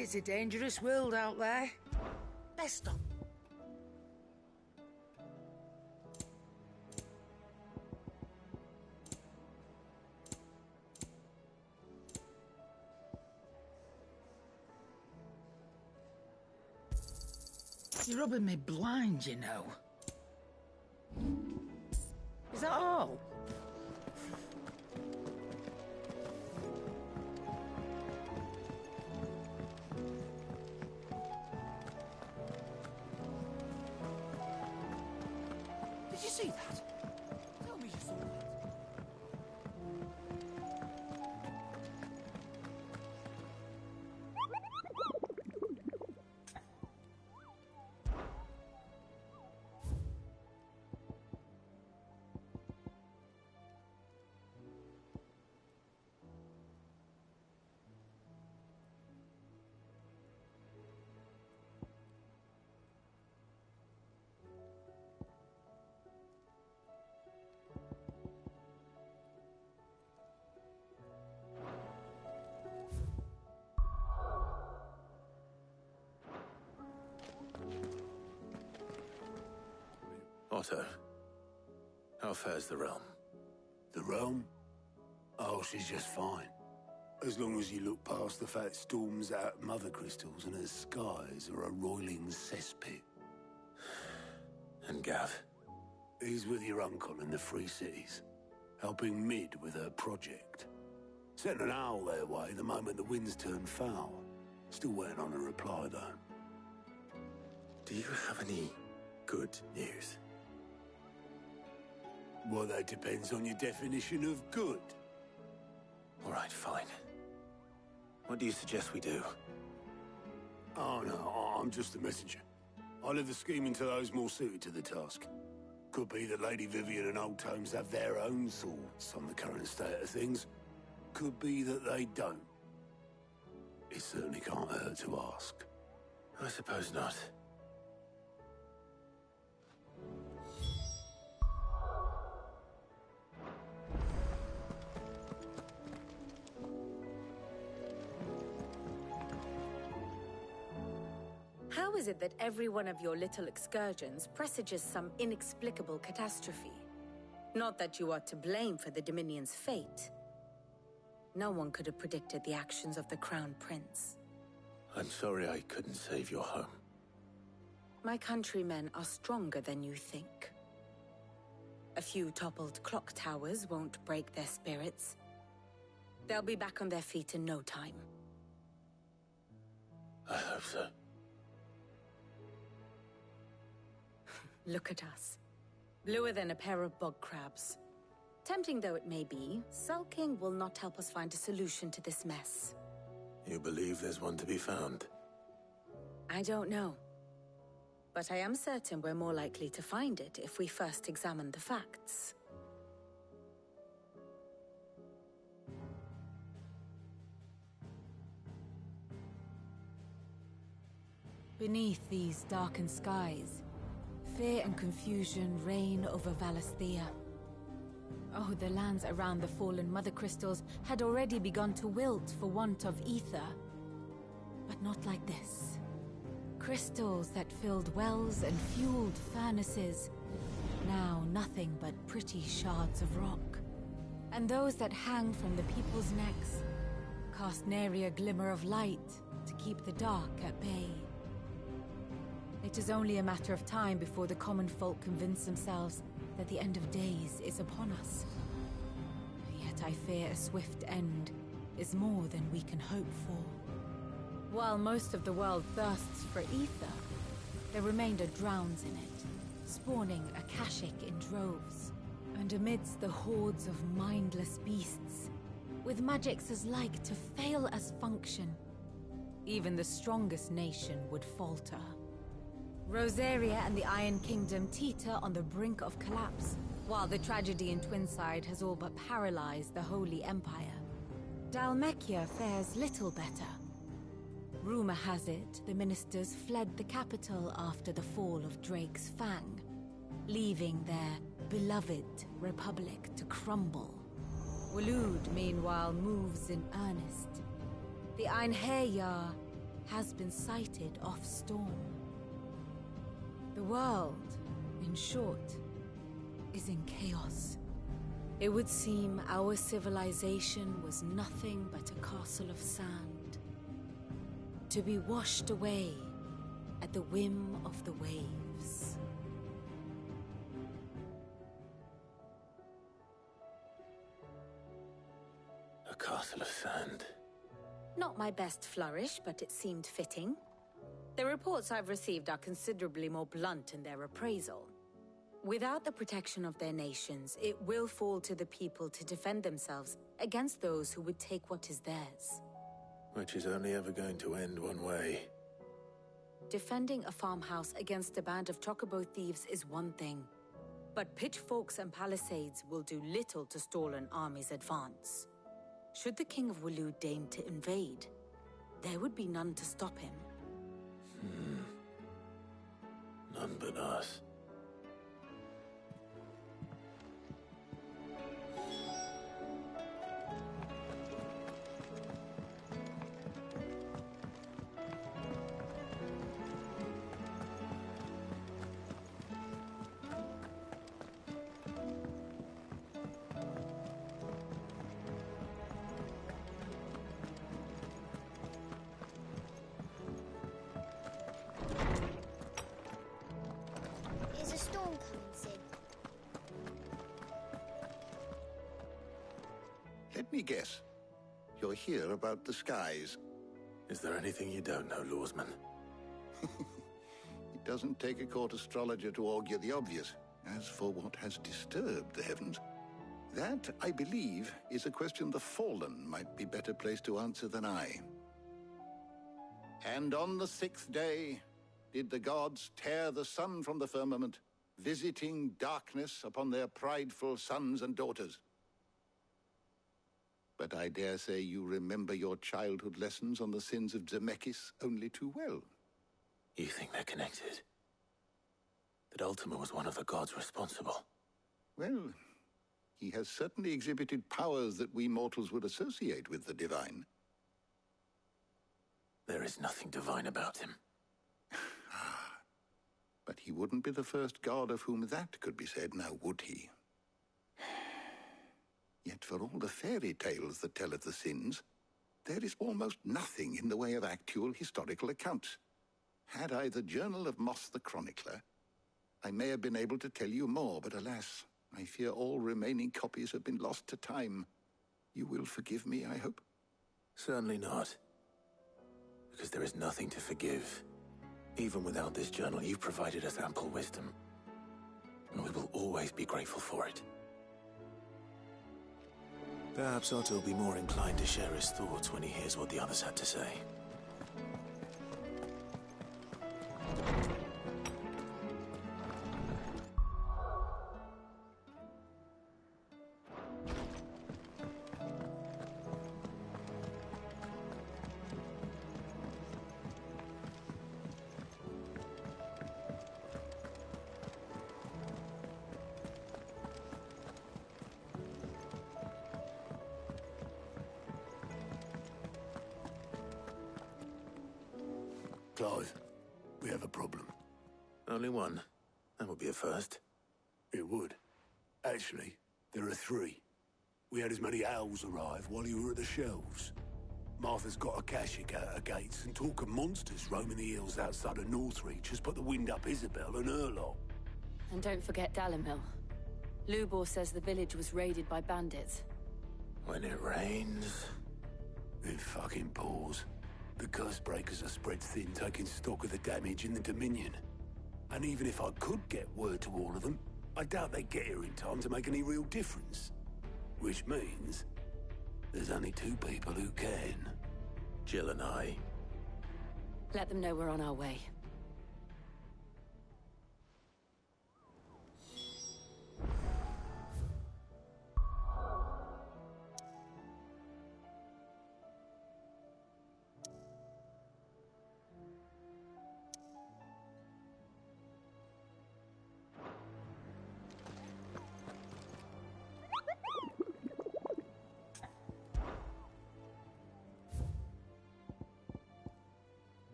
it's a dangerous world out there. Best on. You're rubbing me blind, you know. Is that all? Did you see that? Tell me you saw that. Otto, how fares the realm? The realm? Oh, she's just fine. As long as you look past the fat storms out mother crystals and her skies are a roiling cesspit. And Gav? He's with your uncle in the Free Cities, helping Mid with her project. Sent an owl their way the moment the winds turned foul. Still waiting on a reply, though. Do you have any good news? Well, that depends on your definition of good. All right, fine. What do you suggest we do? Oh, no, I'm just a messenger. I leave the scheming to those more suited to the task. Could be that Lady Vivian and Old Tomes have their own thoughts on the current state of things. Could be that they don't. It certainly can't hurt to ask. I suppose not. How is it that every one of your little excursions presages some inexplicable catastrophe? Not that you are to blame for the Dominion's fate. No one could have predicted the actions of the Crown Prince. I'm sorry I couldn't save your home. My countrymen are stronger than you think. A few toppled clock towers won't break their spirits. They'll be back on their feet in no time. I hope so. Look at us. Bluer than a pair of bog crabs. Tempting though it may be, sulking will not help us find a solution to this mess. You believe there's one to be found? I don't know. But I am certain we're more likely to find it if we first examine the facts. Beneath these darkened skies, fear and confusion reign over Valisthea. Oh, the lands around the fallen Mother Crystals had already begun to wilt for want of ether. But not like this. Crystals that filled wells and fueled furnaces, now nothing but pretty shards of rock. And those that hang from the people's necks cast nary a glimmer of light to keep the dark at bay. It is only a matter of time before the common folk convince themselves that the end of days is upon us. Yet I fear a swift end is more than we can hope for. While most of the world thirsts for ether, the remainder drowns in it, spawning Akashic in droves. And amidst the hordes of mindless beasts, with magics as like to fail as function, even the strongest nation would falter. Rosaria and the Iron Kingdom teeter on the brink of collapse, while the tragedy in Twinside has all but paralyzed the Holy Empire. Dalmekia fares little better. Rumor has it the ministers fled the capital after the fall of Drake's Fang, leaving their beloved republic to crumble. Waloed, meanwhile, moves in earnest. The Einherjar has been sighted off-storm. The world, in short, is in chaos. It would seem our civilization was nothing but a castle of sand, to be washed away at the whim of the waves. A castle of sand. Not my best flourish, but it seemed fitting. The reports I've received are considerably more blunt in their appraisal. Without the protection of their nations, it will fall to the people to defend themselves against those who would take what is theirs. Which is only ever going to end one way. Defending a farmhouse against a band of chocobo thieves is one thing, but pitchforks and palisades will do little to stall an army's advance. Should the King of Wulu deign to invade, there would be none to stop him. None but us. Is a storm coming, Sid? Let me guess. You're here about the skies. Is there anything you don't know, Lawsman? It doesn't take a court astrologer to augur the obvious. As for what has disturbed the heavens, that, I believe, is a question the Fallen might be better placed to answer than I. And on the 6th day did the gods tear the sun from the firmament, visiting darkness upon their prideful sons and daughters. But I dare say you remember your childhood lessons on the sins of Zemeckis only too well. You think they're connected? That Ultima was one of the gods responsible? Well, he has certainly exhibited powers that we mortals would associate with the divine. There is nothing divine about him. But he wouldn't be the first god of whom that could be said, now would he? Yet for all the fairy tales that tell of the sins, there is almost nothing in the way of actual historical accounts. Had I the Journal of Moss the Chronicler, I may have been able to tell you more, but alas, I fear all remaining copies have been lost to time. You will forgive me, I hope? Certainly not. Because there is nothing to forgive. Even without this journal, you've provided us ample wisdom. And we will always be grateful for it. Perhaps Otto will be more inclined to share his thoughts when he hears what the others had to say. Clive, we have a problem. Only one. That would be a first. It would. Actually, there are three. We had as many owls arrive while you were at the shelves. Martha's got a Akashic out her gates, and talk of monsters roaming the hills outside of Northreach has put the wind up Isabel and her lot. And don't forget Dalimil. Lubor says the village was raided by bandits. When it rains... It fucking pours. The curse breakers are spread thin, taking stock of the damage in the Dominion. And even if I could get word to all of them, I doubt they'd get here in time to make any real difference. Which means there's only two people who can. Jill and I. Let them know we're on our way.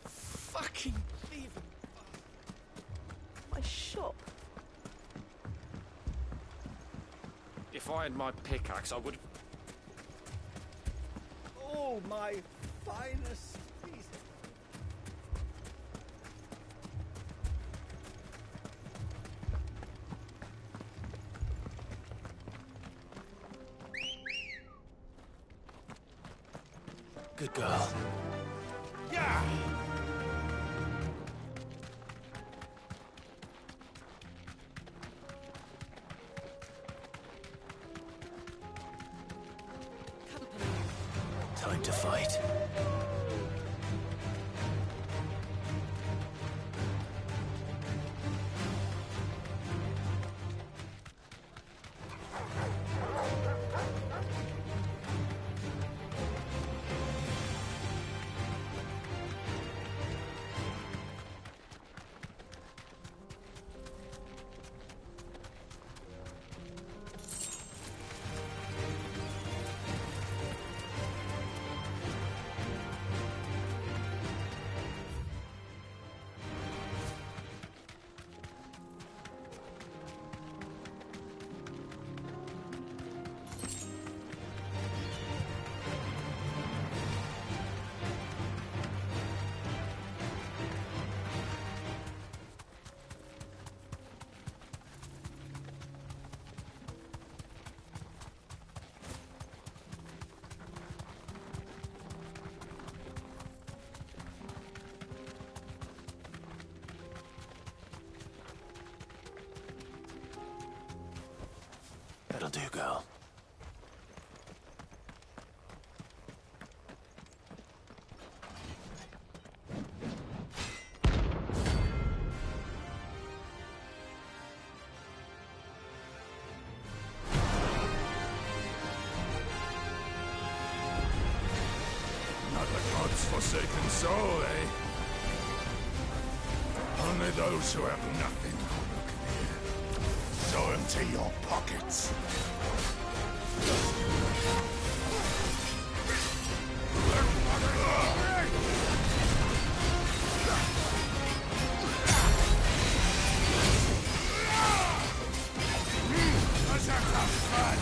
fucking thieving. My shop. If I had my pickaxe, I would. Oh, my finest piece. Good girl. Yeah! Time to fight. That'll do, girl. Not the god's forsaken soul, eh? Only those who have nothing look here. So empty your pockets. Let's have some fun.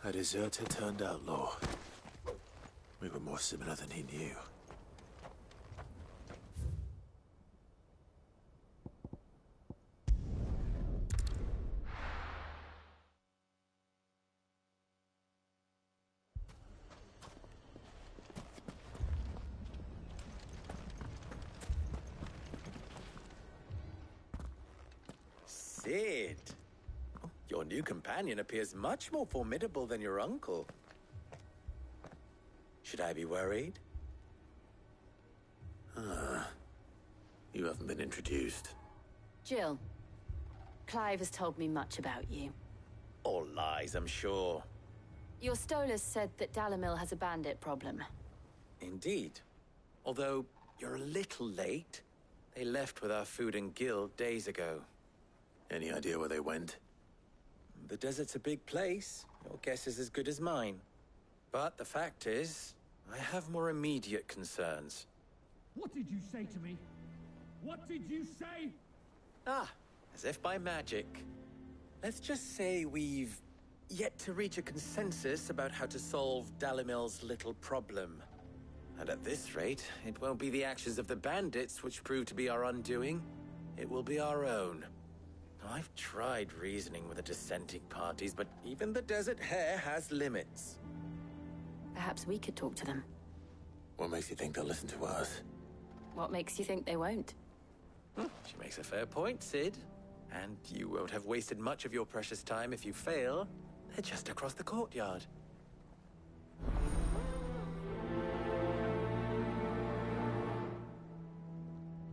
A deserter turned outlaw. We were more similar than he knew. Sid! Your new companion appears much more formidable than your uncle. Should I be worried? You haven't been introduced. Jill. Clive has told me much about you. All lies, I'm sure. Your Stolas said that Dalimil has a bandit problem. Indeed. Although, you're a little late. They left with our food and guild days ago. Any idea where they went? The desert's a big place. Your guess is as good as mine. But the fact is, I have more immediate concerns. What did you say to me? What did you say? Ah, as if by magic. Let's just say we've yet to reach a consensus about how to solve Dalimil's little problem. And at this rate, it won't be the actions of the bandits which prove to be our undoing. It will be our own. I've tried reasoning with the dissenting parties, but even the Desert Hare has limits. Perhaps we could talk to them. What makes you think they'll listen to us? What makes you think they won't? She makes a fair point, Sid. And you won't have wasted much of your precious time if you fail. They're just across the courtyard.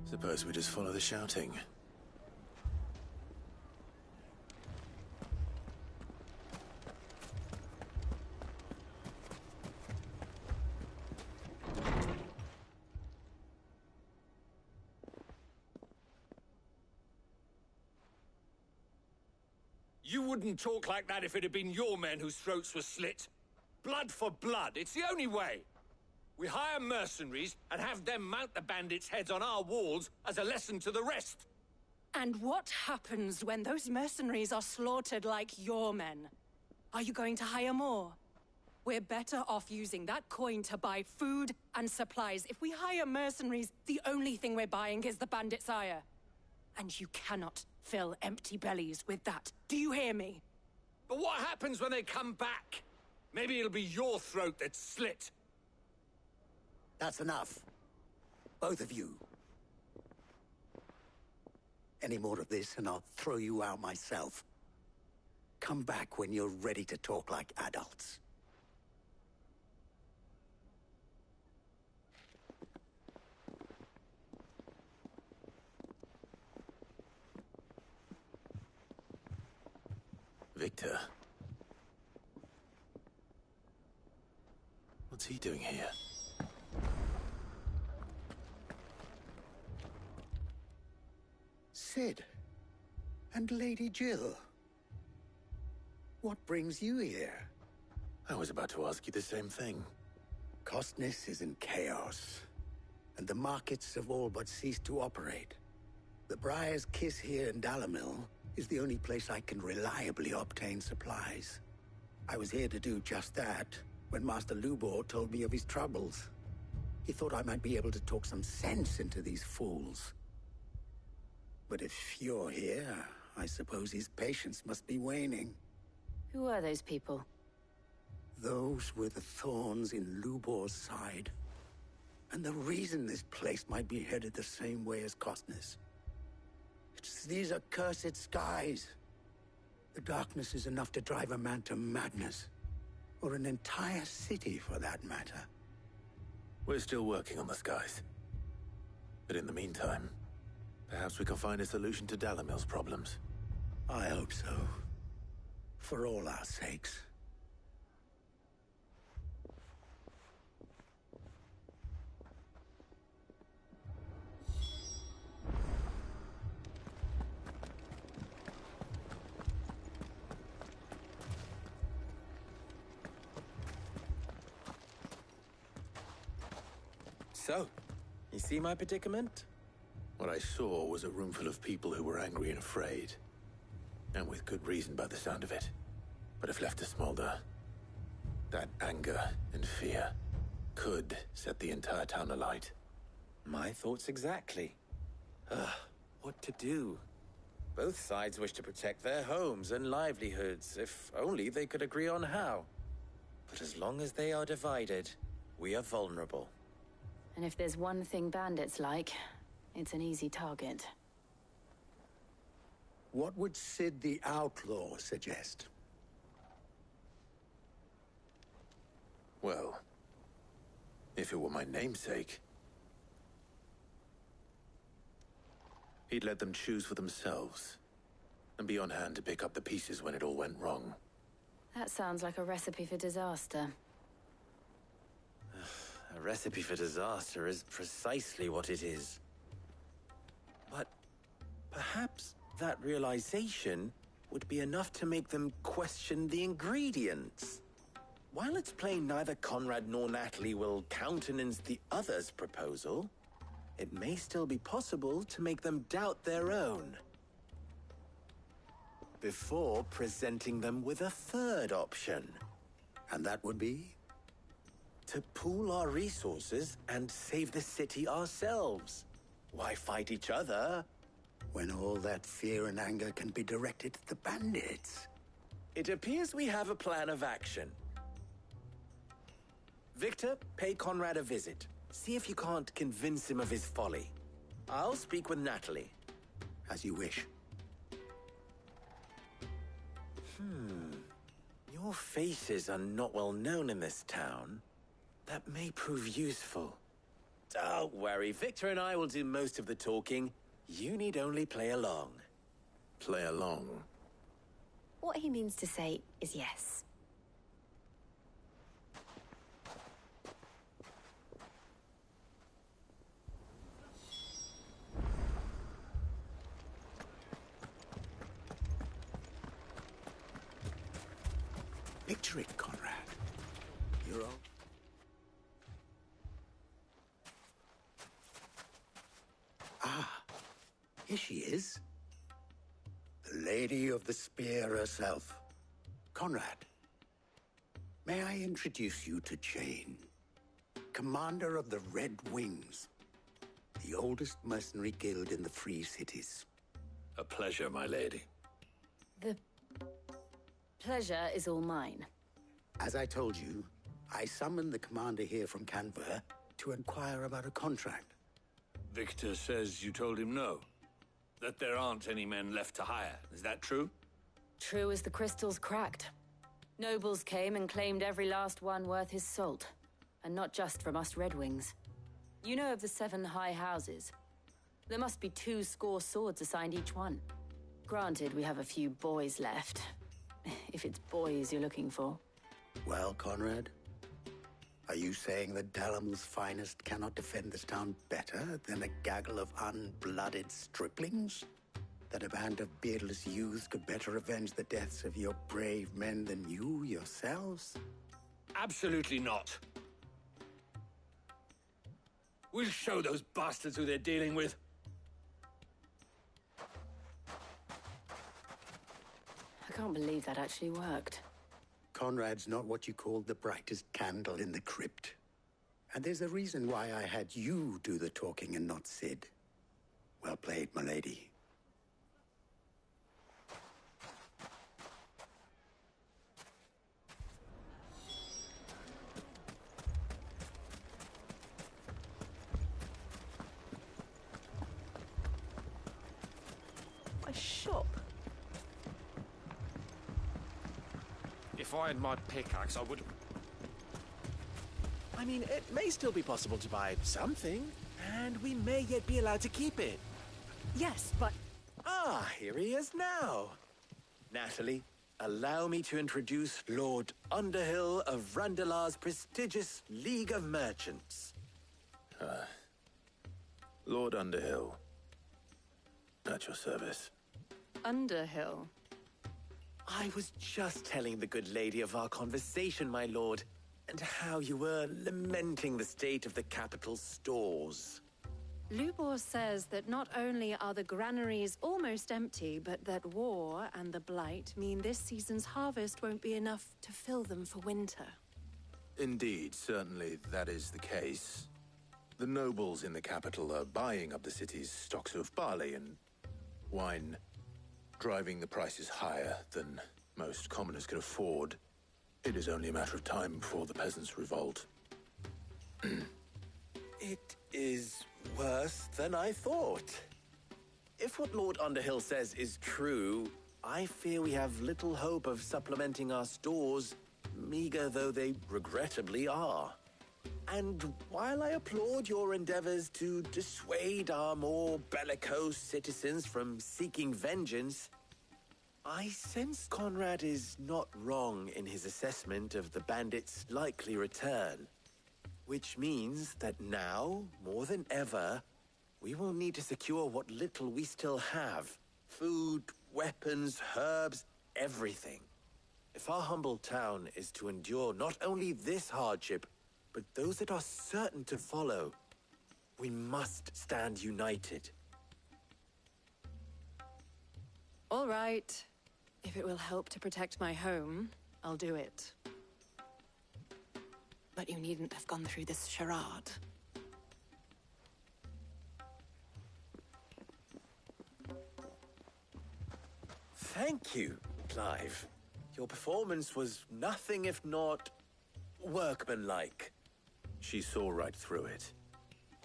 Suppose we just follow the shouting. You wouldn't talk like that if it had been your men whose throats were slit. Blood for blood, it's the only way. We hire mercenaries and have them mount the bandits' heads on our walls as a lesson to the rest. And what happens when those mercenaries are slaughtered like your men? Are you going to hire more? We're better off using that coin to buy food and supplies. If we hire mercenaries, the only thing we're buying is the bandits' ire. And you cannot fill empty bellies with that. Do you hear me? But what happens when they come back? Maybe it'll be your throat that's slit. That's enough. Both of you. Any more of this and I'll throw you out myself. Come back when you're ready to talk like adults. Victor? What's he doing here? Sid. And Lady Jill. What brings you here? I was about to ask you the same thing. Costness is in chaos, and the markets have all but ceased to operate. The Briar's Kiss here in Dalimil is the only place I can reliably obtain supplies. I was here to do just that when Master Lubor told me of his troubles. He thought I might be able to talk some sense into these fools. But if you're here, I suppose his patience must be waning. Who are those people? Those were the thorns in Lubor's side. And the reason this place might be headed the same way as Costness. It's these accursed skies. The darkness is enough to drive a man to madness. Or an entire city, for that matter. We're still working on the skies. But in the meantime, perhaps we can find a solution to Dalimil's problems. I hope so. For all our sakes. So, you see my predicament? What I saw was a room full of people who were angry and afraid. And with good reason by the sound of it. But if left to smolder, That anger and fear could set the entire town alight. My thoughts exactly. What to do? Both sides wish to protect their homes and livelihoods, if only they could agree on how. But as long as they are divided, we are vulnerable. And if there's one thing bandits like, it's an easy target. What would Sid the Outlaw suggest? Well, if it were my namesake, he'd let them choose for themselves and be on hand to pick up the pieces when it all went wrong. That sounds like a recipe for disaster. A recipe for disaster is precisely what it is. But perhaps that realization would be enough to make them question the ingredients. While it's plain neither Conrad nor Natalie will countenance the other's proposal, it may still be possible to make them doubt their own before presenting them with a third option. And that would be? To pool our resources and save the city ourselves. Why fight each other when all that fear and anger can be directed at the bandits? It appears we have a plan of action. Victor, pay Conrad a visit. See if you can't convince him of his folly. I'll speak with Natalie. As you wish. Your faces are not well known in this town. That may prove useful. Don't worry, Victor and I will do most of the talking. You need only play along. Play along? What he means to say is yes. Picture it, Conrad. You're all... Ah, here she is. The Lady of the Spear herself. Conrad, may I introduce you to Jane, commander of the Red Wings, the oldest mercenary guild in the Free Cities. A pleasure, my lady. The pleasure is all mine. As I told you, I summoned the commander here from Canver to inquire about a contract. Victor says you told him no. That there aren't any men left to hire. Is that true? True as the crystals cracked. Nobles came and claimed every last one worth his salt. And not just from us Red Wings. You know of the 7 high houses. There must be 2 swords assigned each one. Granted, we have a few boys left. If it's boys you're looking for. Well, Conrad, are you saying that Dalamil's finest cannot defend this town better than a gaggle of unblooded striplings? That a band of beardless youths could better avenge the deaths of your brave men than you yourselves? Absolutely not. We'll show those bastards who they're dealing with. I can't believe that actually worked. Conrad's not what you called the brightest candle in the crypt. And there's a reason why I had you do the talking and not Sid. Well played, my lady. A shop? If I had my pickaxe, I would... I mean, it may still be possible to buy something, and we may yet be allowed to keep it. Yes, but... Ah, here he is now. Natalie, allow me to introduce Lord Underhill of Randalar's prestigious League of Merchants. Lord Underhill. At your service. Underhill? I was just telling the good lady of our conversation, my lord, and how you were lamenting the state of the capital's stores. Lubor says that not only are the granaries almost empty, but that war and the Blight mean this season's harvest won't be enough to fill them for winter. Indeed, certainly that is the case. The nobles in the capital are buying up the city's stocks of barley and wine, driving the prices higher than most commoners can afford. It is only a matter of time before the peasants revolt. It is worse than I thought. If what Lord Underhill says is true, I fear we have little hope of supplementing our stores, meager though they regrettably are. And while I applaud your endeavors to dissuade our more bellicose citizens from seeking vengeance, I sense Conrad is not wrong in his assessment of the bandits' likely return. Which means that now, more than ever, we will need to secure what little we still have. Food, weapons, herbs, everything. If our humble town is to endure not only this hardship, but those that are certain to follow, we must stand united. All right. If it will help to protect my home, I'll do it. But you needn't have gone through this charade. Thank you, Clive. Your performance was nothing if not workmanlike. She saw right through it.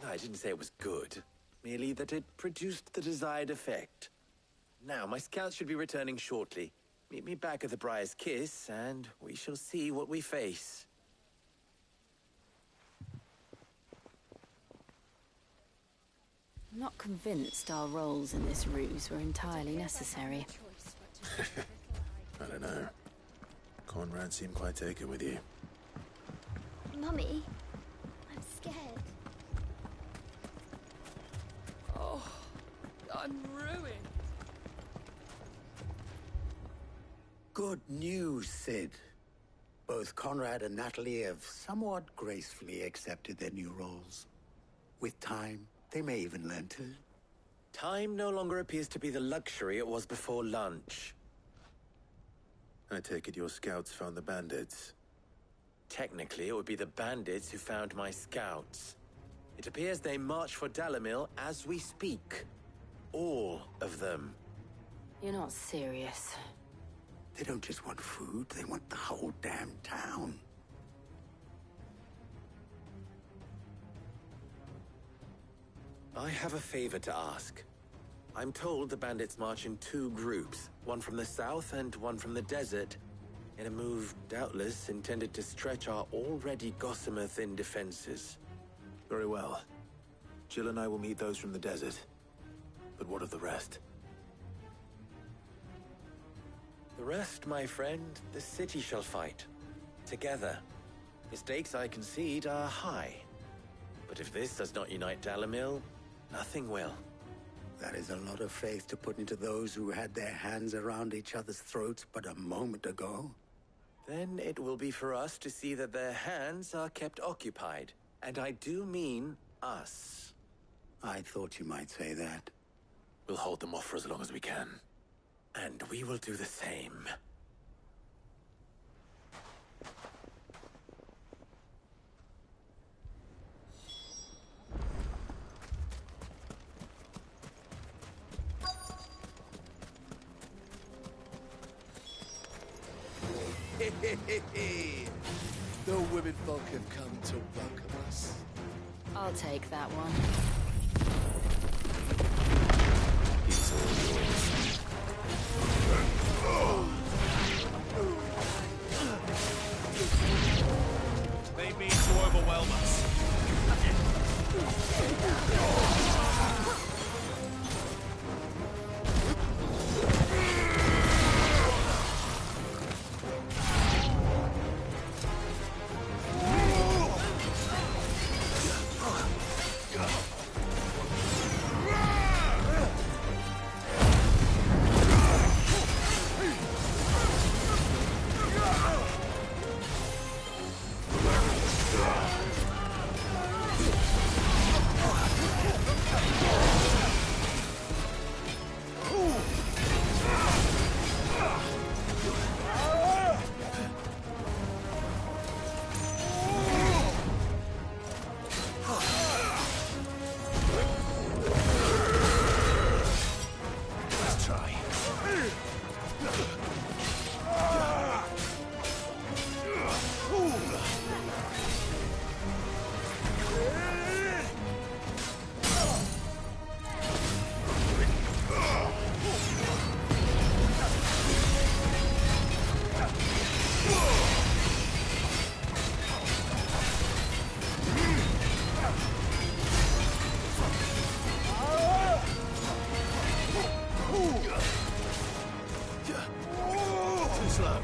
I didn't say it was good, merely that it produced the desired effect. Now, my scouts should be returning shortly. Meet me back at the Briar's Kiss, and we shall see what we face. I'm not convinced our roles in this ruse were entirely necessary. I don't know. Conrad seemed quite taken with you. Mummy, I'm scared. Oh, I'm ruined. Good news, Sid. Both Conrad and Natalie have somewhat gracefully accepted their new roles. With time, they may even learn to. Time no longer appears to be the luxury it was before lunch. I take it your scouts found the bandits. Technically, it would be the bandits who found my scouts. It appears they march for Dalimil as we speak. All of them. You're not serious. They don't just want food, they want the whole damn town. I have a favor to ask. I'm told the bandits march in two groups, one from the south and one from the desert, in a move doubtless intended to stretch our already gossamer-thin defenses. Very well. Jill and I will meet those from the desert. But what of the rest? The rest, my friend, the city shall fight. Together. The stakes, I concede, are high. But if this does not unite Dalimil, nothing will. That is a lot of faith to put into those who had their hands around each other's throats but a moment ago. Then it will be for us to see that their hands are kept occupied. And I do mean us. I thought you might say that. We'll hold them off for as long as we can. And we will do the same. The women folk have come to welcome us. I'll take that one. It's all yours. They mean to overwhelm us. slow.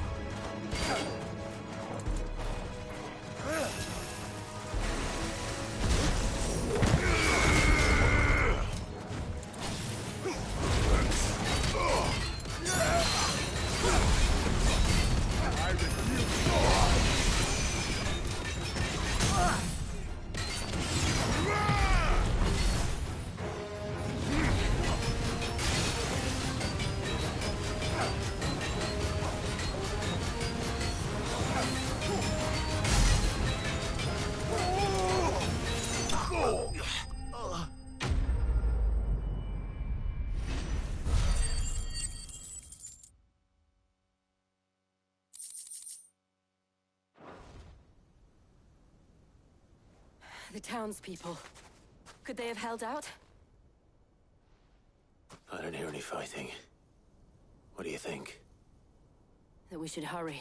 The townspeople. Could they have held out? I don't hear any fighting. What do you think? That we should hurry.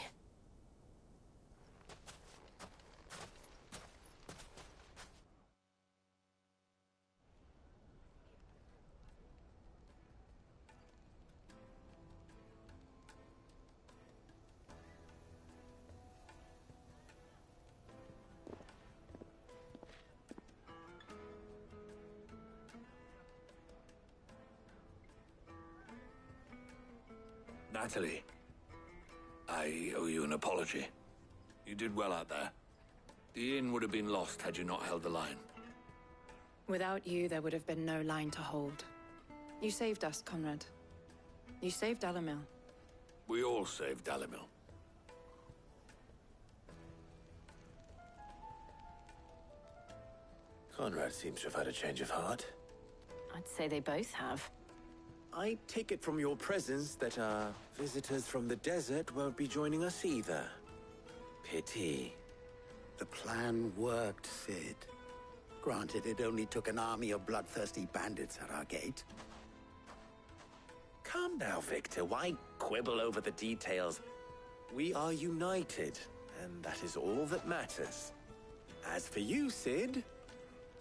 Natalie, I owe you an apology. You did well out there. The inn would have been lost had you not held the line. Without you, there would have been no line to hold. You saved us, Conrad. You saved Dalimil. We all saved Dalimil. Conrad seems to have had a change of heart. I'd say they both have. I take it from your presence that our visitors from the desert won't be joining us either. Pity. The plan worked, Sid. Granted, it only took an army of bloodthirsty bandits at our gate. Calm now, Victor. Why quibble over the details? We are united, and that is all that matters. As for you, Sid,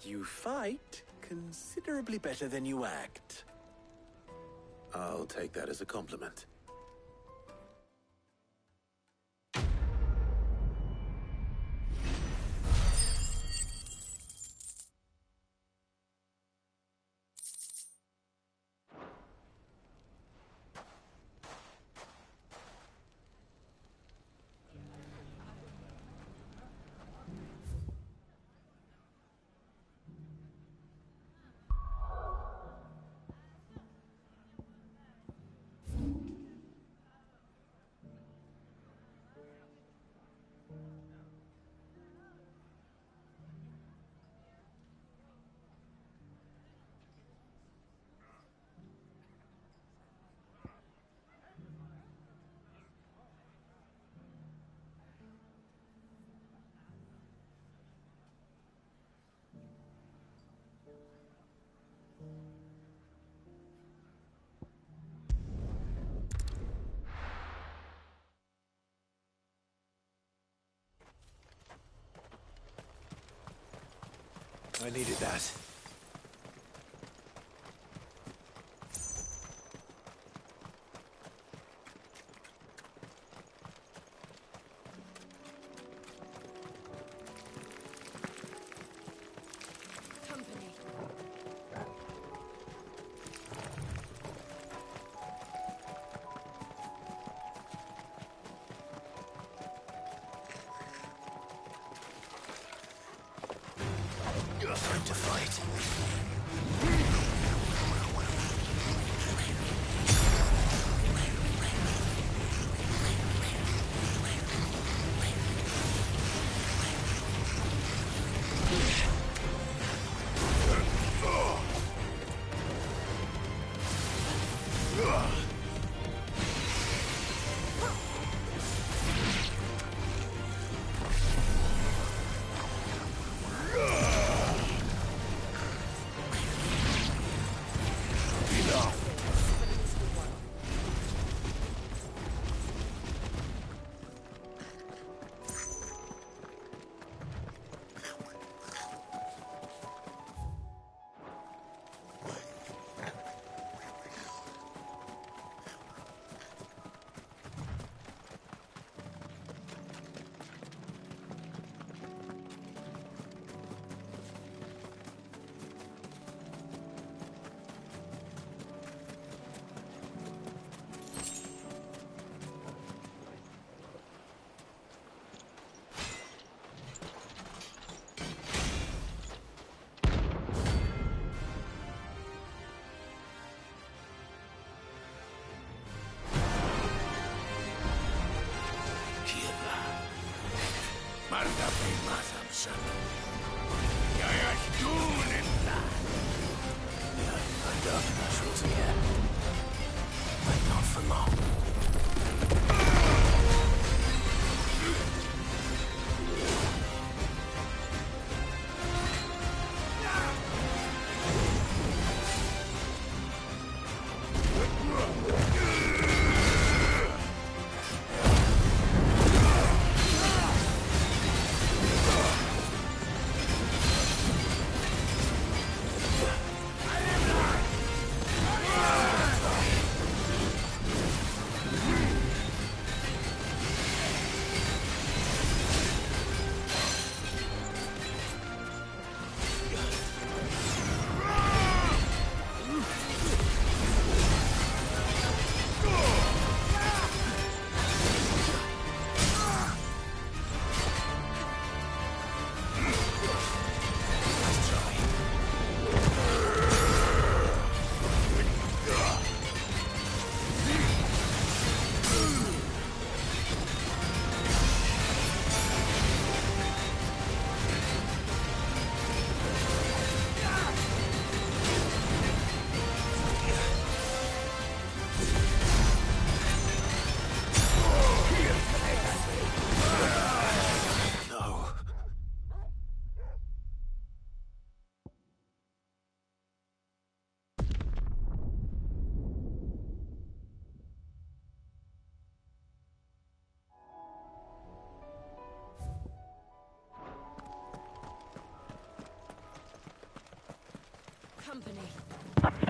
you fight considerably better than you act. I'll take that as a compliment. I needed that. Time to fight. Guarda prima, Samson. Jag är skolen där. A dark nationals here. But not for long.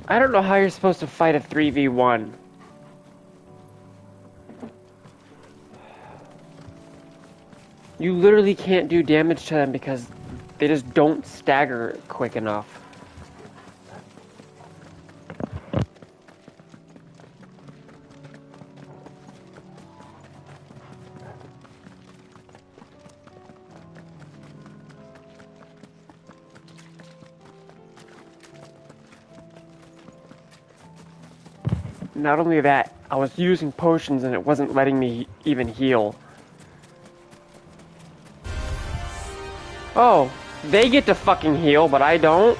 I don't know how you're supposed to fight a 3v1. You literally can't do damage to them because they just don't stagger quick enough. Not only that, I was using potions and it wasn't letting me even heal. Oh, they get to fucking heal, but I don't?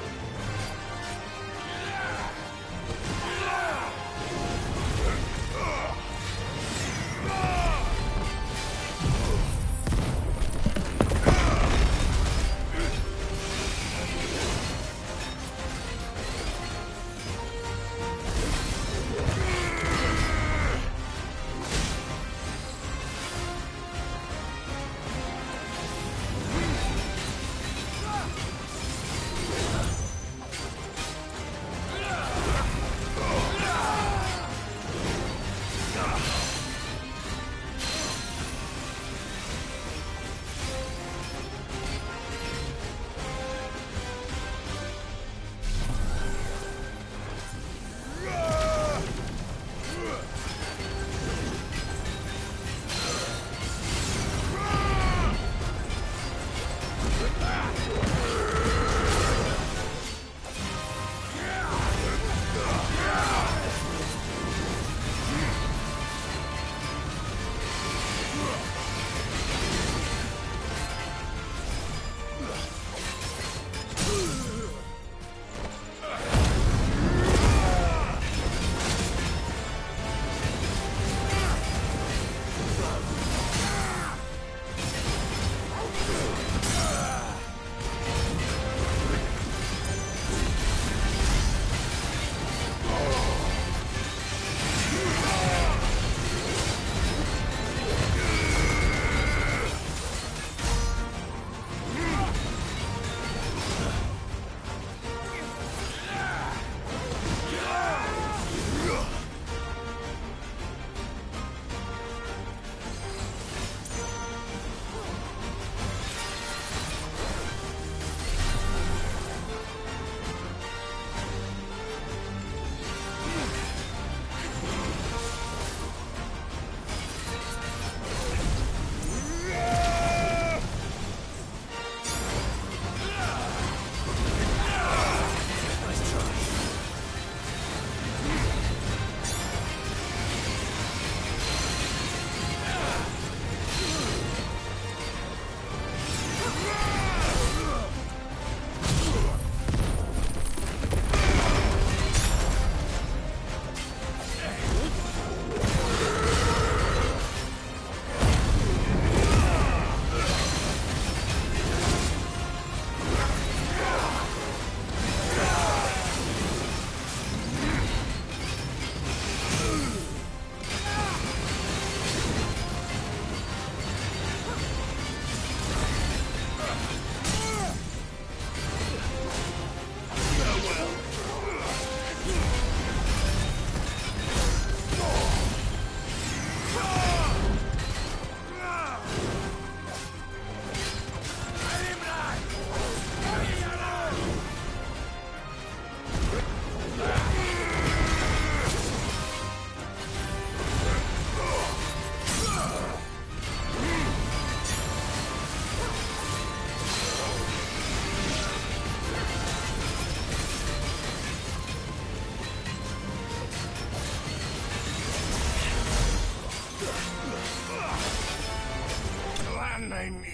fine.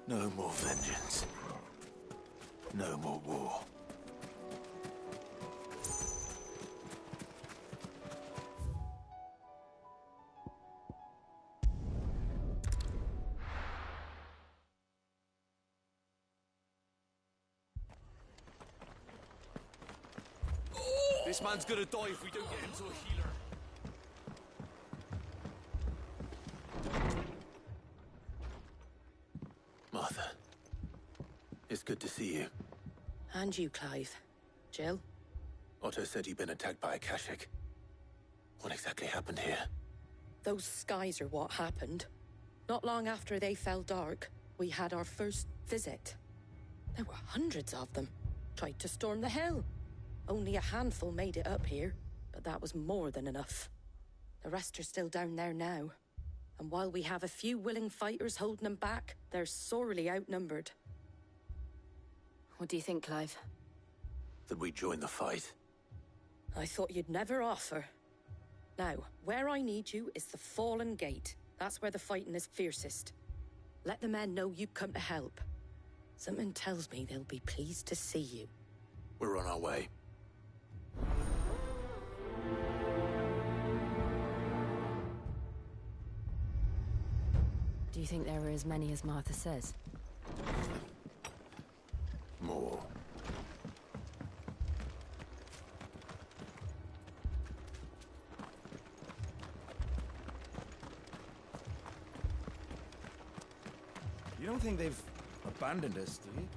No more vengeance. No more war. This man's gonna die if we don't get him to a healer. Martha. It's good to see you. And you, Clive. Jill? Otto said you'd been attacked by a Kashik. What exactly happened here? Those skies are what happened. Not long after they fell dark, we had our first visit. There were hundreds of them. Tried to storm the hill. Only a handful made it up here, but that was more than enough. The rest are still down there now. And while we have a few willing fighters holding them back, they're sorely outnumbered. What do you think, Clive? That we join the fight? I thought you'd never offer. Now, where I need you is the Fallen Gate. That's where the fighting is fiercest. Let the men know you've come to help. Something tells me they'll be pleased to see you. We're on our way. Do you think there are as many as Martha says? More. You don't think they've abandoned us, do you?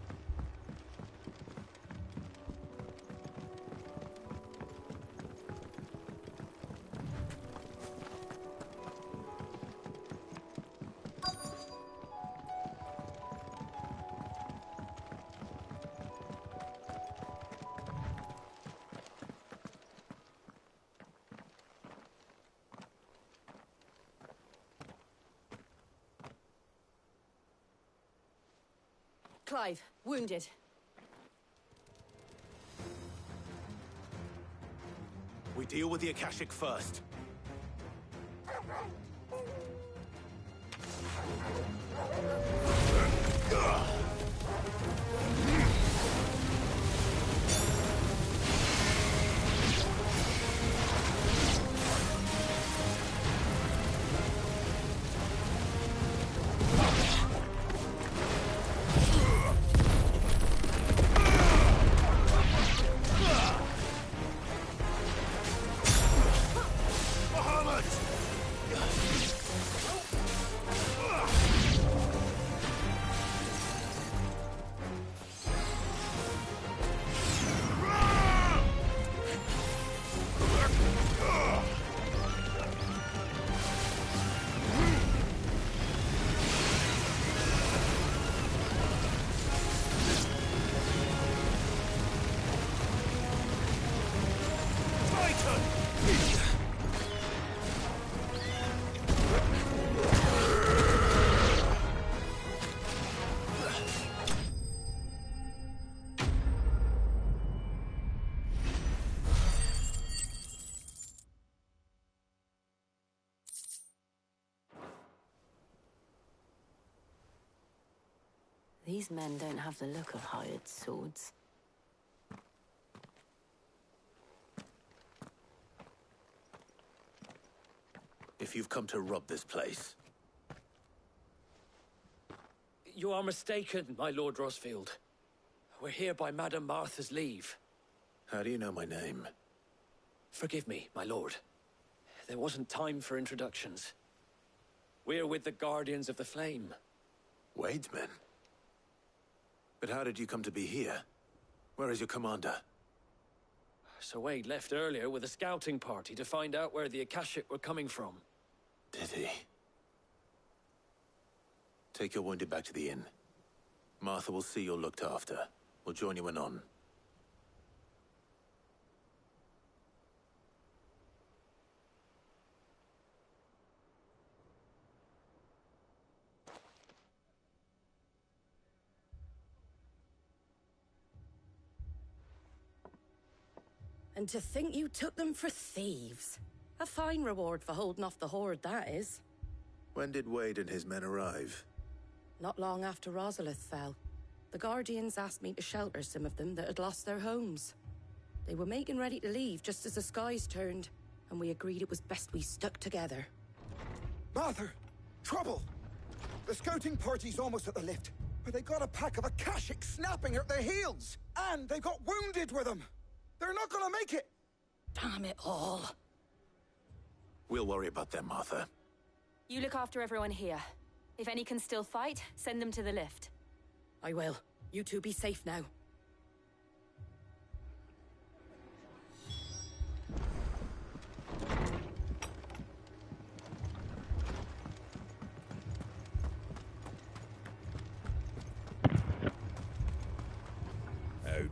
Clive, wounded. We deal with the Akashic first. These men don't have the look of hired swords. If you've come to rob this place, You are mistaken, my Lord Rosfield. We're here by Madame Martha's leave. how do you know my name? Forgive me, my lord. There wasn't time for introductions. We're with the Guardians of the Flame. Wade's men? But how did you come to be here? Where is your commander? Sir Wade left earlier with a scouting party to find out where the Akashic were coming from. Did he? Take your wounded back to the inn. Martha will see you're looked after. We'll join you anon. And to think you took them for thieves. A fine reward for holding off the horde, that is. When did Wade and his men arrive? Not long after Rosalith fell. The Guardians asked me to shelter some of them that had lost their homes. They were making ready to leave just as the skies turned, and we agreed it was best we stuck together. Martha! Trouble! The scouting party's almost at the lift, but they got a pack of Akashic snapping at their heels! And they got wounded with them! They're not gonna make it! Damn it all. We'll worry about them, Martha. You look after everyone here. If any can still fight, send them to the lift. I will. You two be safe now.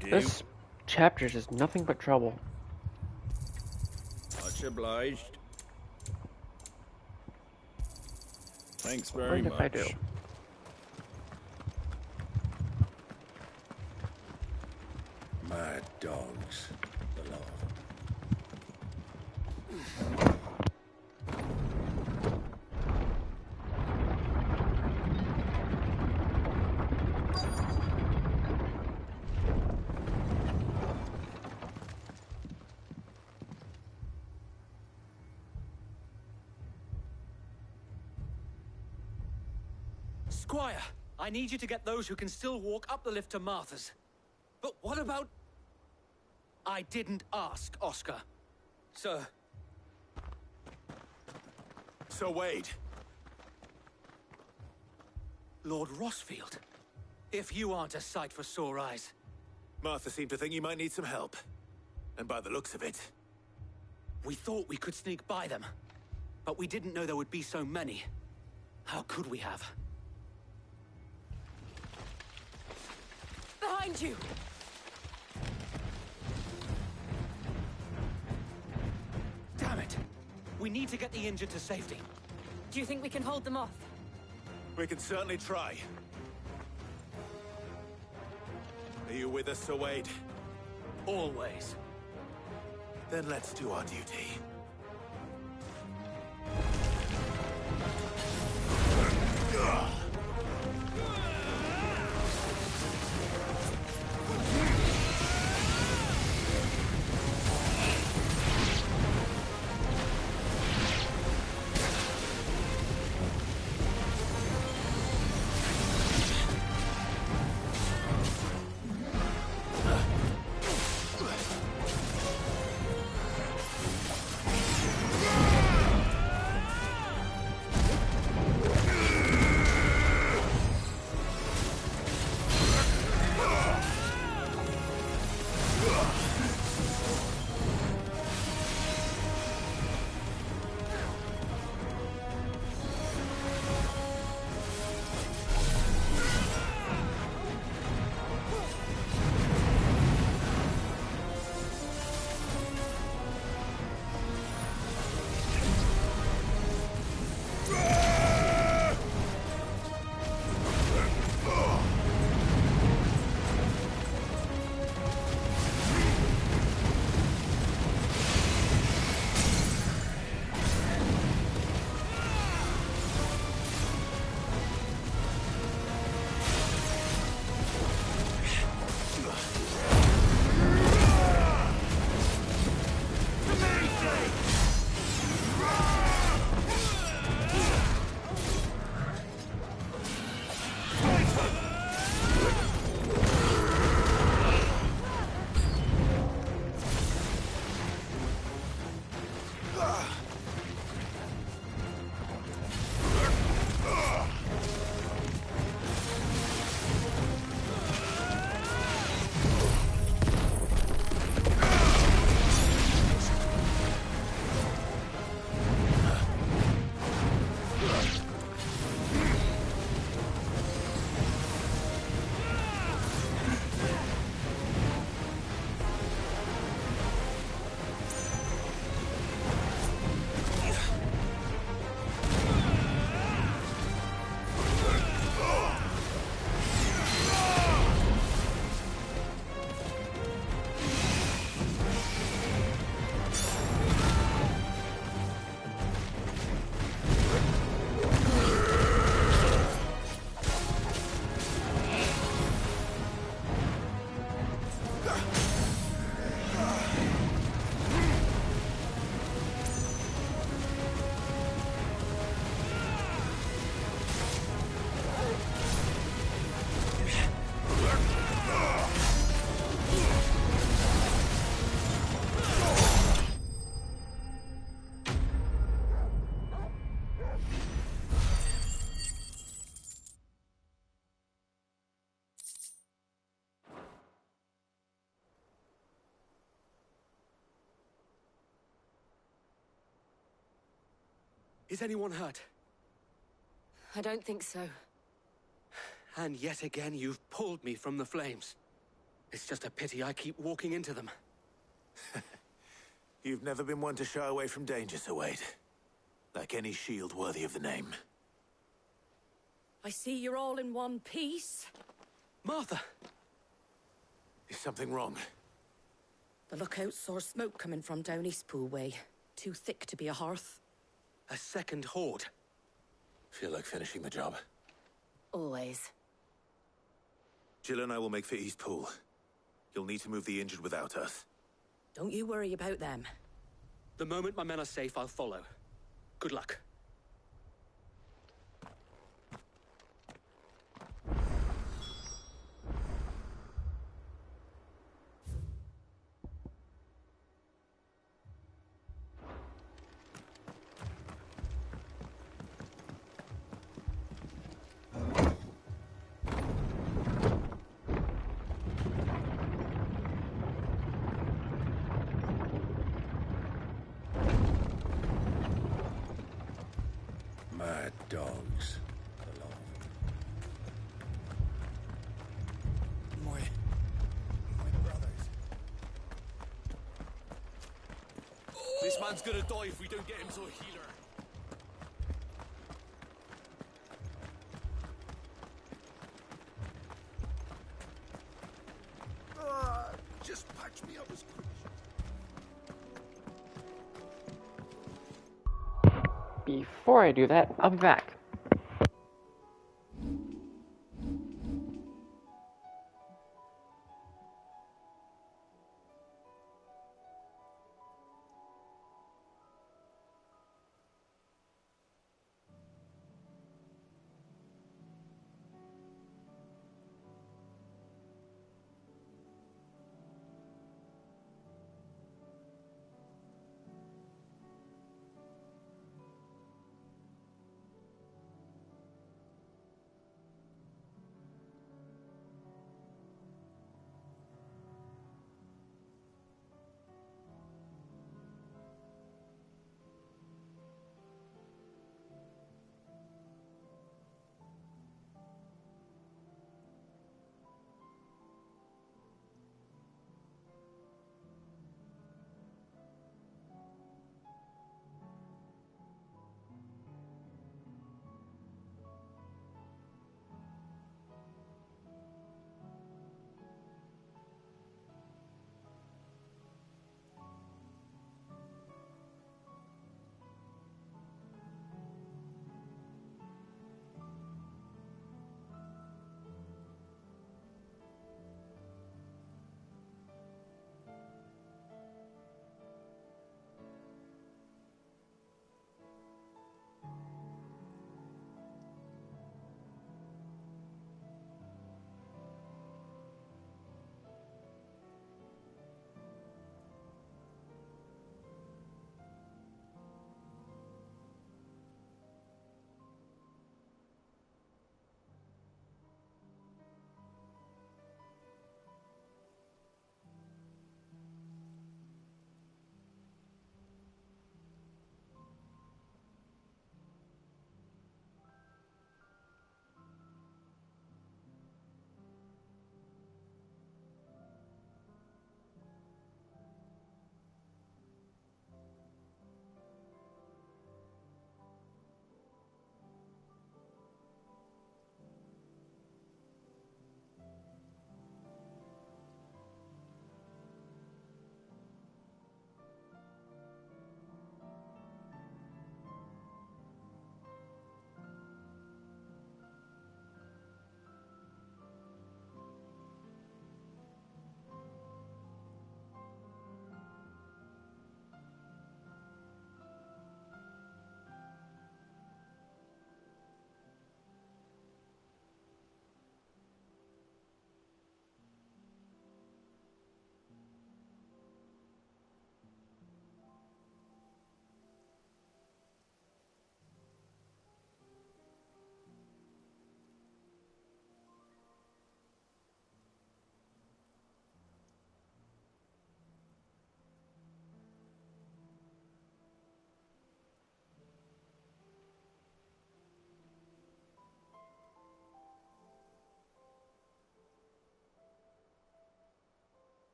This chapter is just nothing but trouble. Much obliged. Thanks very Mind much. if I do? Mad dogs. The lot of them. Squire, I need you to get those who can still walk up the lift to Martha's. But what about... I didn't ask, Oscar. Sir. So, Wade. Lord Rossfield. If you aren't a sight for sore eyes. Martha seemed to think you might need some help. And by the looks of it... We thought we could sneak by them. But we didn't know there would be so many. How could we have? Behind you! Damn it! We need to get the injured to safety. Do you think we can hold them off? We can certainly try. Are you with us, Sir Wade? Always. Then let's do our duty. Is anyone hurt? I don't think so. And yet again, you've pulled me from the flames. It's just a pity I keep walking into them. You've never been one to shy away from danger, Sir Wade. Like any shield worthy of the name. I see you're all in one piece. Martha! Is something wrong? The lookout saw smoke coming from down Eastpool way. Too thick to be a hearth. A second horde. Feel like finishing the job. Always. Jill and I will make for Eastpool. You'll need to move the injured without us. Don't you worry about them. The moment my men are safe, I'll follow. Good luck. Mad dogs. My brothers. This man's gonna die if we don't get him to a healer. Just patch me up as quick. Before I do that, I'll be back.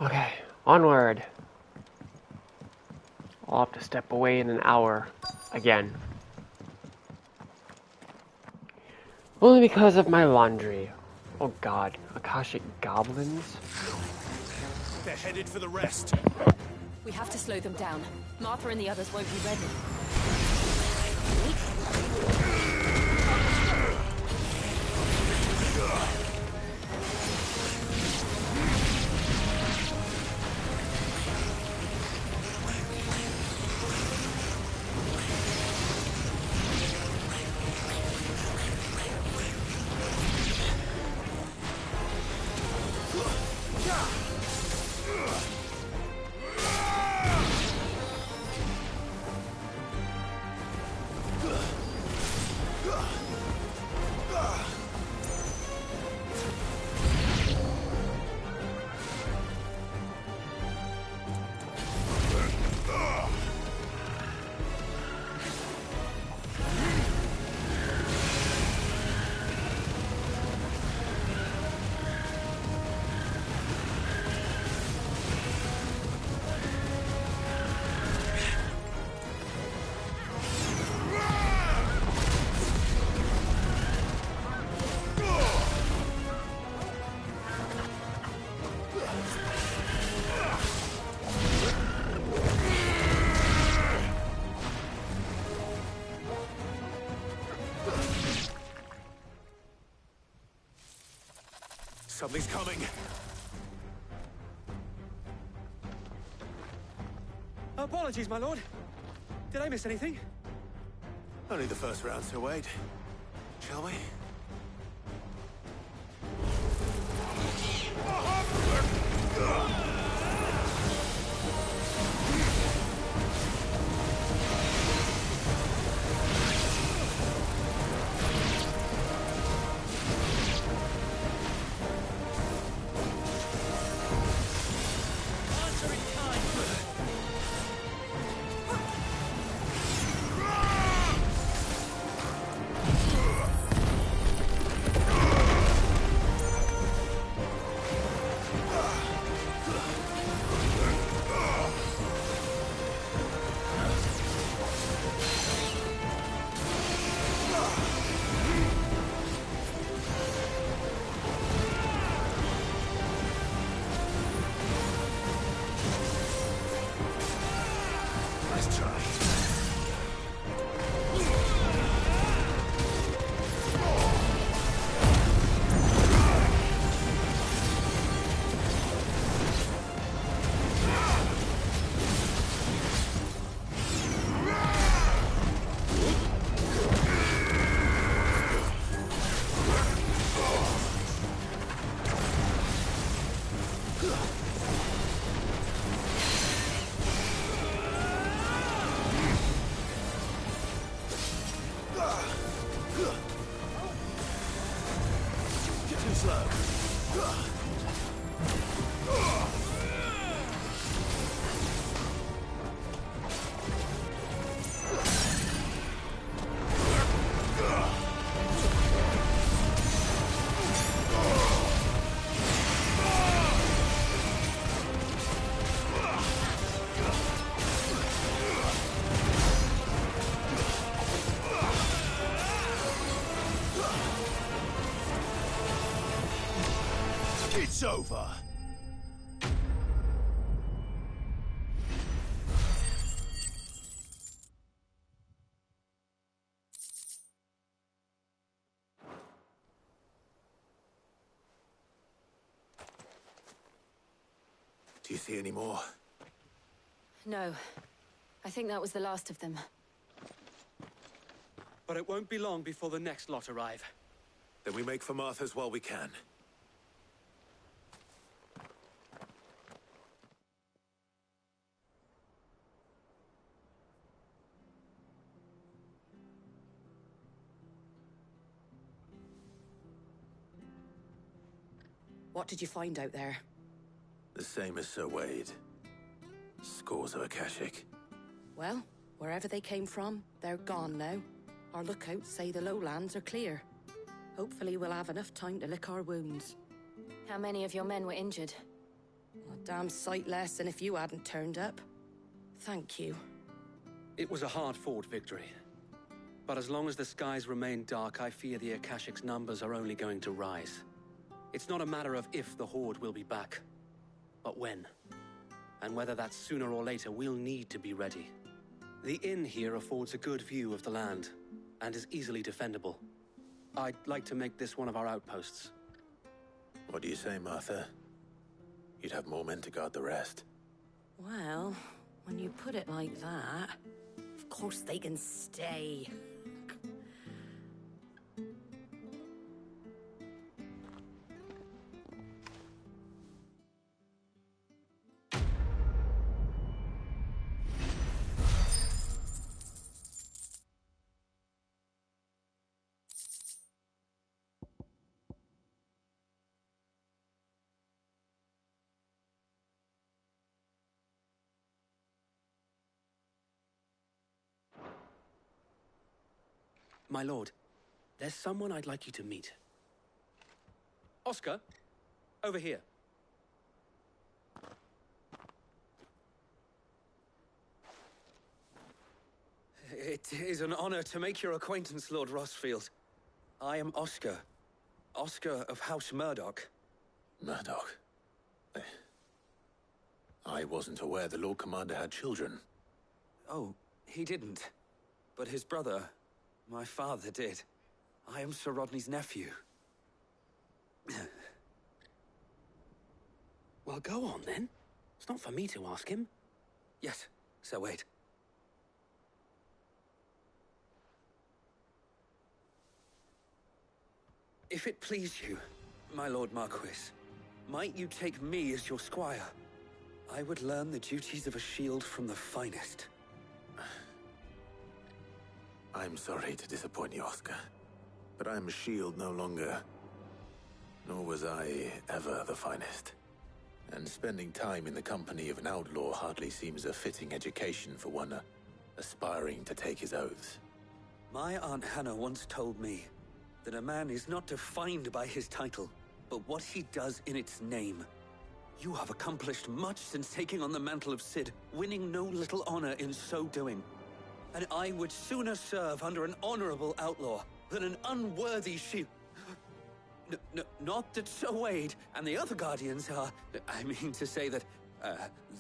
Okay, onward. I'll have to step away in an hour again. Only because of my laundry. Oh god, Akashic goblins? They're headed for the rest. We have to slow them down. Martha and the others won't be ready. Something's coming. Apologies, my lord. Did I miss anything? Only the first round, Sir Wade. Shall we? It's over. Do you see any more? No. I think that was the last of them. But it won't be long before the next lot arrive. Then we make for Martha's while we can. What did you find out there? The same as Sir Wade. Scores of Akashic. Well, wherever they came from, they're gone now. Our lookouts say the lowlands are clear. Hopefully we'll have enough time to lick our wounds. How many of your men were injured? A damn sight less than if you hadn't turned up. Thank you. It was a hard-fought victory. But as long as the skies remain dark, I fear the Akashic's numbers are only going to rise. It's not a matter of if the Horde will be back, but when. And whether that's sooner or later, we'll need to be ready. The inn here affords a good view of the land, and is easily defendable. I'd like to make this one of our outposts. What do you say, Martha? You'd have more men to guard the rest. Well, when you put it like that, of course they can stay. My lord, there's someone I'd like you to meet. Oscar, over here. It is an honor to make your acquaintance, Lord Rossfield. I am Oscar. Oscar of House Murdoch. Murdoch? I wasn't aware the Lord Commander had children. Oh, he didn't. But his brother, my father, did. I am Sir Rodney's nephew. Well, go on, then. It's not for me to ask him. Yes, Sir Wade. If it please you, my Lord Marquis, might you take me as your squire? I would learn the duties of a shield from the finest. I'm sorry to disappoint you, Oscar, but I'm a shield no longer. Nor was I ever the finest. And spending time in the company of an outlaw hardly seems a fitting education for one aspiring to take his oaths. My Aunt Hannah once told me that a man is not defined by his title, but what he does in its name. You have accomplished much since taking on the mantle of Cid, winning no little honor in so doing. And I would sooner serve under an honorable outlaw than an unworthy shield. Not that Sir Wade and the other Guardians are... I mean to say that,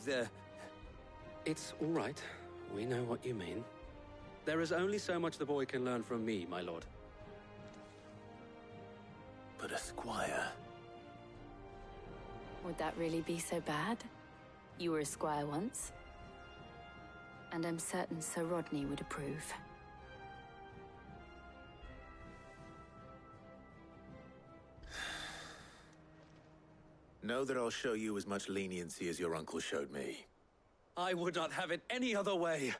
they're... It's all right. We know what you mean. There is only so much the boy can learn from me, my lord. But a squire... Would that really be so bad? You were a squire once. And I'm certain Sir Rodney would approve. Know that I'll show you as much leniency as your uncle showed me. I would not have it any other way.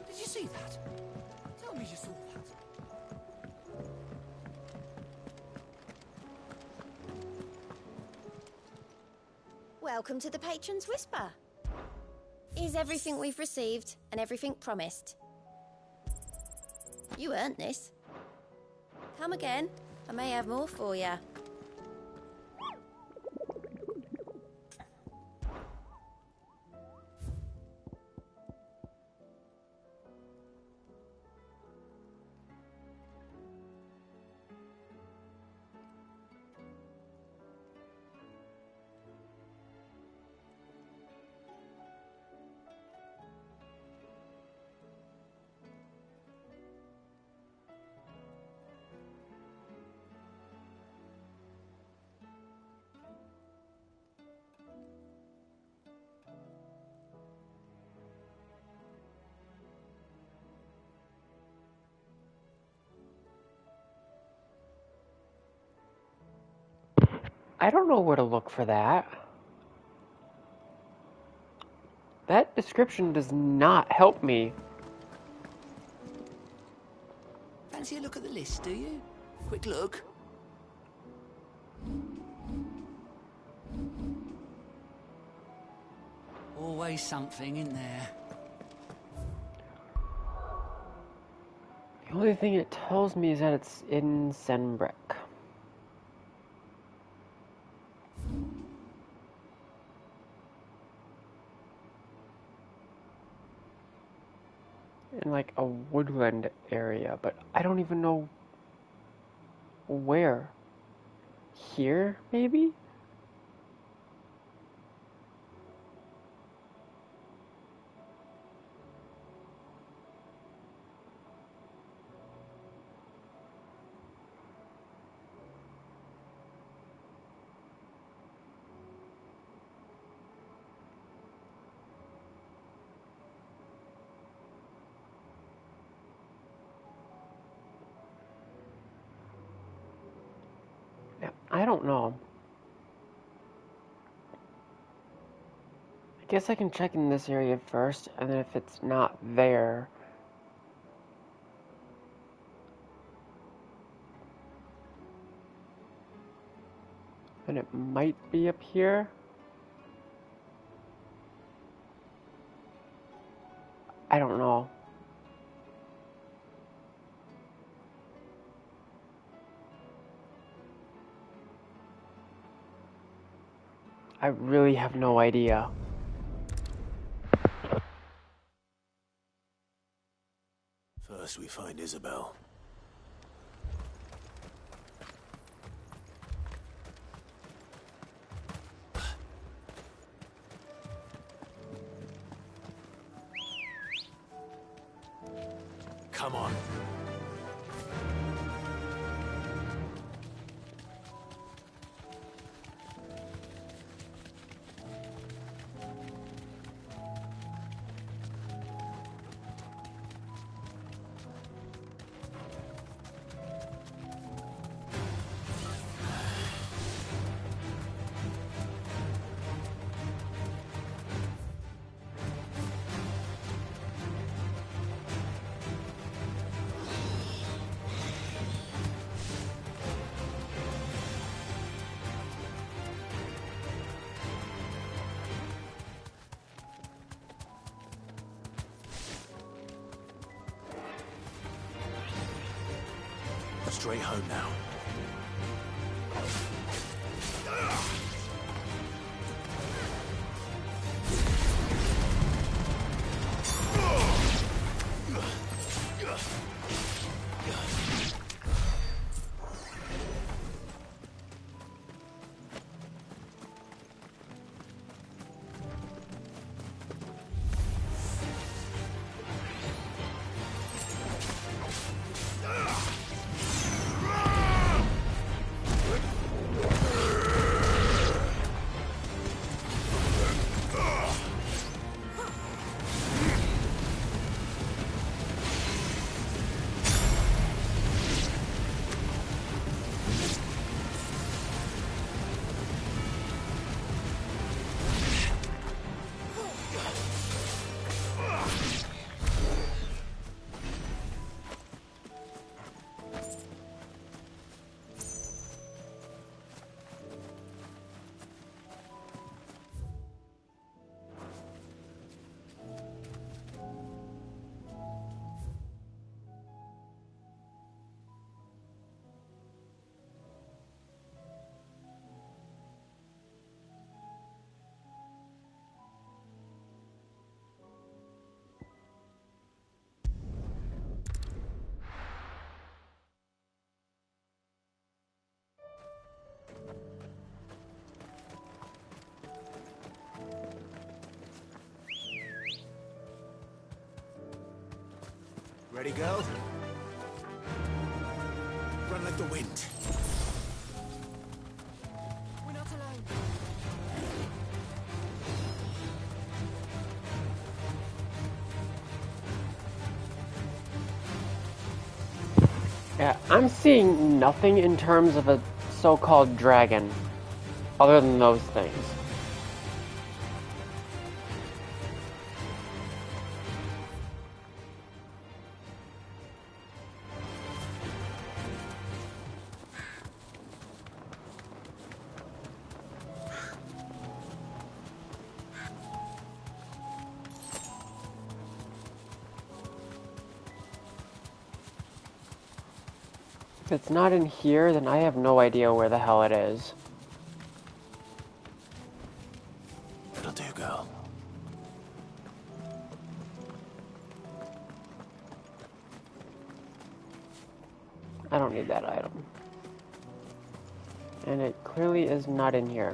Did you see that? Tell me you saw that. Welcome to the Patron's Whisper. Is everything we've received and everything promised? You earned this. Come again. I may have more for you. I don't know where to look for that. That description does not help me. Fancy a look at the list, do you? Quick look. Always something in there. The only thing it tells me is that it's in Senbrick. In like a woodland area, but I don't even know where. Here, maybe? I don't know. I guess I can check in this area first, and then if it's not there... then it might be up here. I don't know. I really have no idea. First we find Isabel. Come on. Straight home now. Ready, go? Run like the wind. We're not alone. Yeah, I'm seeing nothing in terms of a so-called dragon. other than those things. If it's not in here, then I have no idea where the hell it is. It'll do, girl. I don't need that item. And it clearly is not in here.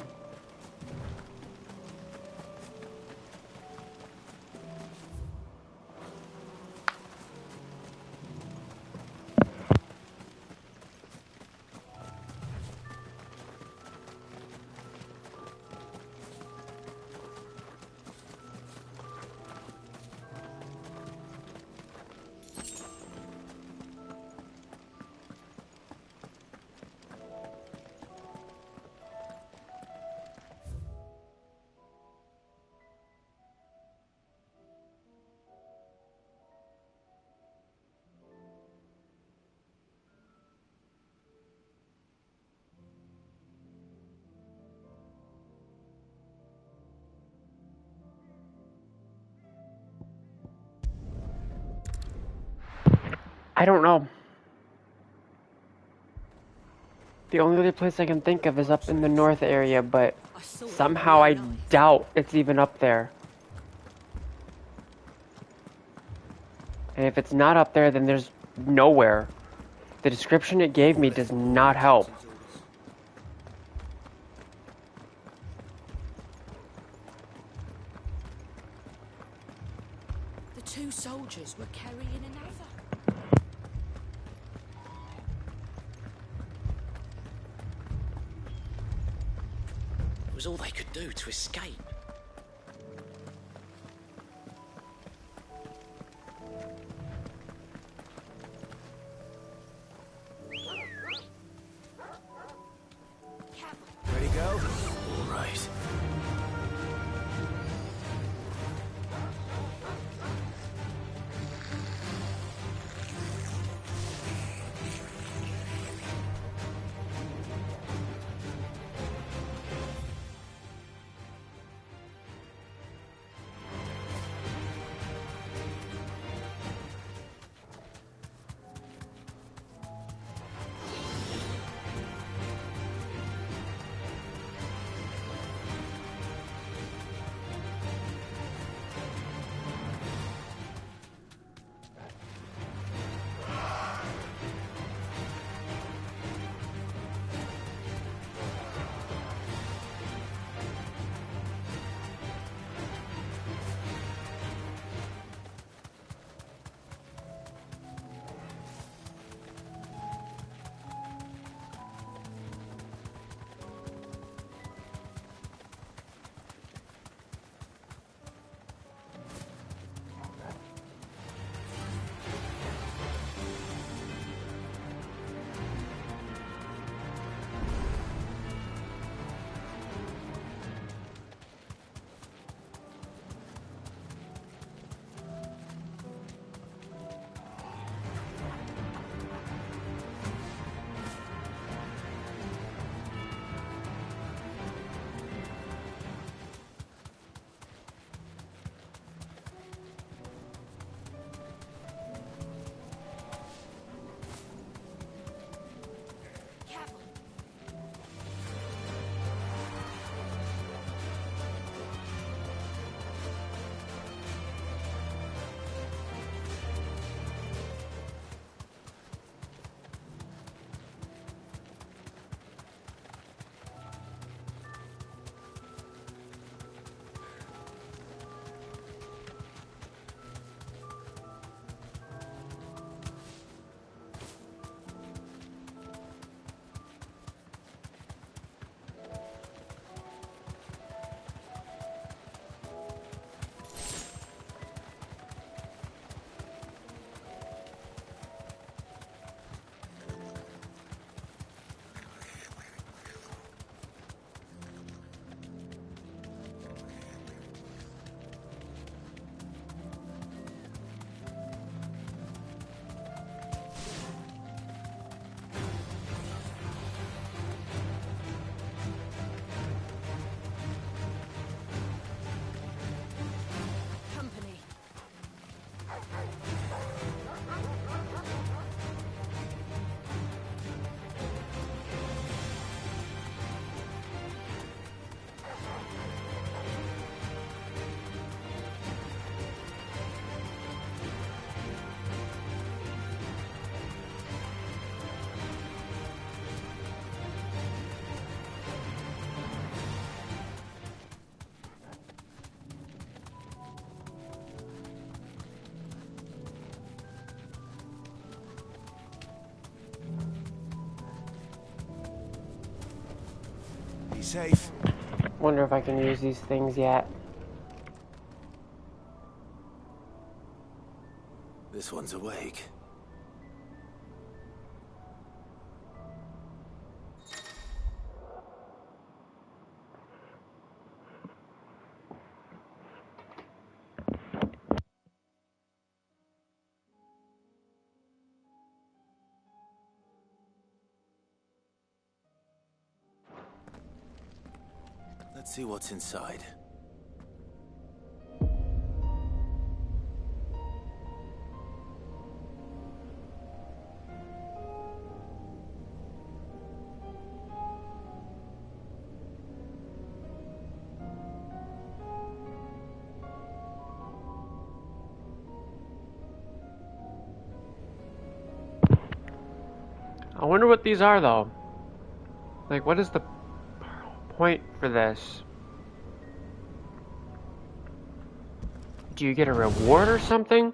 I don't know. The only other place I can think of is up in the north area, but somehow I doubt it's even up there. And if it's not up there, then there's nowhere. The description it gave me does not help. The two soldiers were carrying another. It was all they could do to escape. Ready, go? All right. safe. Wonder if I can use these things yet. This one's awake. Let's see what's inside. I wonder what these are, though. Like, what is the point for this? Do you get a reward or something?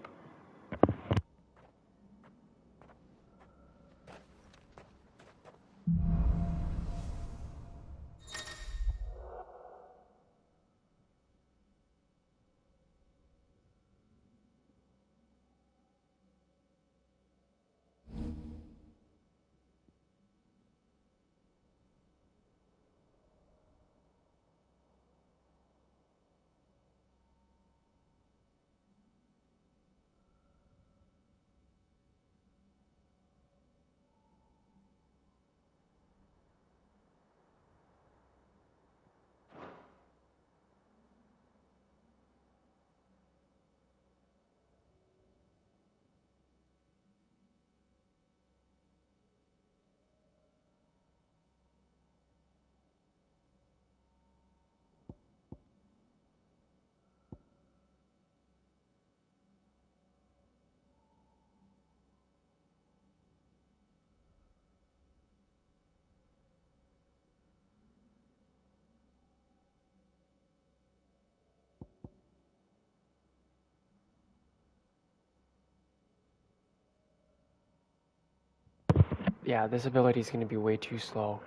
Yeah, this ability is going to be way too slow.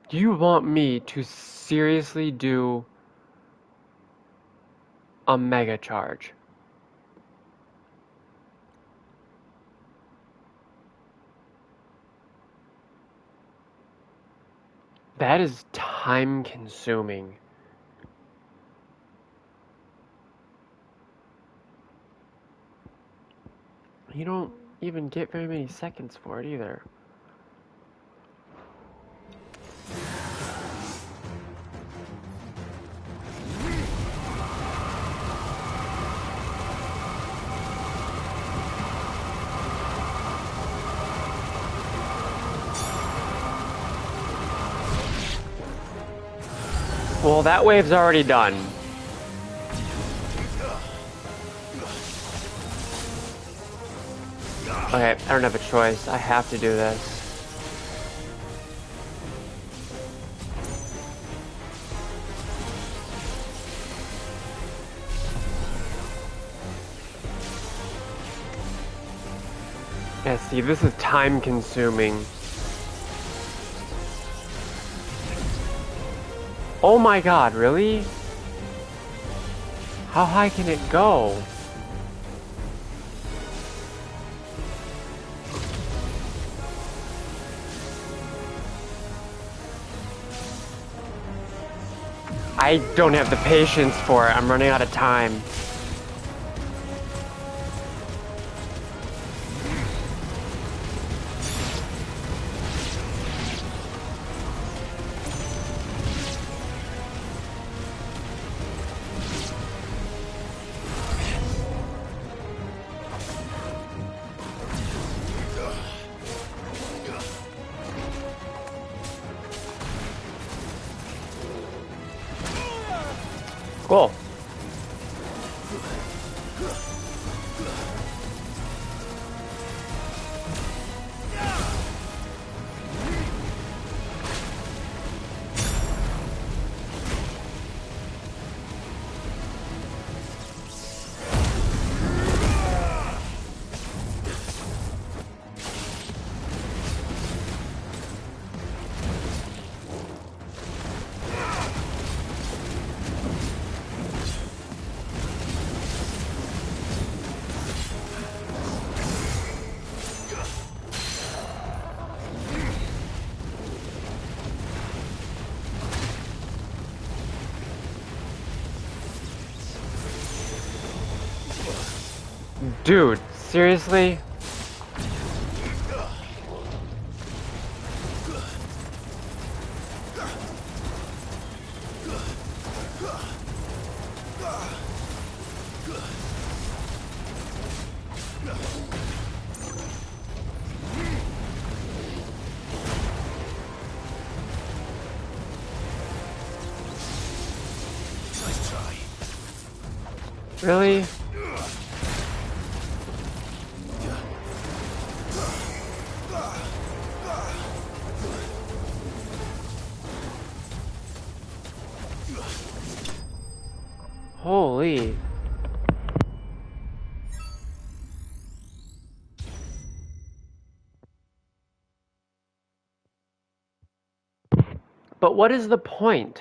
Do you want me to seriously do a mega charge? That is time consuming. You don't even get very many seconds for it either. Well, that wave's already done. Okay, I don't have a choice. I have to do this. Yeah, see, this is time consuming. Oh my god, really? How high can it go? I don't have the patience for it. I'm running out of time. Cool. Dude, seriously? Nice try. Really? Holy. But what is the point?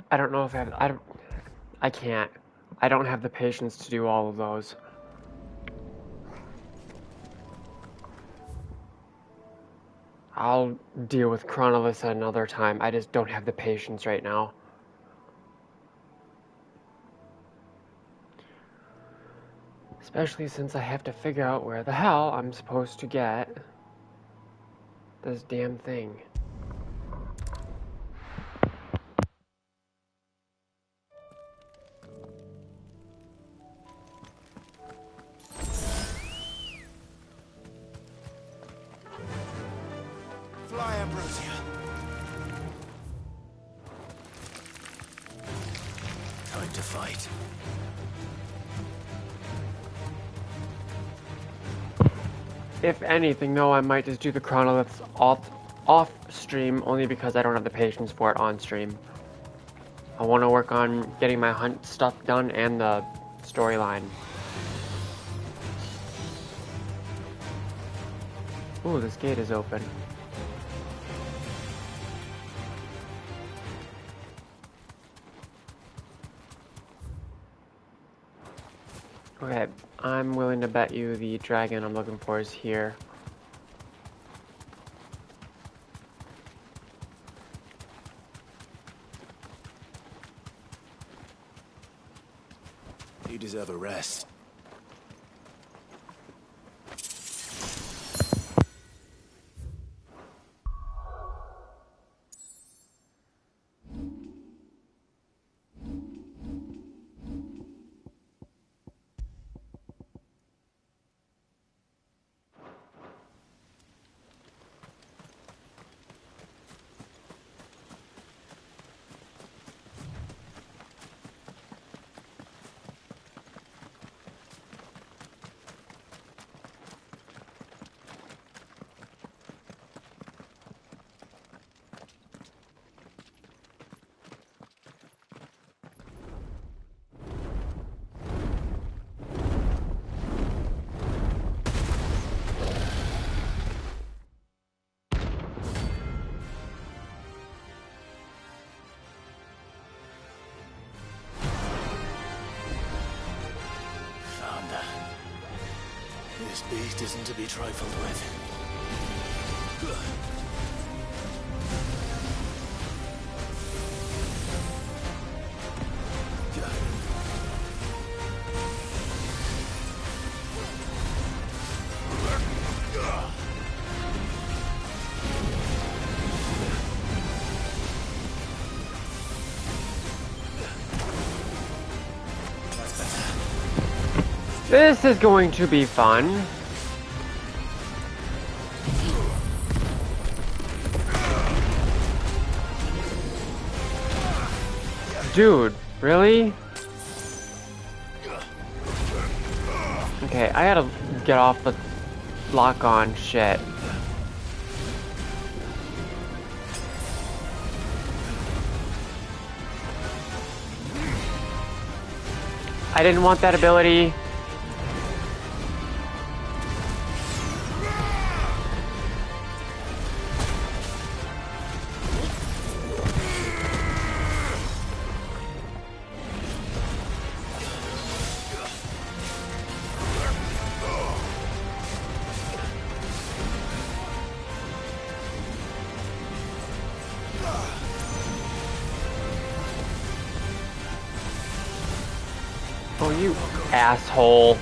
I don't know if I can't. I don't have the patience to do all of those. I'll deal with Chronolith at another time. I just don't have the patience right now. Especially since I have to figure out where the hell I'm supposed to get this damn thing. Fly, Ambrosia. Time to fight. If anything, though, I might just do the Chronoliths off stream, only because I don't have the patience for it on stream. I want to work on getting my hunt stuff done and the storyline. Ooh, this gate is open. Okay, I'm willing to bet you the dragon I'm looking for is here. You deserve a rest. This beast isn't to be trifled with. This is going to be fun. Dude, really? Okay, I gotta get off the lock-on shit. I didn't want that ability. Oh, you asshole.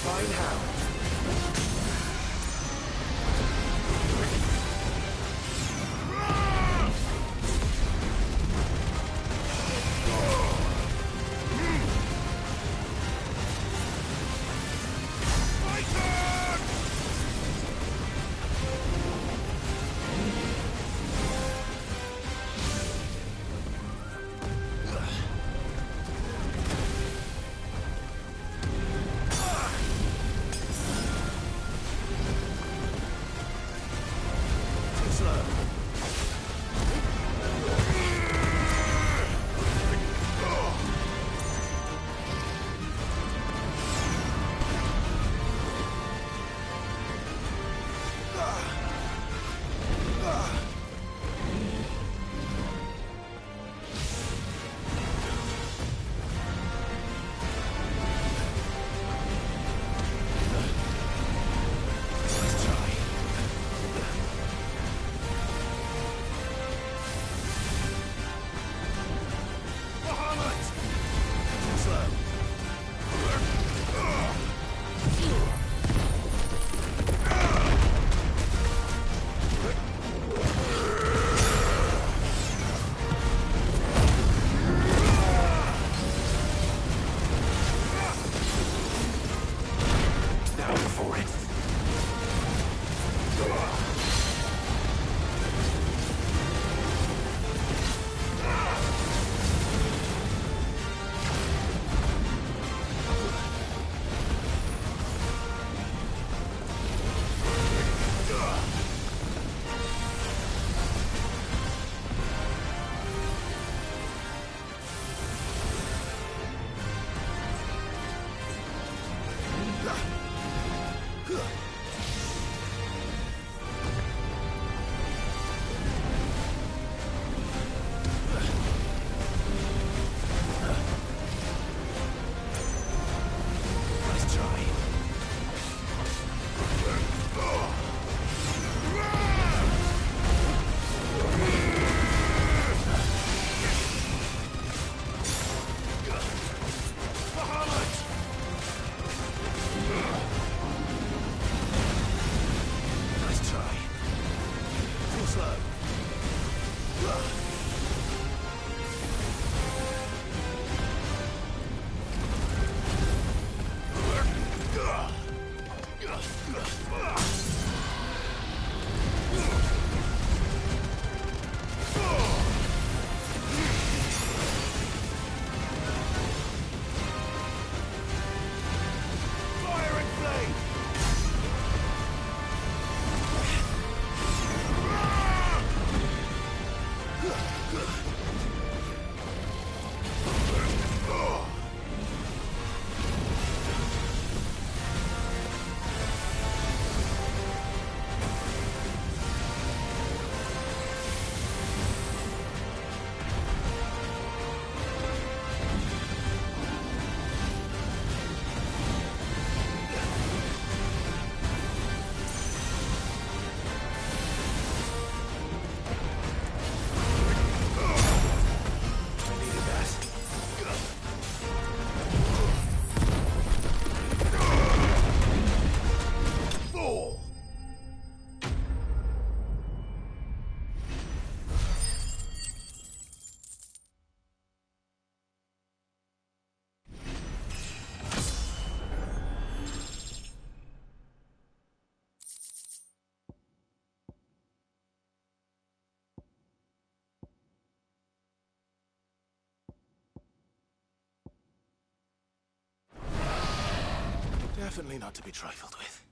find how. Definitely not to be trifled with.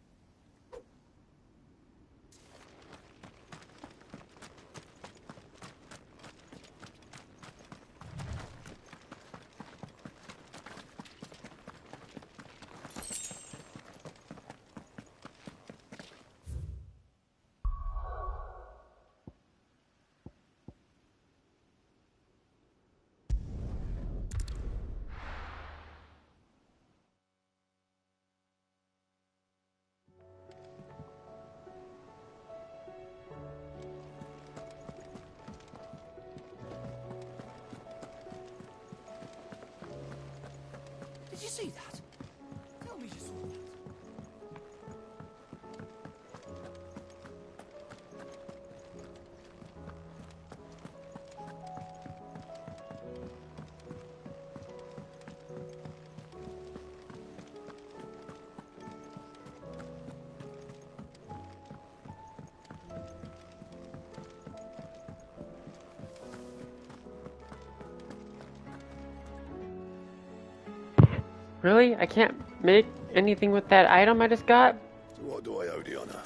Did you see that? Tell me you saw that. Really? I can't make anything with that item I just got? What do I owe the honor?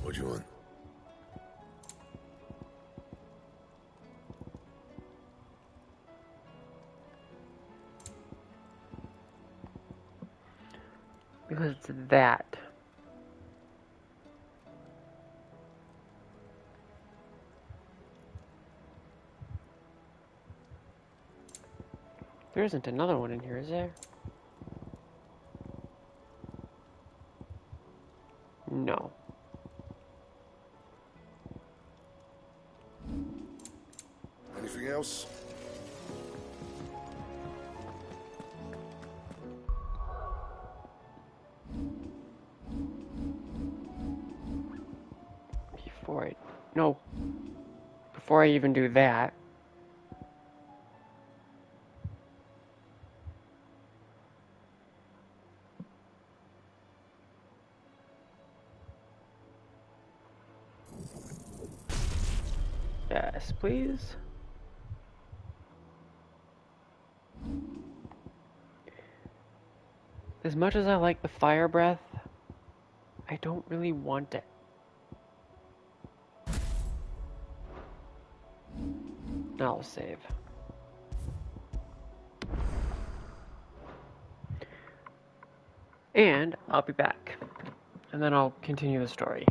What do you want? Because it's that. There isn't another one in here, is there? No. Anything else? Before I even do that. Yes, please. As much as I like the fire breath, I don't really want it. I'll save. And I'll be back. And then I'll continue the story.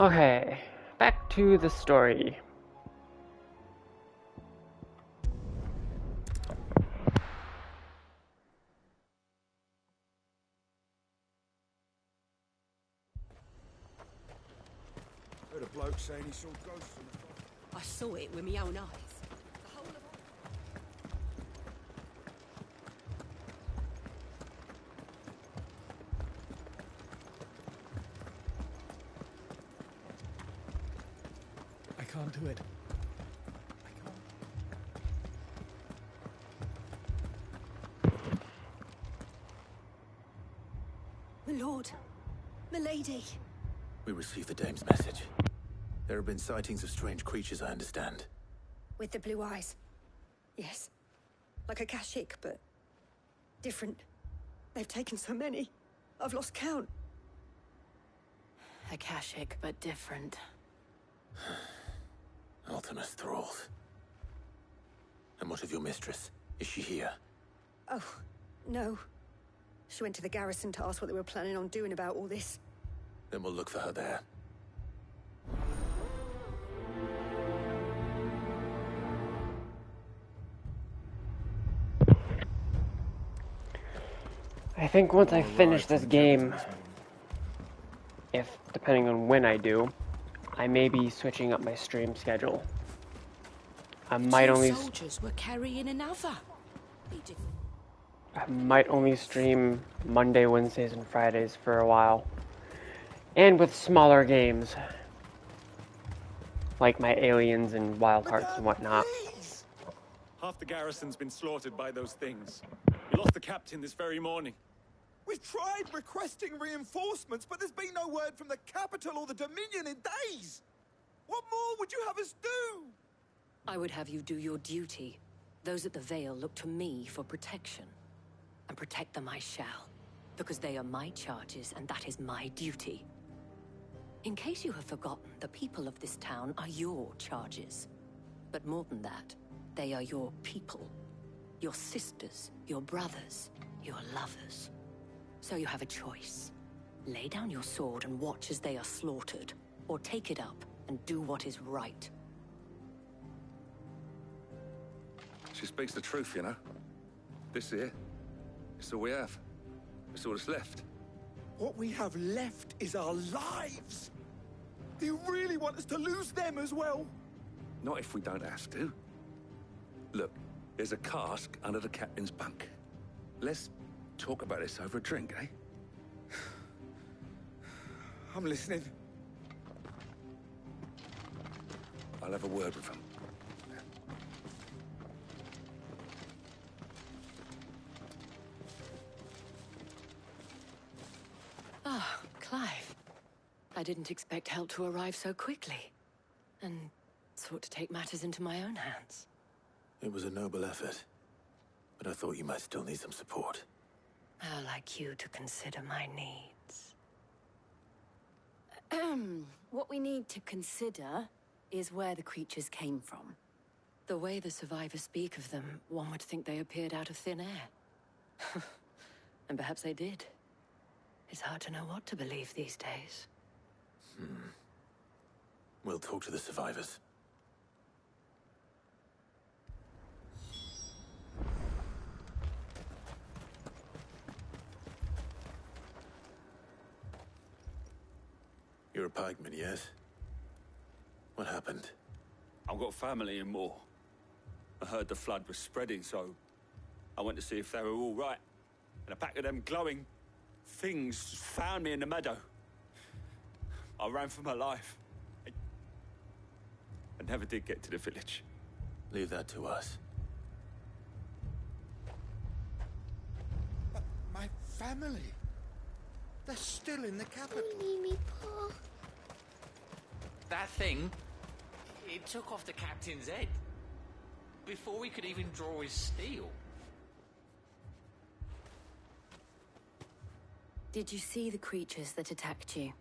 Okay, back to the story. Heard a bloke saying he saw ghosts in the forest. I saw it with my own eyes. I can't do it. My lord. Milady. We received the dame's message. There have been sightings of strange creatures, I understand. With the blue eyes. Yes. Like a Kashik, but different. They've taken so many. I've lost count. Akashic, but different. Ultimus thralls. And what of your mistress? Is she here? Oh, no. She went to the garrison to ask what they were planning on doing about all this. Then we'll look for her there. I think once I finish this game, if depending on when I do, I may be switching up my stream schedule. I might only soldiers were carrying another. I might only stream Monday, Wednesdays, and Fridays for a while. And with smaller games. Like my aliens and wild hearts and whatnot. Half the garrison's been slaughtered by those things. We lost the captain this very morning. We've tried requesting reinforcements, but there's been no word from the capital or the Dominion in days. What more would you have us do? I would have you do your duty. Those at the Vale look to me for protection. And protect them I shall. Because they are my charges, and that is my duty. In case you have forgotten, the people of this town are your charges. But more than that, they are your people. Your sisters, your brothers, your lovers. So you have a choice. Lay down your sword and watch as they are slaughtered, or take it up and do what is right. She speaks the truth, you know. This here, it's all we have. It's all that's left. What we have left is our lives. Do you really want us to lose them as well? Not if we don't have to. Look, there's a cask under the captain's bunk. Let's talk about this over a drink, eh? I'm listening. I'll have a word with him. Ah, Clive. I didn't expect help to arrive so quickly. And sought to take matters into my own hands. It was a noble effort. But I thought you might still need some support. How like you to consider my needs. What we need to consider is where the creatures came from. The way the survivors speak of them, one would think they appeared out of thin air. And perhaps they did. It's hard to know what to believe these days. We'll talk to the survivors. You're a pikeman, yes? What happened? I've got family in Moor. I heard the flood was spreading, so I went to see if they were all right. And a pack of them glowing things found me in the meadow. I ran for my life. I never did get to the village. Leave that to us. But my family, they're still in the capital. That thing, it took off the captain's head. Before we could even draw his steel. Did you see the creatures that attacked you?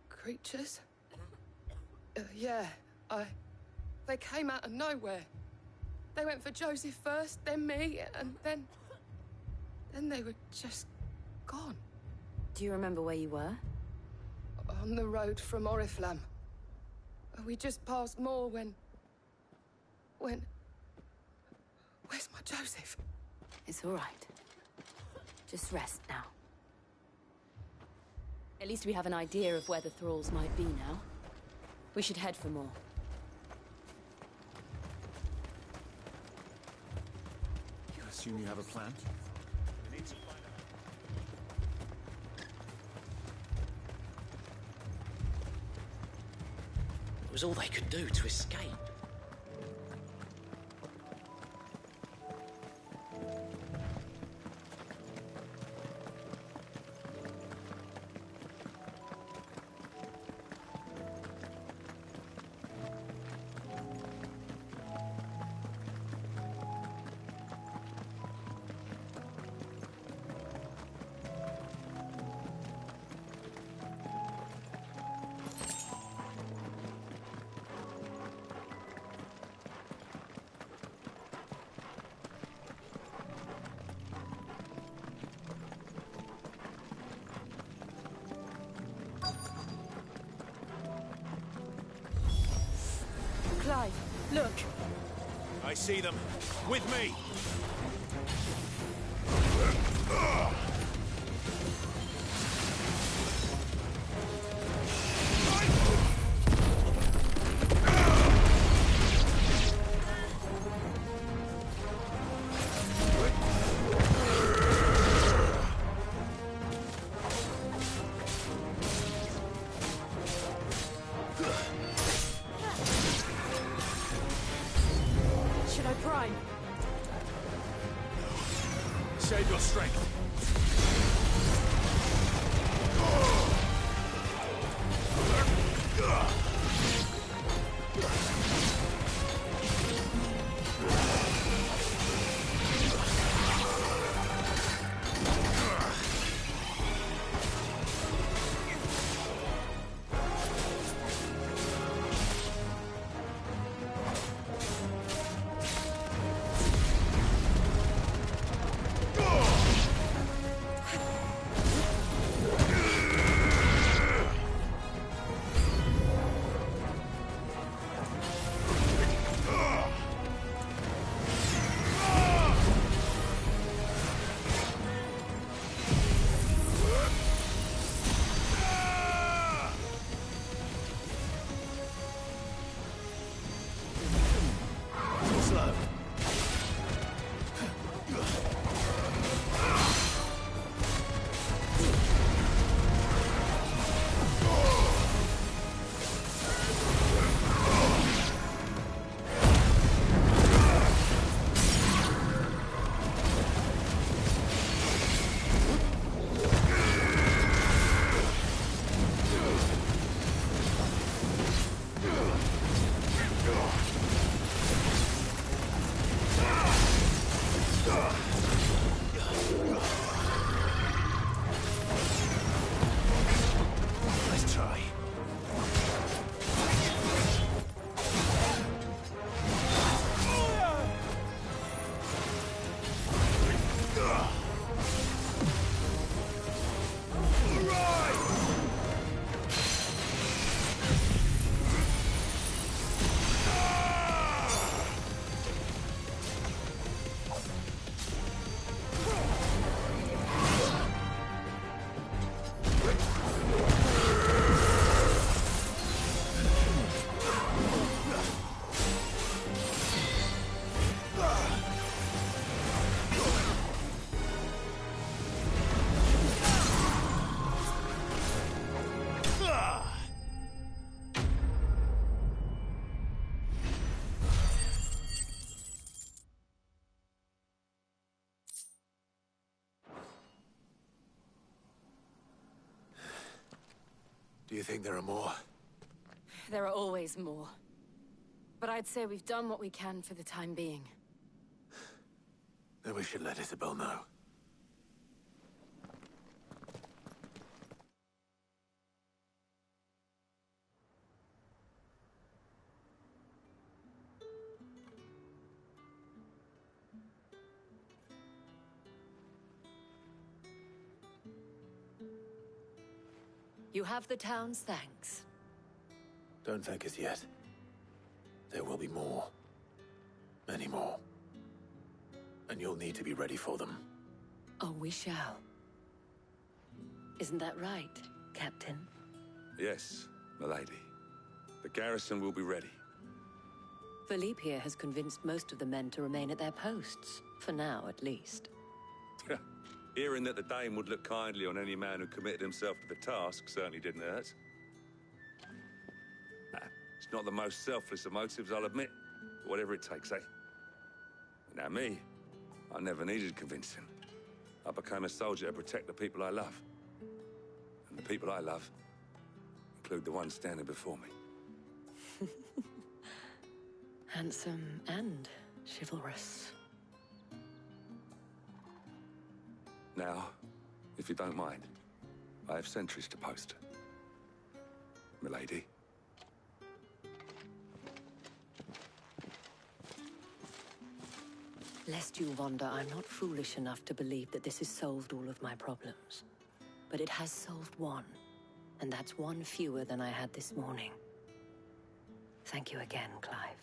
Creatures? Yeah, they came out of nowhere. They went for Joseph first, then me, and then they were just gone. Do you remember where you were? On the road from Oriflamme. We just passed more when... Where's my Joseph? It's all right. Just rest now. At least we have an idea of where the thralls might be now. We should head for more. You assume you have a plan? It was all they could do to escape. Clive, look. I see them. With me! Should I prime? Save your strength. Do you think there are more? There are always more. But I'd say we've done what we can for the time being. Then we should let Isabel know. You have the town's thanks. Don't thank us yet. There will be more. Many more. And you'll need to be ready for them. Oh, we shall. Isn't that right, Captain? Yes, milady. The garrison will be ready. Philippe here has convinced most of the men to remain at their posts. For now, at least. Hearing that the Dame would look kindly on any man who committed himself to the task certainly didn't hurt. It's not the most selfless of motives, I'll admit. But whatever it takes, eh? Now me, I never needed convincing. I became a soldier to protect the people I love. And the people I love include the ones standing before me. Handsome and chivalrous. Now, if you don't mind, I have sentries to post. Milady. Lest you wonder, I'm not foolish enough to believe that this has solved all of my problems. But it has solved one, and that's one fewer than I had this morning. Thank you again, Clive.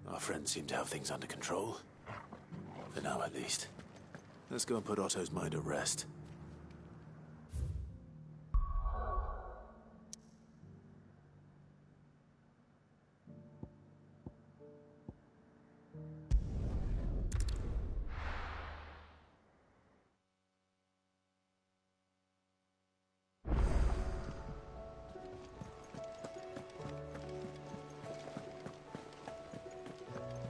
Our friends seem to have things under control. For now, at least. Let's go and put Otto's mind at rest.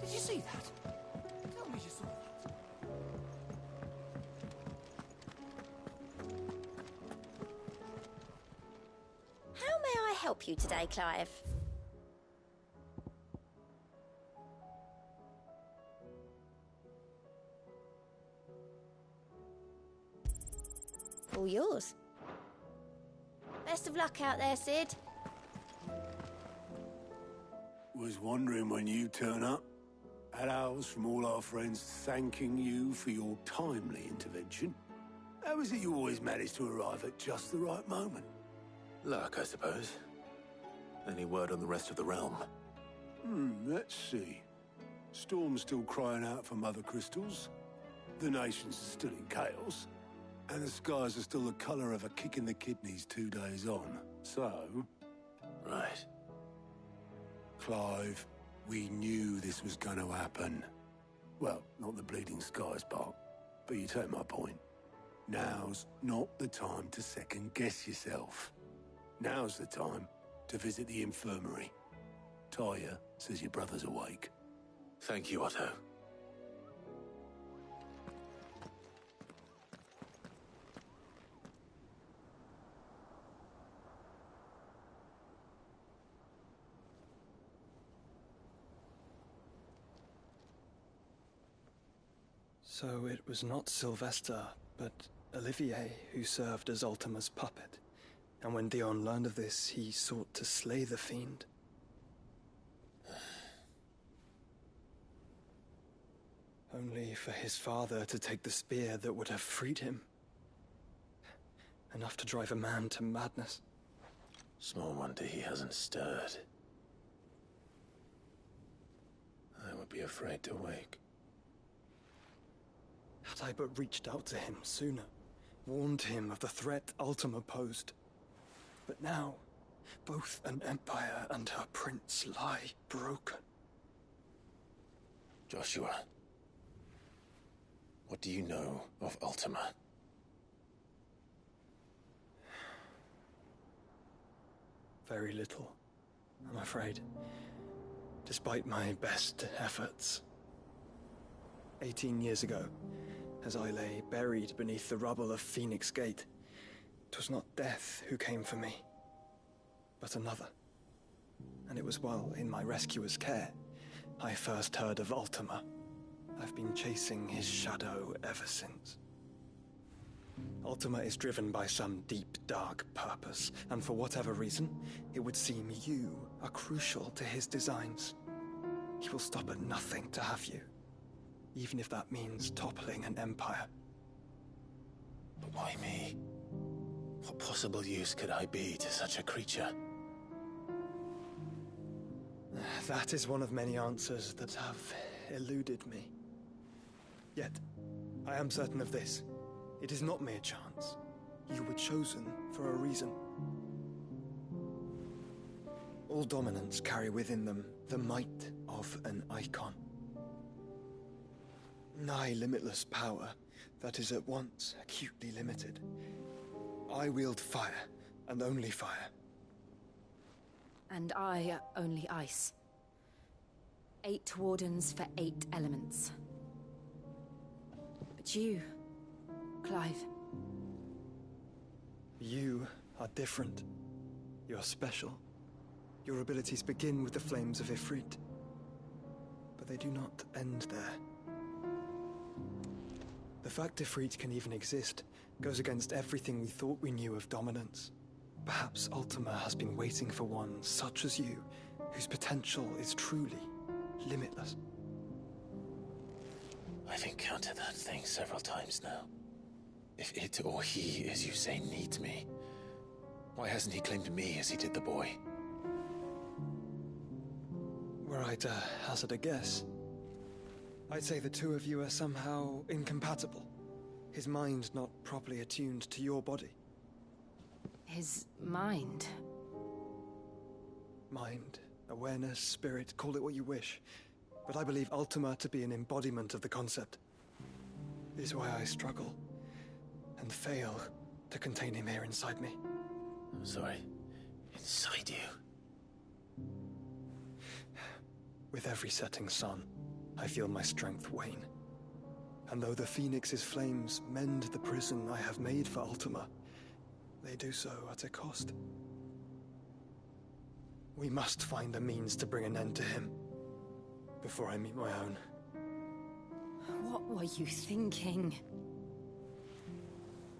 Did you see that? Tell me you saw that. How may I help you today, Clive? All yours. Best of luck out there, Sid. Was wondering when you turn up. Had ours from all our friends thanking you for your timely intervention. How is it you always manage to arrive at just the right moment? Luck, I suppose. Any word on the rest of the realm? Let's see. Storm's still crying out for mother crystals. The nations are still in chaos. And the skies are still the colour of a kick in the kidneys 2 days on. So... Right. Clive, we knew this was going to happen. Well, not the bleeding skies part, but you take my point. Now's not the time to second-guess yourself. Now's the time to visit the infirmary. Talia says your brother's awake. Thank you, Otto. So it was not Sylvester, but Olivier who served as Ultima's puppet. And when Dion learned of this, he sought to slay the fiend. Only for his father to take the spear that would have freed him. Enough to drive a man to madness. Small wonder he hasn't stirred. I would be afraid to wake. Had I but reached out to him sooner, warned him of the threat Ultima posed. But now, both an empire and her prince lie broken. Joshua, what do you know of Ultima? Very little, I'm afraid. Despite my best efforts. 18 years ago, as I lay buried beneath the rubble of Phoenix Gate, 'twas not death who came for me, but another. And it was while in my rescuer's care, I first heard of Ultima. I've been chasing his shadow ever since. Ultima is driven by some deep, dark purpose, and for whatever reason, it would seem you are crucial to his designs. He will stop at nothing to have you, even if that means toppling an empire. But why me? What possible use could I be to such a creature? That is one of many answers that have eluded me. Yet, I am certain of this. It is not mere chance. You were chosen for a reason. All dominants carry within them the might of an icon. Nigh limitless power that is at once acutely limited. I wield fire, and only fire. And I only ice. 8 wardens for 8 elements. But you, Clive. You are different. You're special. Your abilities begin with the flames of Ifrit. But they do not end there. The fact Ifrit can even exist goes against everything we thought we knew of dominance. Perhaps Ultima has been waiting for one such as you, whose potential is truly limitless. I've encountered that thing several times now. If it or he, as you say, needs me, why hasn't he claimed me as he did the boy? Were I to hazard a guess, I'd say the two of you are somehow incompatible. His mind not properly attuned to your body. His mind? Mind, awareness, spirit, call it what you wish. But I believe Ultima to be an embodiment of the concept. This is why I struggle and fail to contain him here inside me. I'm sorry. Inside you? With every setting sun, I feel my strength wane. And though the Phoenix's flames mend the prison I have made for Ultima, they do so at a cost. We must find a means to bring an end to him before I meet my own. What were you thinking?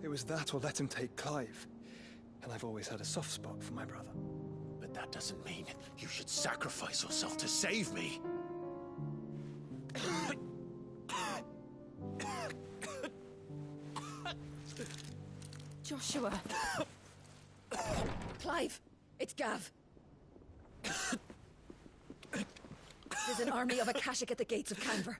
It was that or let him take Clive. And I've always had a soft spot for my brother. But that doesn't mean you should sacrifice yourself to save me. Joshua. Clive, it's Gav. There's an army of Akashic at the gates of Canver.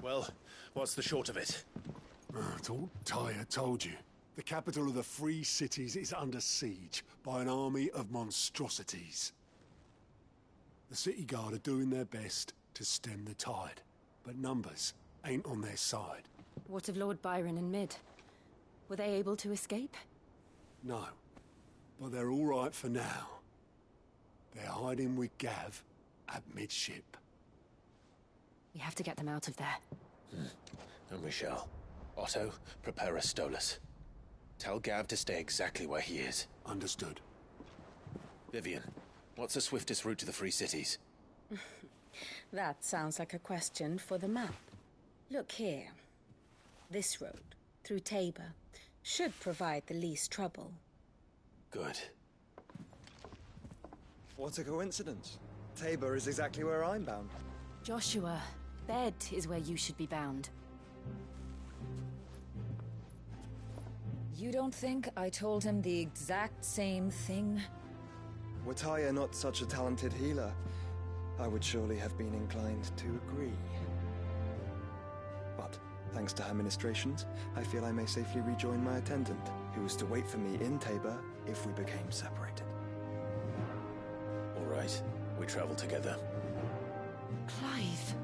Well, what's the short of it? Thought Tyre told you. The capital of the Free Cities is under siege by an army of monstrosities. The city guard are doing their best to stem the tide, but numbers ain't on their side. What of Lord Byron and Mid? Were they able to escape? No, but they're all right for now. They're hiding with Gav at midship. We have to get them out of there. And we shall. Otto, prepare a Stolas. Tell Gav to stay exactly where he is. Understood. Vivian, what's the swiftest route to the Free Cities? That sounds like a question for the map. Look here. This road, through Tabor, should provide the least trouble. Good. What a coincidence. Tabor is exactly where I'm bound. Joshua, bed is where you should be bound. You don't think I told him the exact same thing? Were Tyre not such a talented healer, I would surely have been inclined to agree. But, thanks to her ministrations, I feel I may safely rejoin my attendant, who was to wait for me in Tabor if we became separated. All right, we travel together. Clive.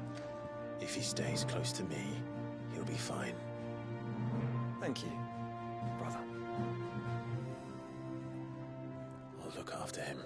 If he stays close to me, he'll be fine. Thank you, brother. I'll look after him.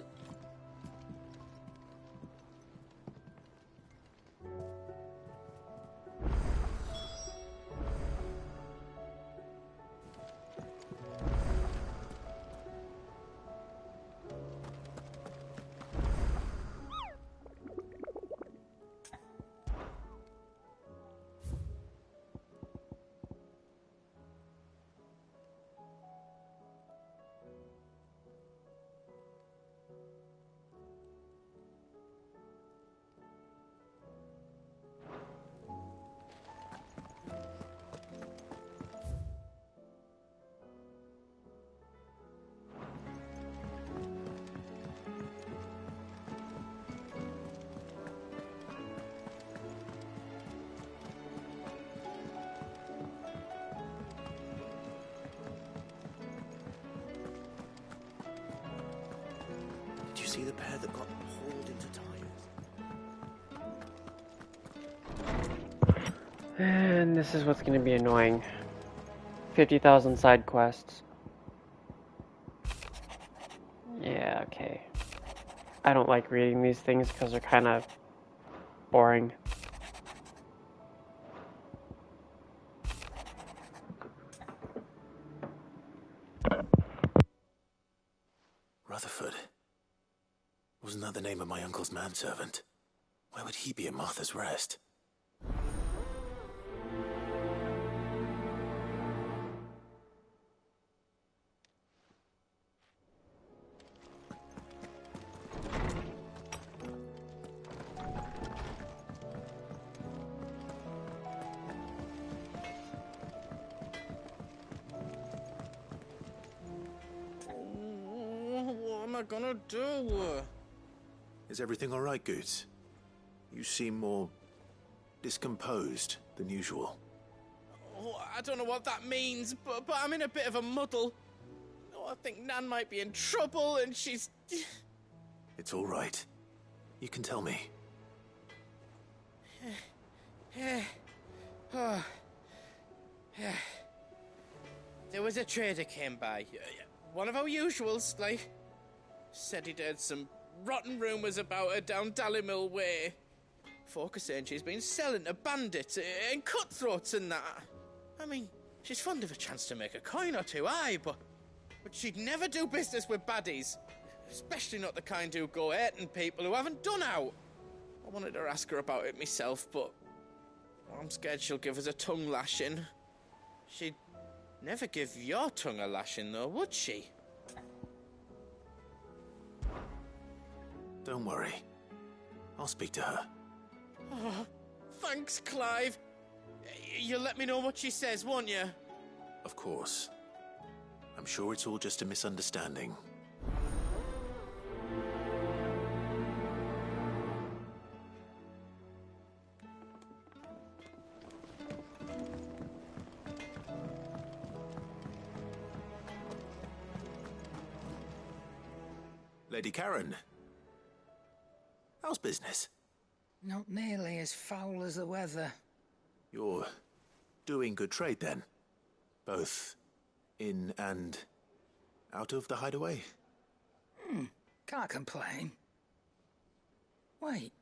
see the pair that got hauled into time? And this is what's going to be annoying. 50,000 side quests. Yeah, okay. I don't like reading these things because they're kind of boring. Rutherford. Wasn't that the name of my uncle's manservant? Why would he be at Martha's Rest? What am I gonna do? Is everything all right, Goots? You seem more discomposed than usual. Oh, I don't know what that means, but I'm in a bit of a muddle. Oh, I think Nan might be in trouble, and she's... It's all right. You can tell me. There was a trader came by. One of our usuals, like. Said he'd heard some rotten rumours about her down Dallimil Way. Folk are saying she's been selling to bandits and cutthroats and that. I mean, she's fond of a chance to make a coin or two, aye, but she'd never do business with baddies. Especially not the kind who go hurting people who haven't done out. I wanted to ask her about it myself, but I'm scared she'll give us a tongue lashing. She'd never give your tongue a lashing, though, would she? Don't worry. I'll speak to her. Oh, thanks, Clive. You'll let me know what she says, won't you? Of course. I'm sure it's all just a misunderstanding. Lady Karen. How's business? Not nearly as foul as the weather. You're doing good trade, then? Both in and out of the hideaway? Can't complain. Wait.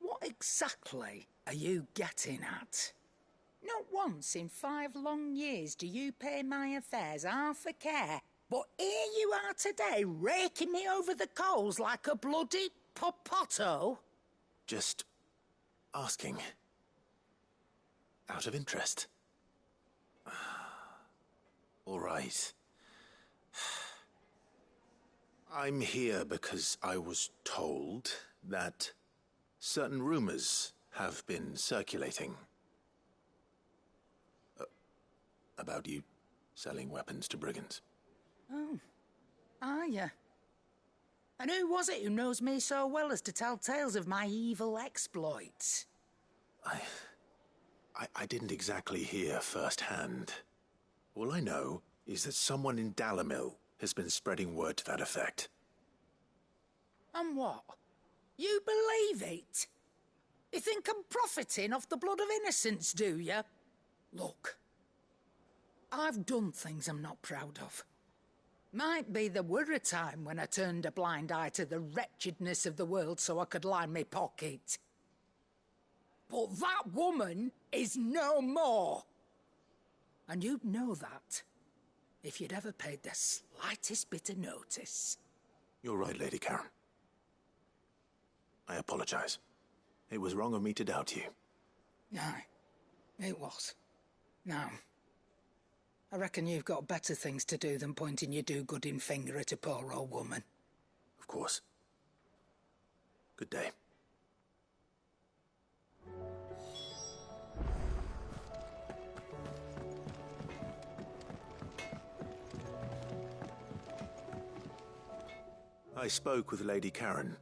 What exactly are you getting at? Not once in 5 long years do you pay my affairs half a care. But here you are today, raking me over the coals like a bloody popoto. Just asking. Out of interest. All right. I'm here because I was told that certain rumors have been circulating. About you selling weapons to brigands. Oh, are you? And who was it who knows me so well as to tell tales of my evil exploits? I didn't exactly hear firsthand. All I know is that someone in Dallimil has been spreading word to that effect. And what? You believe it? You think I'm profiting off the blood of innocents, do you? Look, I've done things I'm not proud of. Might be there were a time when I turned a blind eye to the wretchedness of the world so I could line my pocket. But that woman is no more. And you'd know that if you'd ever paid the slightest bit of notice. You're right, Lady Karen. I apologize. It was wrong of me to doubt you. Aye, it was. Now, I reckon you've got better things to do than pointing your do-gooding finger at a poor old woman. Of course. Good day. I spoke with Lady Karen.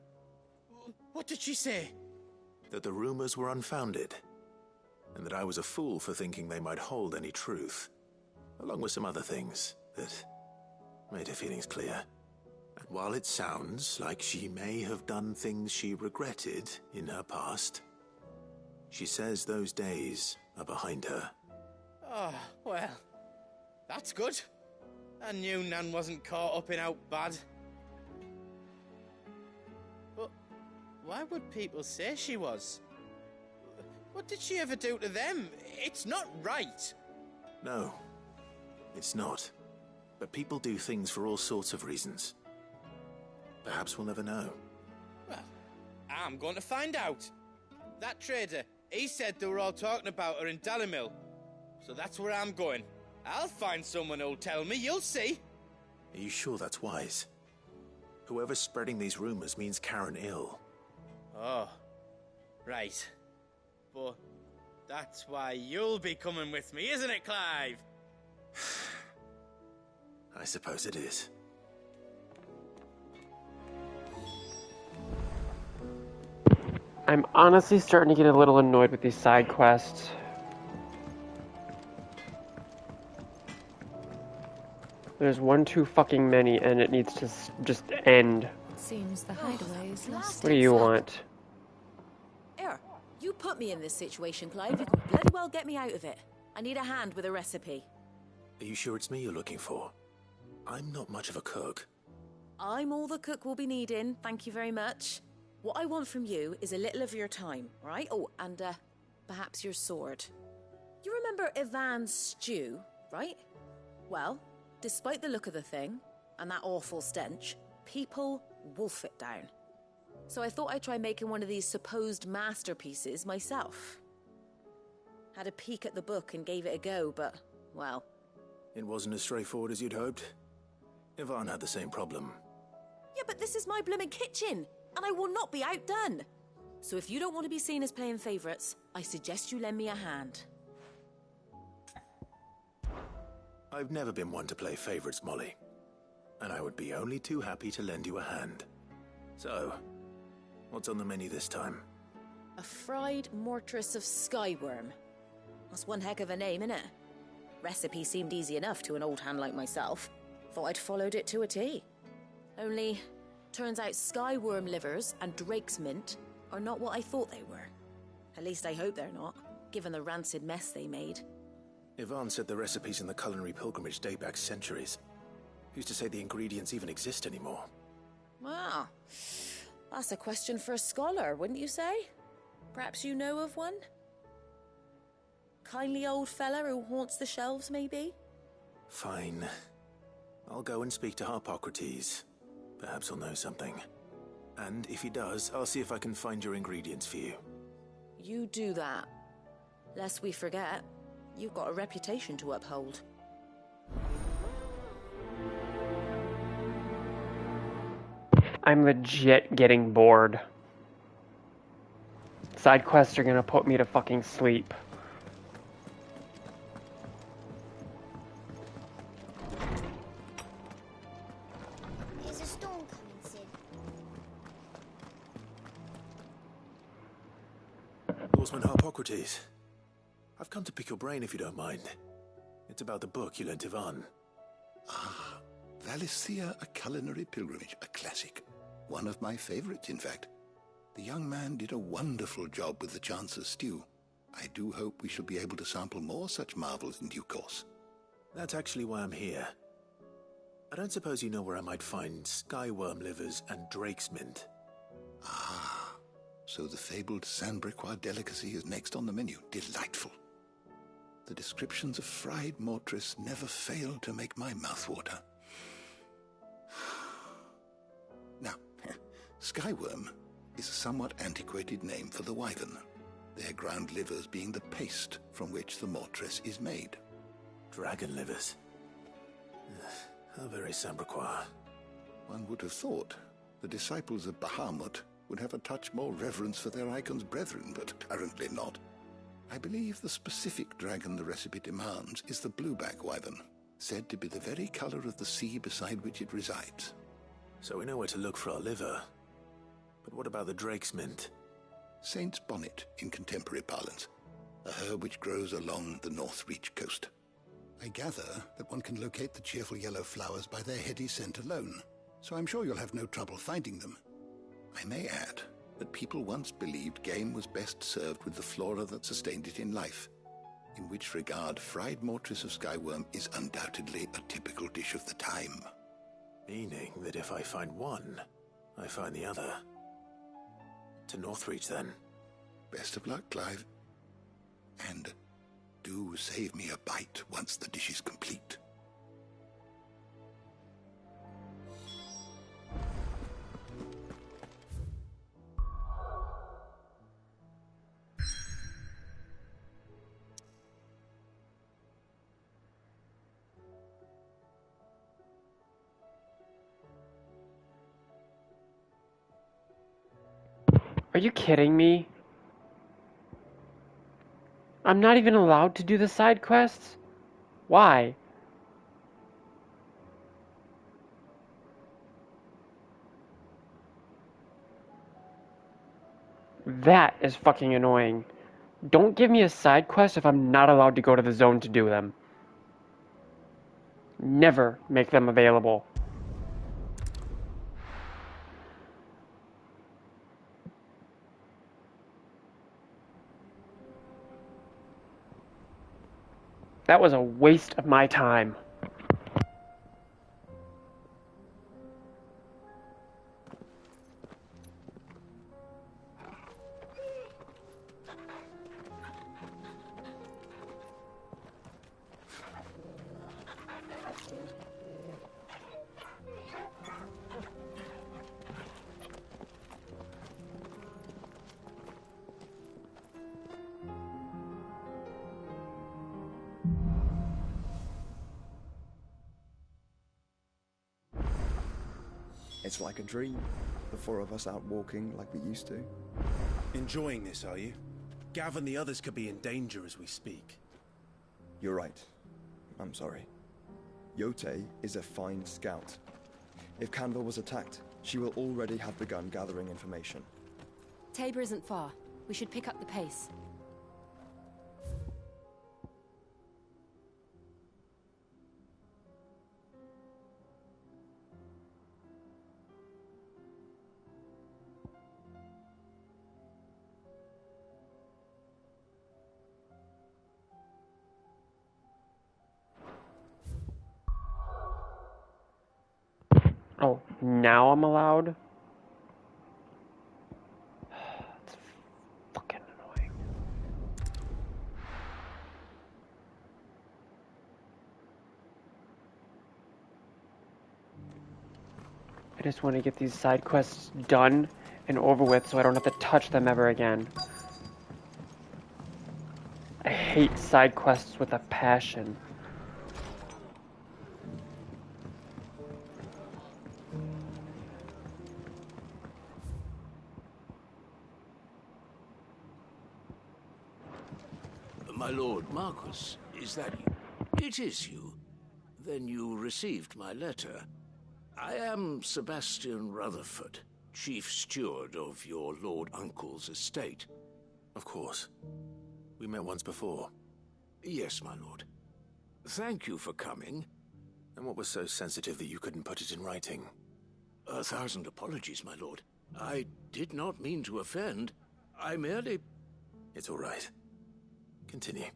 What did she say? That the rumors were unfounded, and that I was a fool for thinking they might hold any truth, along with some other things that made her feelings clear. And while it sounds like she may have done things she regretted in her past, she says those days are behind her. Oh, well, that's good. I knew Nan wasn't caught up in out bad. But why would people say she was? What did she ever do to them? It's not right. No, it's not. But people do things for all sorts of reasons. Perhaps we'll never know. Well, I'm going to find out. That trader, he said they were all talking about her in Dalimil. So that's where I'm going. I'll find someone who'll tell me, you'll see. Are you sure that's wise? Whoever's spreading these rumors means Karen ill. Oh, right. But that's why you'll be coming with me, isn't it, Clive? I suppose it is. I'm honestly starting to get a little annoyed with these side quests. There's one too fucking many, and it needs to just end. Seems the hideaway is lost. What do you want? Here, you put me in this situation, Clive. You can bloody well get me out of it. I need a hand with a recipe. Are you sure it's me you're looking for? I'm not much of a cook. I'm all the cook will be needing, thank you very much. What I want from you is a little of your time, right? Oh, and perhaps your sword. You remember Ivan's stew, right? Well, despite the look of the thing, and that awful stench, people wolf it down. So I thought I'd try making one of these supposed masterpieces myself. Had a peek at the book and gave it a go, but, well... It wasn't as straightforward as you'd hoped. Ivan had the same problem. Yeah, but this is my blooming kitchen, and I will not be outdone. So if you don't want to be seen as playing favourites, I suggest you lend me a hand. I've never been one to play favourites, Molly. And I would be only too happy to lend you a hand. So, what's on the menu this time? A fried mortress of skyworm. That's one heck of a name, innit? Recipe seemed easy enough to an old hand like myself. Thought I'd followed it to a T. Only, turns out skyworm livers and drake's mint are not what I thought they were. At least I hope they're not, given the rancid mess they made. Ivan said the recipes in the culinary pilgrimage date back centuries. Who's to say the ingredients even exist anymore? Well, that's a question for a scholar, wouldn't you say? Perhaps you know of one? Kindly old fella who haunts the shelves, maybe? Fine. I'll go and speak to Harpocrates. Perhaps he'll know something. And if he does, I'll see if I can find your ingredients for you. You do that. Lest we forget, you've got a reputation to uphold. I'm legit getting bored. Side quests are gonna put me to fucking sleep. There's a storm coming, Sid. Horseman Harpocrates. I've come to pick your brain if you don't mind. It's about the book you lent Ivan. Ah, Valicia, A Culinary Pilgrimage, a classic. One of my favorites, in fact. The young man did a wonderful job with the Chance's stew. I do hope we shall be able to sample more such marvels in due course. That's actually why I'm here. I don't suppose you know where I might find skyworm livers and drake's mint. Ah, so the fabled Sandbrequois delicacy is next on the menu. Delightful. The descriptions of fried mortress never fail to make my mouth water. Now, skyworm is a somewhat antiquated name for the wyvern, their ground livers being the paste from which the mortress is made. Dragon livers. How very Sandbrequois. One would have thought the disciples of Bahamut would have a touch more reverence for their icon's brethren, but apparently not. I believe the specific dragon the recipe demands is the blueback wyvern, said to be the very color of the sea beside which it resides. So we know where to look for our liver. But what about the drake's mint? Saint's bonnet in contemporary parlance, a herb which grows along the North Reach coast. I gather that one can locate the cheerful yellow flowers by their heady scent alone, so I'm sure you'll have no trouble finding them. I may add that people once believed game was best served with the flora that sustained it in life, in which regard fried mortress of skyworm is undoubtedly a typical dish of the time. Meaning that if I find one, I find the other. To Northreach, then. Best of luck, Clive. And do save me a bite once the dish is complete. Are you kidding me? I'm not even allowed to do the side quests? Why? That is fucking annoying. Don't give me a side quest if I'm not allowed to go to the zone to do them. Never make them available. That was a waste of my time. It's like a dream. The four of us out walking like we used to. Enjoying this, are you? Gav and the others could be in danger as we speak. You're right. I'm sorry. Yote is a fine scout. If Canva was attacked, she will already have begun gathering information. Tabor isn't far. We should pick up the pace. Oh, now I'm allowed? It's fucking annoying. I just want to get these side quests done and over with so I don't have to touch them ever again. I hate side quests with a passion. My lord Marquis, is that you? It is you. Then you received my letter. I am Sebastian Rutherford, chief steward of your lord uncle's estate. Of course. We met once before. Yes, my lord. Thank you for coming. And what was so sensitive that you couldn't put it in writing? 1,000 apologies, my lord. I did not mean to offend. I merely... It's all right. Continue.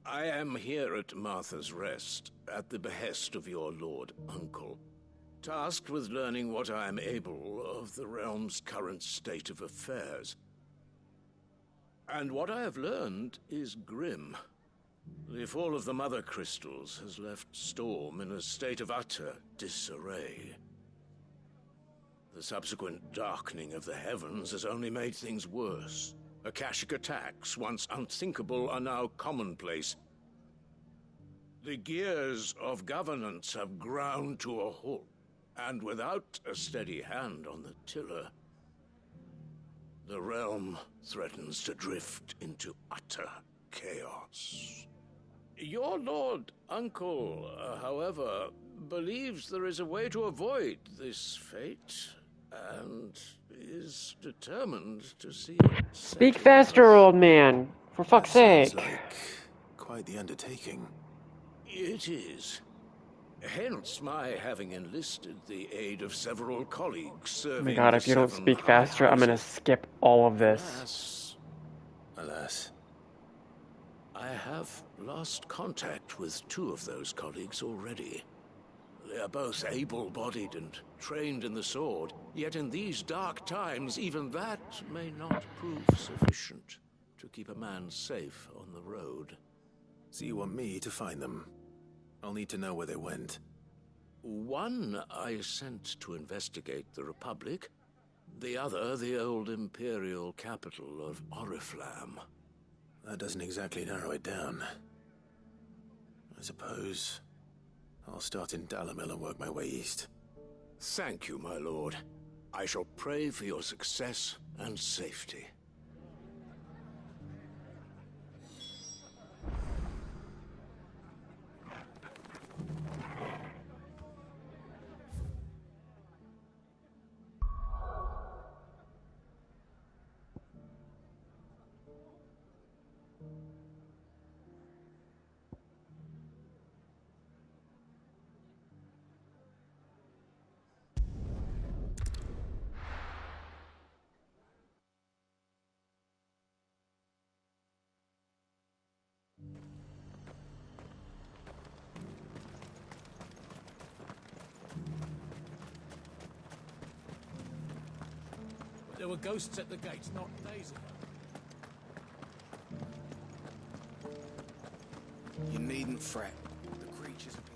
I am here at Martha's Rest, at the behest of your lord uncle, tasked with learning what I am able of the realm's current state of affairs. And what I have learned is grim. The fall of the Mother Crystals has left Storm in a state of utter disarray. The subsequent darkening of the heavens has only made things worse. Akashic attacks, once unthinkable, are now commonplace. The gears of governance have ground to a halt, and without a steady hand on the tiller, the realm threatens to drift into utter chaos. Your lord uncle, however, believes there is a way to avoid this fate, and is determined to see it. Speak faster, old man. For fuck's sake. Sounds like quite the undertaking. It is. Hence my having enlisted the aid of several colleagues Oh serving my god, the if you don't 7 speak high faster, I'm gonna houses. skip all of this. Alas, I have lost contact with 2 of those colleagues already. They are both able-bodied and trained in the sword, yet in these dark times, even that may not prove sufficient to keep a man safe on the road. So you want me to find them? I'll need to know where they went. One I sent to investigate the Republic, the other the old Imperial capital of Oriflamme. That doesn't exactly narrow it down. I suppose I'll start in Dalimil and work my way east. Thank you, my lord. I shall pray for your success and safety. There were ghosts at the gates not days ago. You needn't fret. The creatures have been...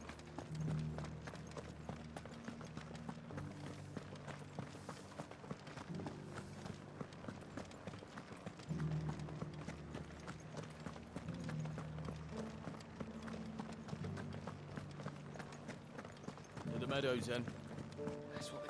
To the meadows, then. That's what they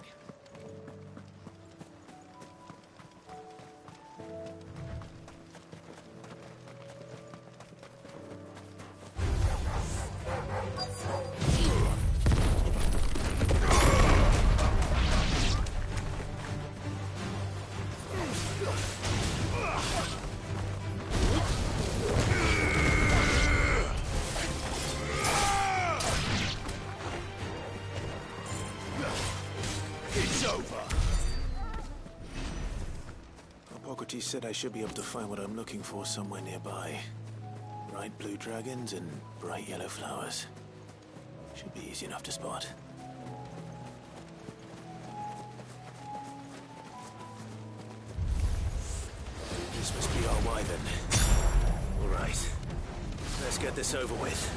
Hippocrates said I should be able to find what I'm looking for somewhere nearby. Bright blue dragons and bright yellow flowers. Should be easy enough to spot. This must be our wyvern. All right. Let's get this over with.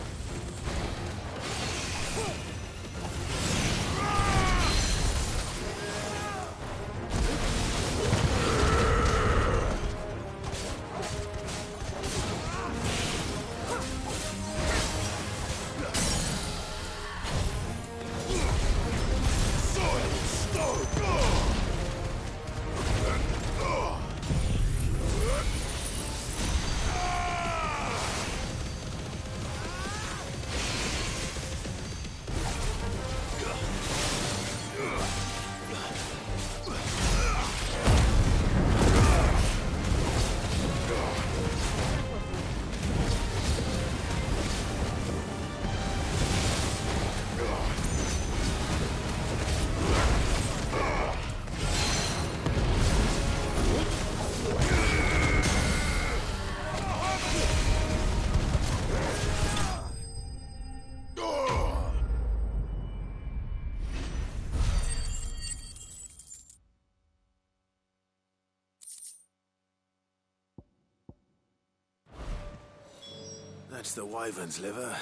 That's the wyvern's liver.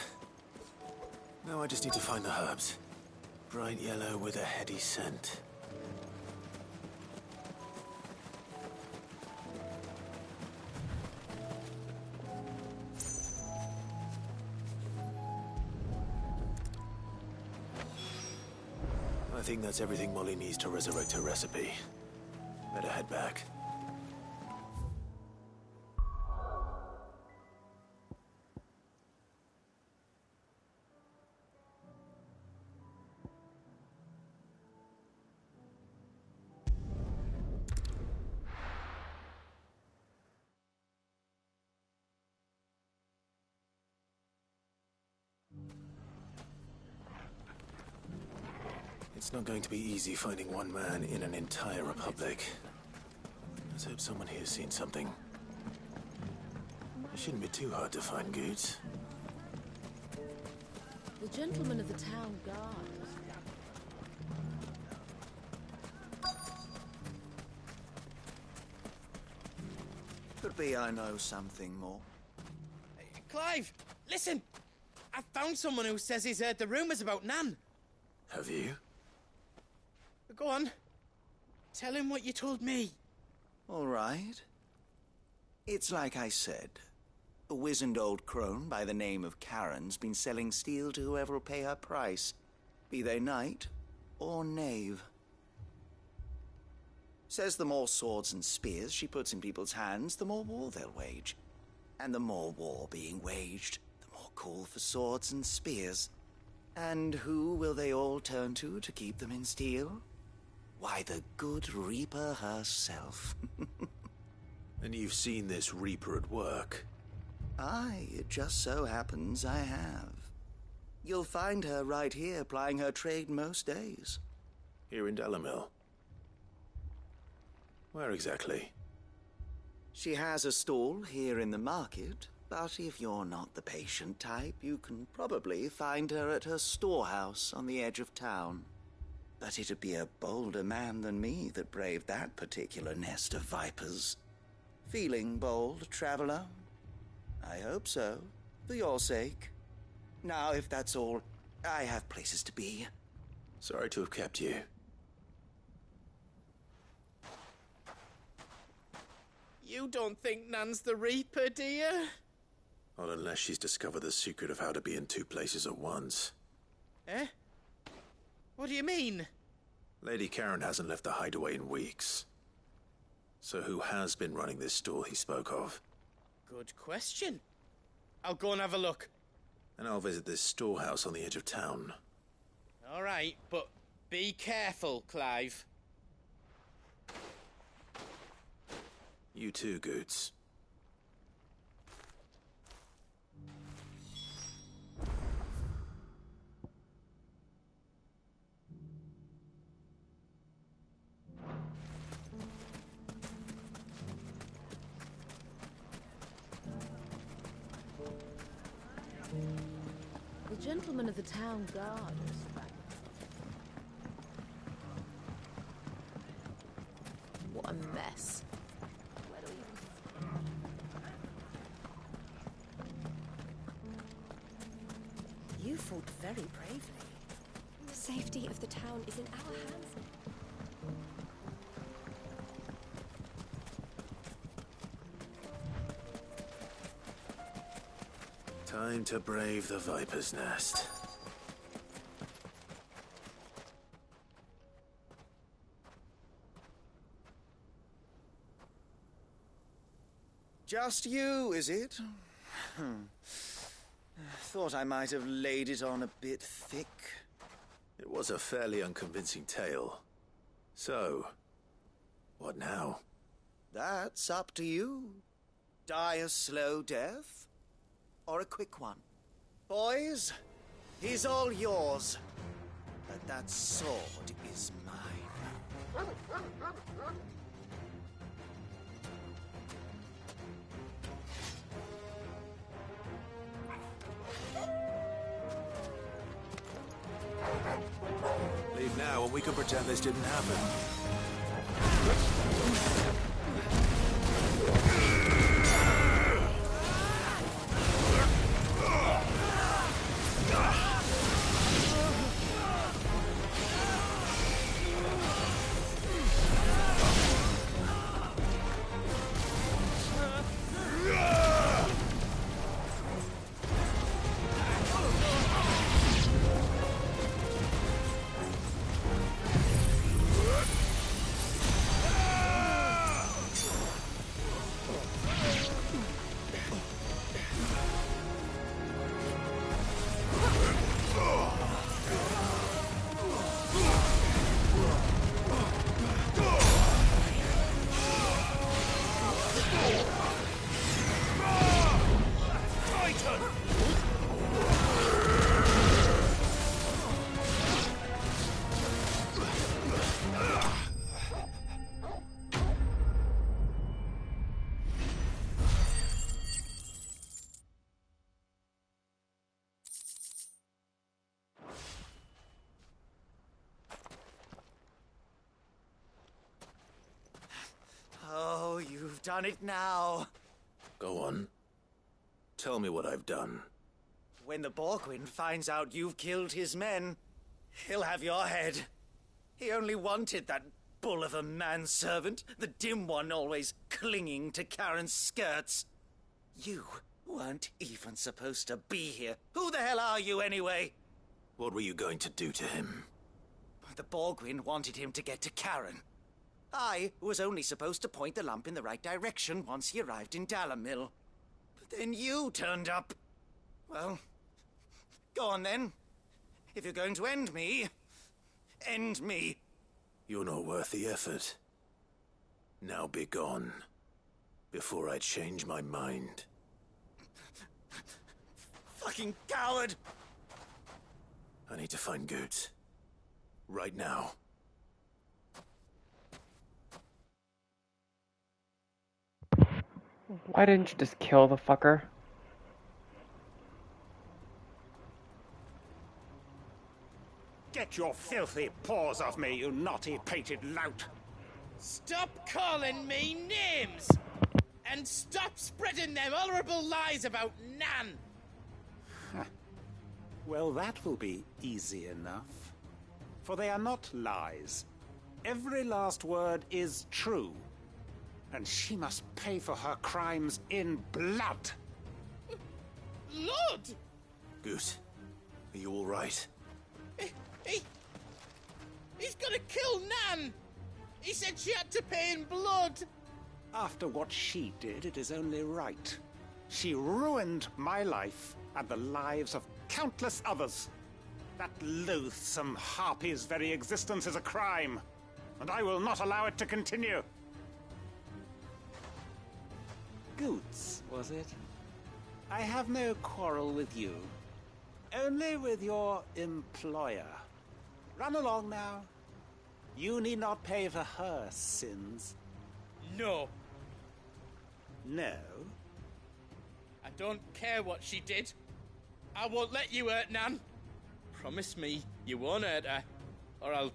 Now I just need to find the herbs. Bright yellow with a heady scent. I think that's everything Molly needs to resurrect her recipe. Better head back. It's not going to be easy finding one man in an entire republic. Let's hope someone here's seen something. It shouldn't be too hard to find goods. The gentleman of the town guard. Could be I know something more. Hey, Clive, listen! I found someone who says he's heard the rumours about Nan. Have you? Go on. Tell him what you told me. All right. It's like I said. A wizened old crone by the name of Karen's been selling steel to whoever will pay her price, be they knight or knave. Says the more swords and spears she puts in people's hands, the more war they'll wage. And the more war being waged, the more call for swords and spears. And who will they all turn to keep them in steel? Why, the good Reaper herself. And you've seen this Reaper at work? Aye, it just so happens I have. You'll find her right here plying her trade most days. Here in Dalimil? Where exactly? She has a stall here in the market, but if you're not the patient type, you can probably find her at her storehouse on the edge of town. But it'd be a bolder man than me that braved that particular nest of vipers. Feeling bold, traveler? I hope so, for your sake. Now, if that's all, I have places to be. Sorry to have kept you. You don't think Nan's the Reaper, do you? Not unless she's discovered the secret of how to be in two places at once. Eh? What do you mean? Lady Karen hasn't left the hideaway in weeks. So who has been running this stall he spoke of? Good question. I'll go and have a look. And I'll visit this storehouse on the edge of town. All right, but be careful, Clive. You too, Goots. The gentleman of the town guard. What a mess. You fought very bravely. The safety of the town is in our hands. Time to brave the Viper's Nest. Just you, is it? Thought I might have laid it on a bit thick. It was a fairly unconvincing tale. So, what now? That's up to you. Die a slow death, or a quick one. Boys, he's all yours. But that sword is mine. Leave now and we can pretend this didn't happen. done it now. Go on. Tell me what I've done. When the Borgwyn finds out you've killed his men, he'll have your head. He only wanted that bull of a manservant, the dim one always clinging to Karen's skirts. You weren't even supposed to be here. Who the hell are you, anyway? What were you going to do to him? The Borgwyn wanted him to get to Karen. I was only supposed to point the lamp in the right direction once he arrived in Dalamil. But then you turned up. Well, go on then. If you're going to end me, end me. You're not worth the effort. Now be gone, before I change my mind. Fucking coward! I need to find Goots. Right now. Why didn't you just kill the fucker? Get your filthy paws off me, you naughty-pated lout! Stop calling me names! And stop spreading them horrible lies about Nan! Well, that will be easy enough. For they are not lies. Every last word is true. And she must pay for her crimes in blood. Lord! Goose, are you all right? He's gonna kill Nan! He said she had to pay in blood! After what she did, it is only right. She ruined my life and the lives of countless others. That loathsome harpy's very existence is a crime, and I will not allow it to continue. Goots, was it? I have no quarrel with you. Only with your employer. Run along now. You need not pay for her sins. No. No? I don't care what she did. I won't let you hurt Nan. Promise me you won't hurt her, or I'll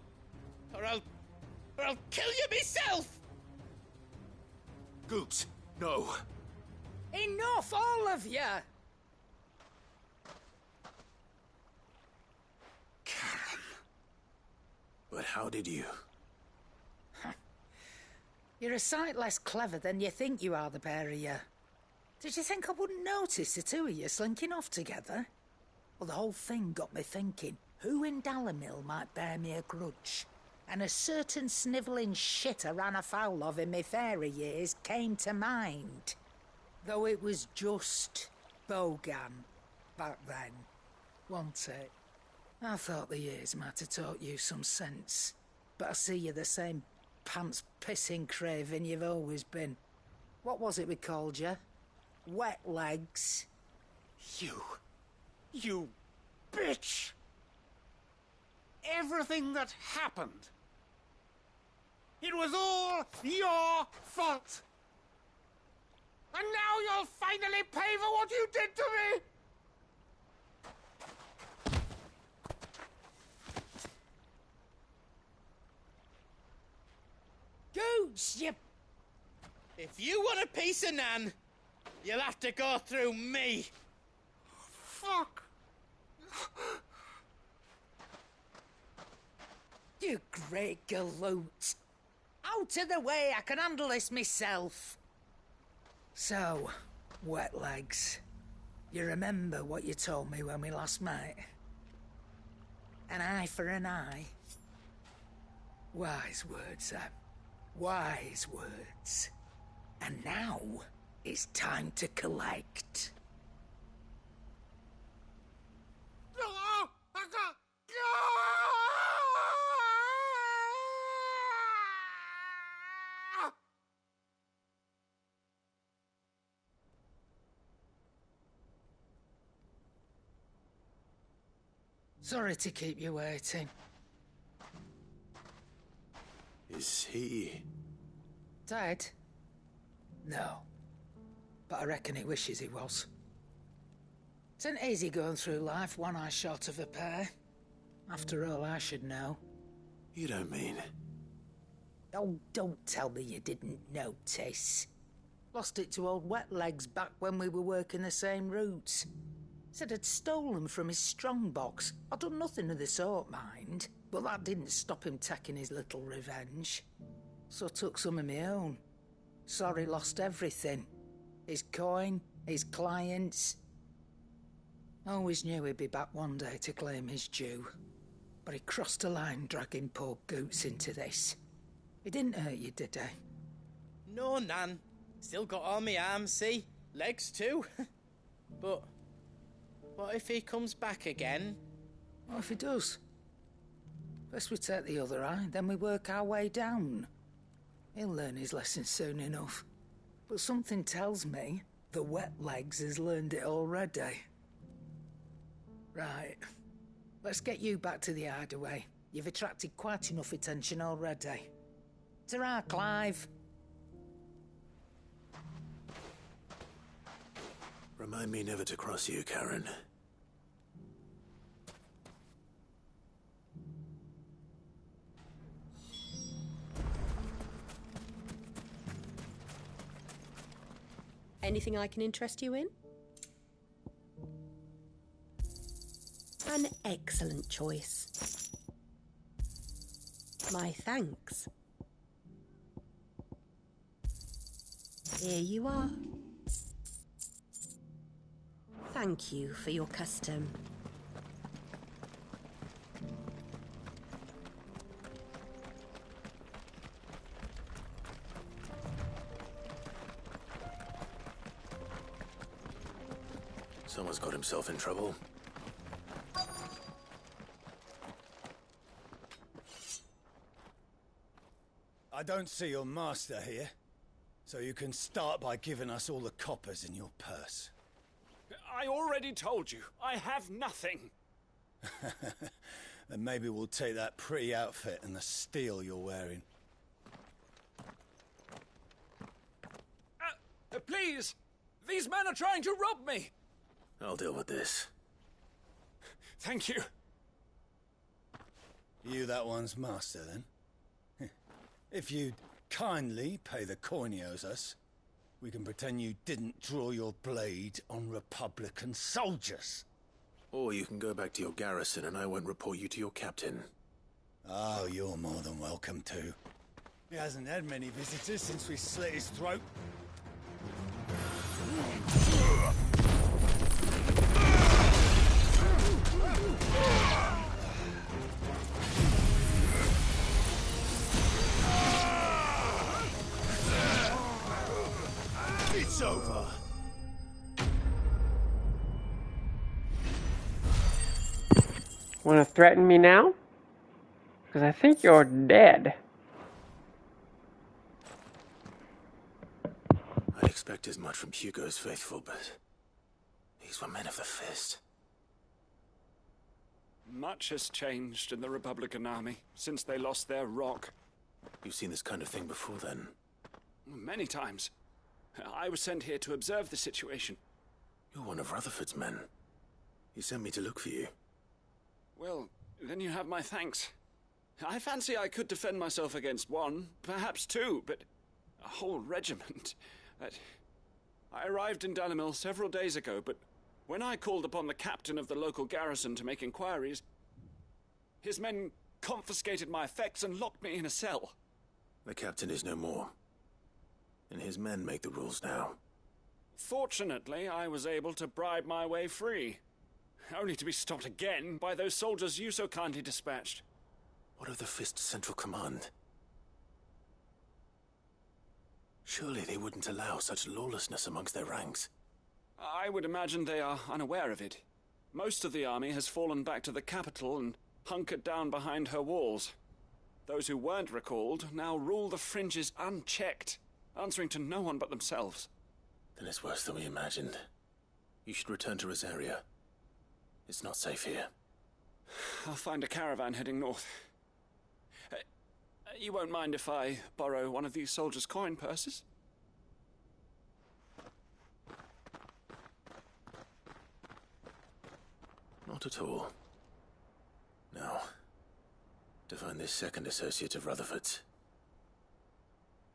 kill you myself! Goots, no. Enough, all of you! Karen. But how did you? You're a sight less clever than you think you are, the pair of you. Did you think I wouldn't notice the two of you slinking off together? Well, the whole thing got me thinking, who in Dalamil might bear me a grudge? And a certain snivelling shit I ran afoul of in my fairy years came to mind. Though it was just Bogan back then, wasn't it? I thought the years might have taught you some sense, but I see you're the same pants-pissing craven you've always been. What was it we called you? Wet legs. You bitch! Everything that happened, it was all your fault! And now you'll finally pay for what you did to me! Goots, you... If you want a piece of Nan, you'll have to go through me. Fuck! You great galoot. Out of the way, I can handle this myself. So, wet legs, you remember what you told me when we last met? An eye for an eye. Wise words, Sam. Wise words. And now, it's time to collect. Sorry to keep you waiting. Is he... Dead? No. But I reckon he wishes he was. It isn't easy going through life one eye short of a pair. After all, I should know. You don't mean... Oh, don't tell me you didn't notice. Lost it to old Wet Legs back when we were working the same routes. Said I'd stolen from his strongbox. I'd done nothing of the sort, mind, but that didn't stop him taking his little revenge. So I took some of my own. Sorry, lost everything. His coin, his clients. Always knew he'd be back one day to claim his due. But he crossed a line dragging poor Goots into this. He didn't hurt you, did he? No, Nan. Still got all my arms, see? Legs too. But what if he comes back again? What if he does? First we take the other eye, then we work our way down. He'll learn his lesson soon enough. But something tells me the Wet Legs has learned it already. Right. Let's get you back to the hideaway. You've attracted quite enough attention already. Ta-ra, Clive. Remind me never to cross you, Karen. Anything I can interest you in? An excellent choice. My thanks. Here you are. Thank you for your custom. Someone's got himself in trouble. I don't see your master here, so you can start by giving us all the coppers in your purse. I already told you, I have nothing. Then maybe we'll take that pretty outfit and the steel you're wearing. Please! These men are trying to rob me! I'll deal with this. Thank you. You that one's master, then? If you'd kindly pay the coin he owes us, we can pretend you didn't draw your blade on Republican soldiers. Or you can go back to your garrison and I won't report you to your captain. Oh, you're more than welcome to. He hasn't had many visitors since we slit his throat. It's over. Want to threaten me now? Because I think you're dead. I'd expect as much from Hugo's faithful, but these were men of the fist. Much has changed in the Republican army since they lost their rock. You've seen this kind of thing before, then? Many times. I was sent here to observe the situation. You're one of Rutherford's men. He sent me to look for you. Well, then you have my thanks. I fancy I could defend myself against one, perhaps two, but a whole regiment. I arrived in Dalimil several days ago, but when I called upon the captain of the local garrison to make inquiries, his men confiscated my effects and locked me in a cell. The captain is no more, and his men make the rules now. Fortunately, I was able to bribe my way free, only to be stopped again by those soldiers you so kindly dispatched. What of the Fist's central command? Surely they wouldn't allow such lawlessness amongst their ranks. I would imagine they are unaware of it. Most of the army has fallen back to the capital and hunkered down behind her walls. Those who weren't recalled now rule the fringes unchecked, answering to no one but themselves. Then it's worse than we imagined. You should return to Rosaria. It's not safe here. I'll find a caravan heading north. You won't mind if I borrow one of these soldiers' coin purses? Not at all. Now, to find this second associate of Rutherford's.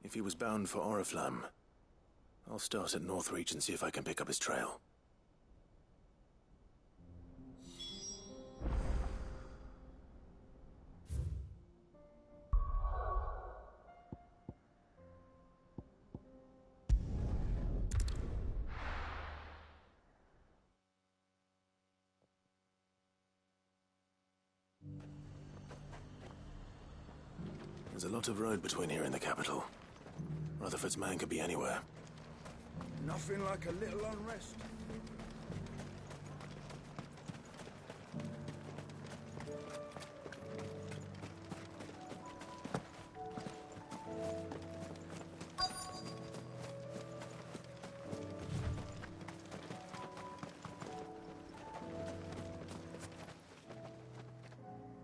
If he was bound for Oriflamme, I'll start at Northreach and see if I can pick up his trail. There's a lot of road between here and the capital. Rutherford's man could be anywhere. Nothing like a little unrest.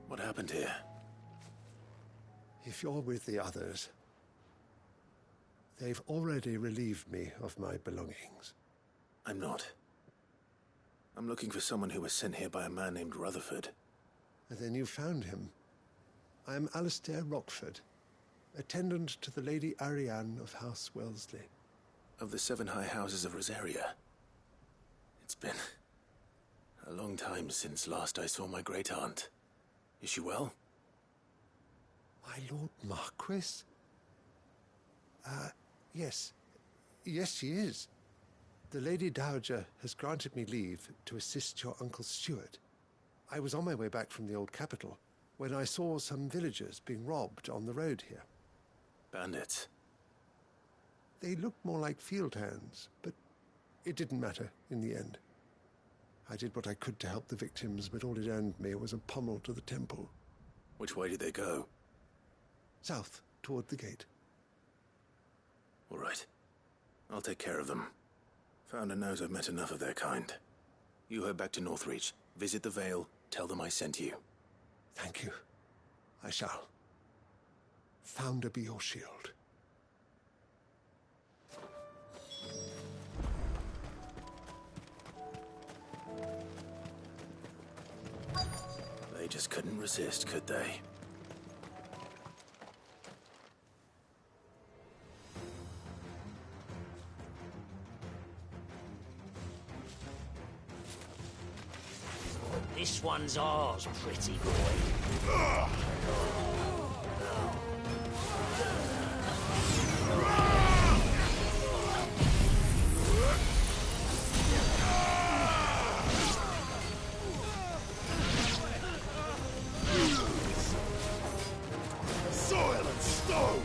What happened here? If you're with the others, they've already relieved me of my belongings. I'm not. I'm looking for someone who was sent here by a man named Rutherford. And then you found him. I am Alistair Rockford, attendant to the Lady Ariane of House Wellesley. Of the 7 high houses of Rosaria. It's been a long time since last I saw my great-aunt. Is she well? My Lord Marquis? Yes. Yes, she is. The Lady Dowager has granted me leave to assist your Uncle Stuart. I was on my way back from the old capital when I saw some villagers being robbed on the road here. Bandits? They looked more like field hands, but it didn't matter in the end. I did what I could to help the victims, but all it earned me was a pommel to the temple. Which way did they go? South, toward the gate. All right. I'll take care of them. Founder knows I've met enough of their kind. You head back to Northreach, visit the Vale, tell them I sent you. Thank you. I shall. Founder be your shield. They just couldn't resist, could they? This one's ours, pretty boy. Soil and stone!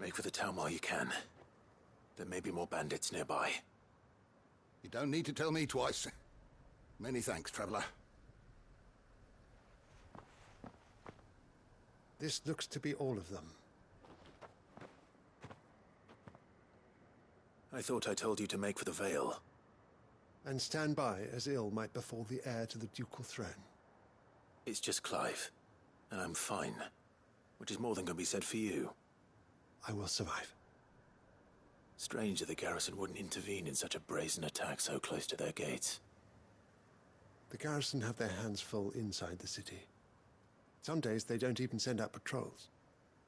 Make for the town while you can. There may be more bandits nearby. You don't need to tell me twice. Many thanks, traveler. This looks to be all of them. I thought I told you to make for the Vale. And stand by as ill might befall the heir to the ducal throne. It's just Clive, and I'm fine. Which is more than can be said for you. I will survive. Strange that the garrison wouldn't intervene in such a brazen attack so close to their gates. The garrison have their hands full inside the city. Some days they don't even send out patrols.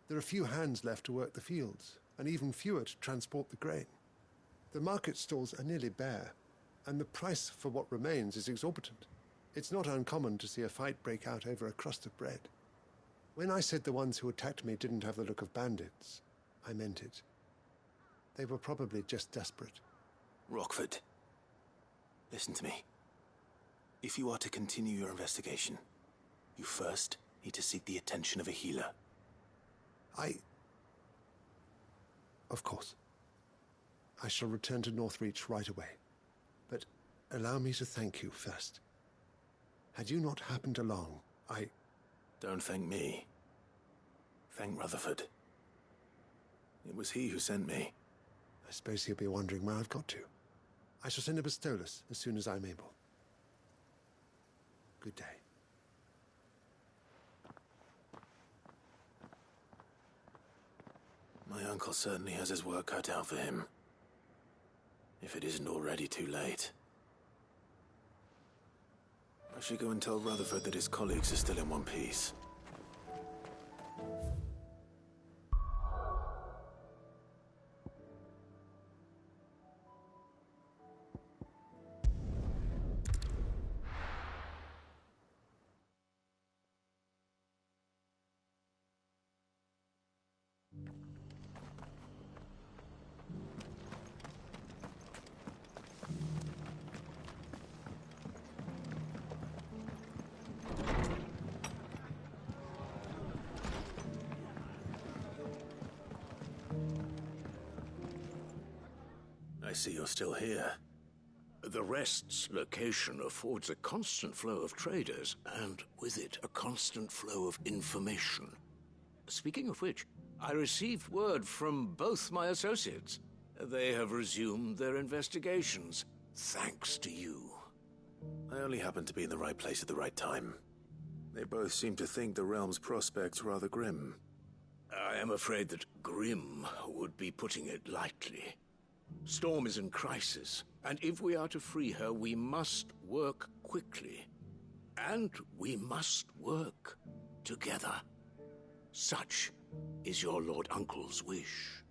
There are few hands left to work the fields, and even fewer to transport the grain. The market stalls are nearly bare, and the price for what remains is exorbitant. It's not uncommon to see a fight break out over a crust of bread. When I said the ones who attacked me didn't have the look of bandits, I meant it. They were probably just desperate. Rockford, listen to me. If you are to continue your investigation, you first need to seek the attention of a healer. Of course. I shall return to Northreach right away. But allow me to thank you first. Had you not happened along, Don't thank me. Thank Rutherford. It was he who sent me. I suppose he'll be wondering where I've got to. I shall send a Bastolus as soon as I'm able. Good day. My uncle certainly has his work cut out for him. If it isn't already too late. I should go and tell Rutherford that his colleagues are still in one piece. I see you're still here. The Rest's location affords a constant flow of traders, and with it, a constant flow of information. Speaking of which, I received word from both my associates. They have resumed their investigations, thanks to you. I only happened to be in the right place at the right time. They both seem to think the realm's prospects rather grim. I am afraid that grim would be putting it lightly. Storm is in crisis, and if we are to free her, we must work quickly. And we must work together. Such is your Lord Uncle's wish.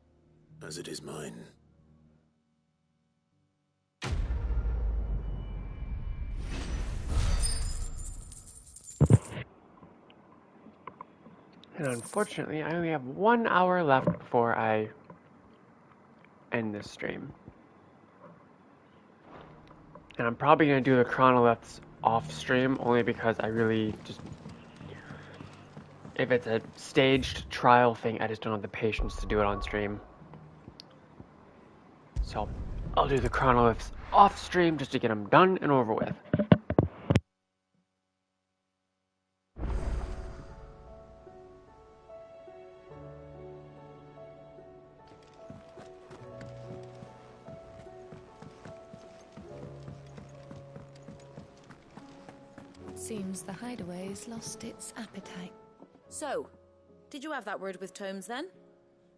As it is mine. And unfortunately, I only have 1 hour left before I end this stream. And I'm probably going to do the chronoliths off stream, only because I really just... If it's a staged trial thing, I just don't have the patience to do it on stream. So, I'll do the chronoliths off stream just to get them done and over with. Seems the hideaway's lost its appetite. So, did you have that word with Tomes then?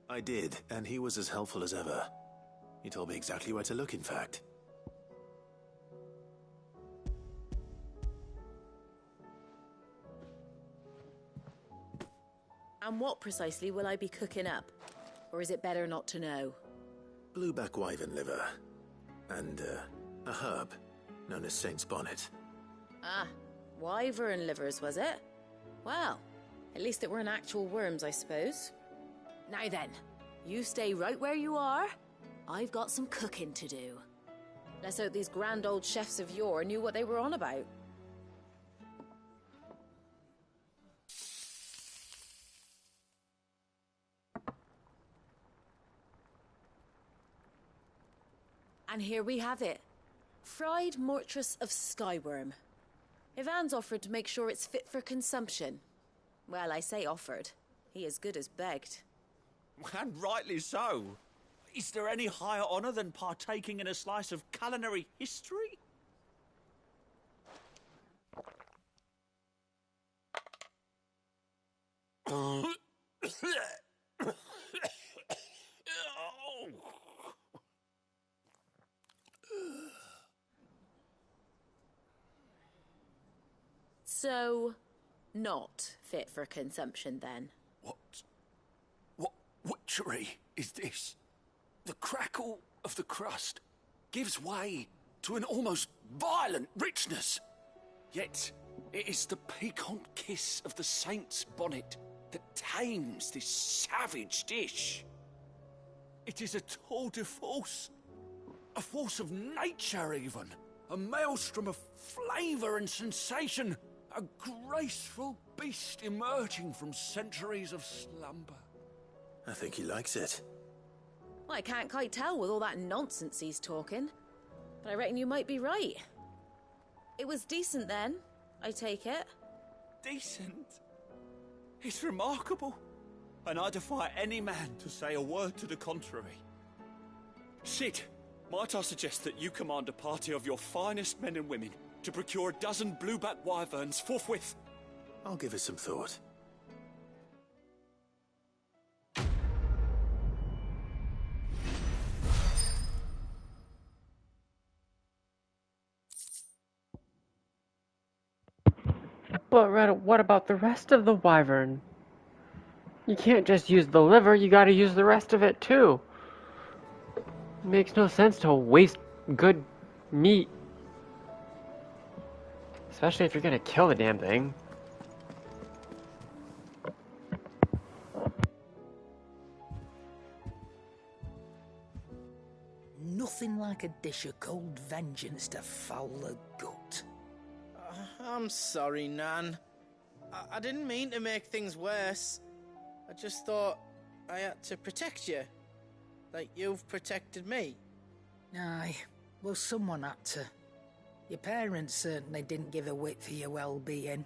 I did, and he was as helpful as ever. He told me exactly where to look, in fact. And what precisely will I be cooking up? Or is it better not to know? Blueback wyvern liver. And, a herb known as Saint's Bonnet. Ah, wyvern livers, was it? Well, at least it weren't actual worms, I suppose. Now then, you stay right where you are. I've got some cooking to do. Let's hope these grand old chefs of yore knew what they were on about. And here we have it. Fried mortress of skyworm. Ivan's offered to make sure it's fit for consumption. Well, I say offered. He as good as begged. And rightly so. Is there any higher honour than partaking in a slice of culinary history? So, not fit for consumption then? What witchery is this? The crackle of the crust gives way to an almost violent richness. Yet, it is the piquant kiss of the saint's bonnet that tames this savage dish. It is a tour de force, a force of nature even, a maelstrom of flavour and sensation, a graceful beast emerging from centuries of slumber. I think he likes it. Well, I can't quite tell with all that nonsense he's talking, but I reckon you might be right. It was decent then, I take it. Decent? It's remarkable, and I defy any man to say a word to the contrary. Sid, might I suggest that you command a party of your finest men and women to procure a dozen blueback wyverns forthwith? I'll give it some thought. But what about the rest of the wyvern? You can't just use the liver, you gotta use the rest of it too. It makes no sense to waste good meat. Especially if you're gonna kill the damn thing. Nothing like a dish of cold vengeance to foul the gut. I'm sorry, Nan. I didn't mean to make things worse. I just thought I had to protect you. Like you've protected me. Aye, well, someone had to. Your parents certainly didn't give a whit for your well-being.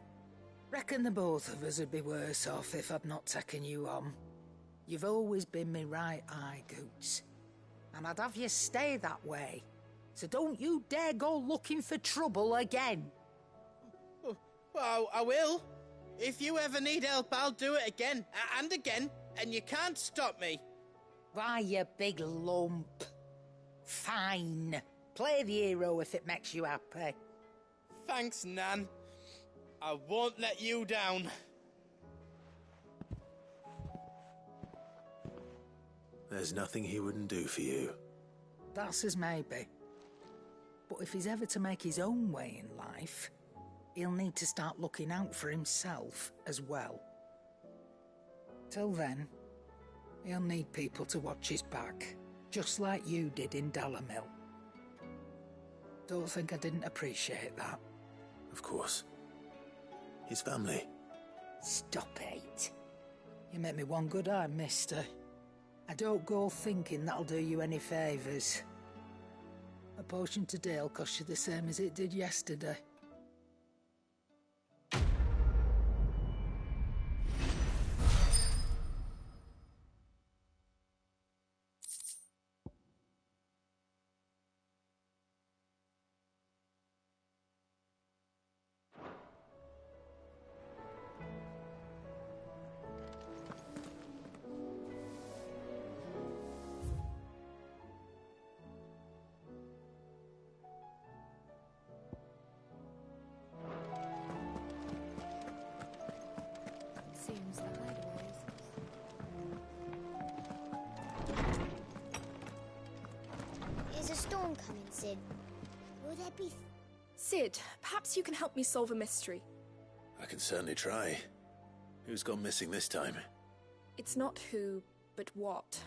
Reckon the both of us would be worse off if I'd not taken you on. You've always been me right eye, Goots. And I'd have you stay that way. So don't you dare go looking for trouble again. Well, I will. If you ever need help, I'll do it again and again, and you can't stop me. Why, you big lump. Fine. Play the hero if it makes you happy. Thanks, Nan. I won't let you down. There's nothing he wouldn't do for you. That's as maybe. But if he's ever to make his own way in life, he'll need to start looking out for himself as well. Till then, he'll need people to watch his back, just like you did in Dalamil. Don't think I didn't appreciate that. Of course. His family. Stop it. You make me one good eye, mister. I don't go thinking that'll do you any favours. A potion today'll cost you the same as it did yesterday. Seems the hideaways. Is a storm coming, Sid? Will there be... Sid, perhaps you can help me solve a mystery. I can certainly try. Who's gone missing this time? It's not who, but what.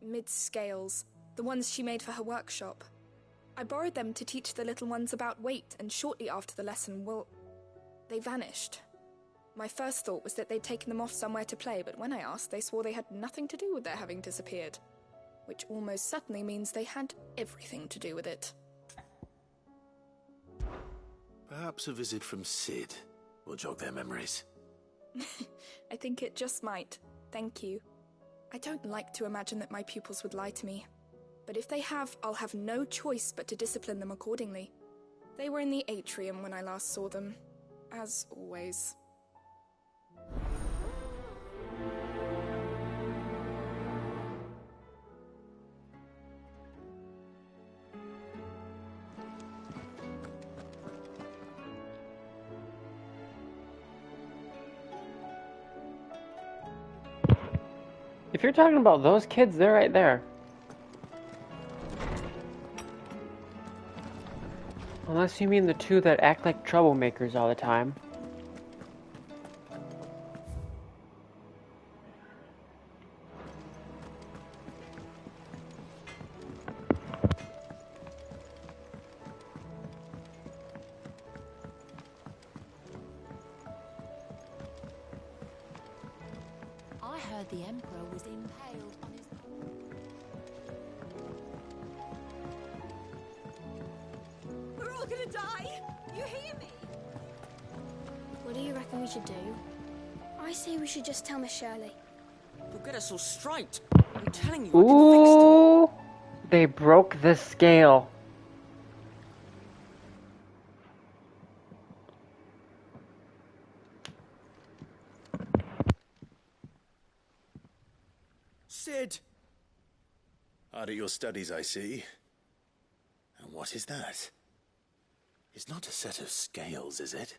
Mid's scales, the ones she made for her workshop. I borrowed them to teach the little ones about weight, and shortly after the lesson, well, they vanished. My first thought was that they'd taken them off somewhere to play, but when I asked, they swore they had nothing to do with their having disappeared. Which almost certainly means they had everything to do with it. Perhaps a visit from Sid will jog their memories. I think it just might. Thank you. I don't like to imagine that my pupils would lie to me. But if they have, I'll have no choice but to discipline them accordingly. They were in the atrium when I last saw them. As always. If you're talking about those kids, they're right there. Unless you mean the two that act like troublemakers all the time. I heard the Emperor was impaled on his... We're all gonna die! You hear me? What do you reckon we should do? I say we should just tell Miss Shirley. You'll get us all straight. I'm telling you, I can fix it. Ooh, they broke the scale. Sid! Hard at your studies, I see. And what is that? It's not a set of scales, is it?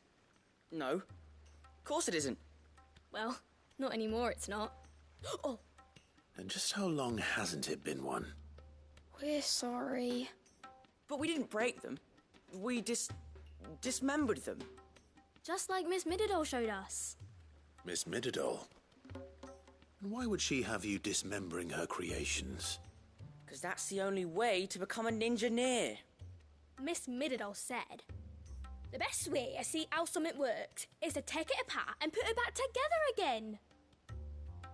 No. Of course it isn't. Well, not anymore, it's not. Oh, And just how long hasn't it been one? we're sorry. But we didn't break them. We dismembered them. Just like Miss Mididol showed us. Miss Mididol? And why would she have you dismembering her creations? Because that's the only way to become a ninja-neer. Miss Mididol said, the best way to see how something works is to take it apart and put it back together again.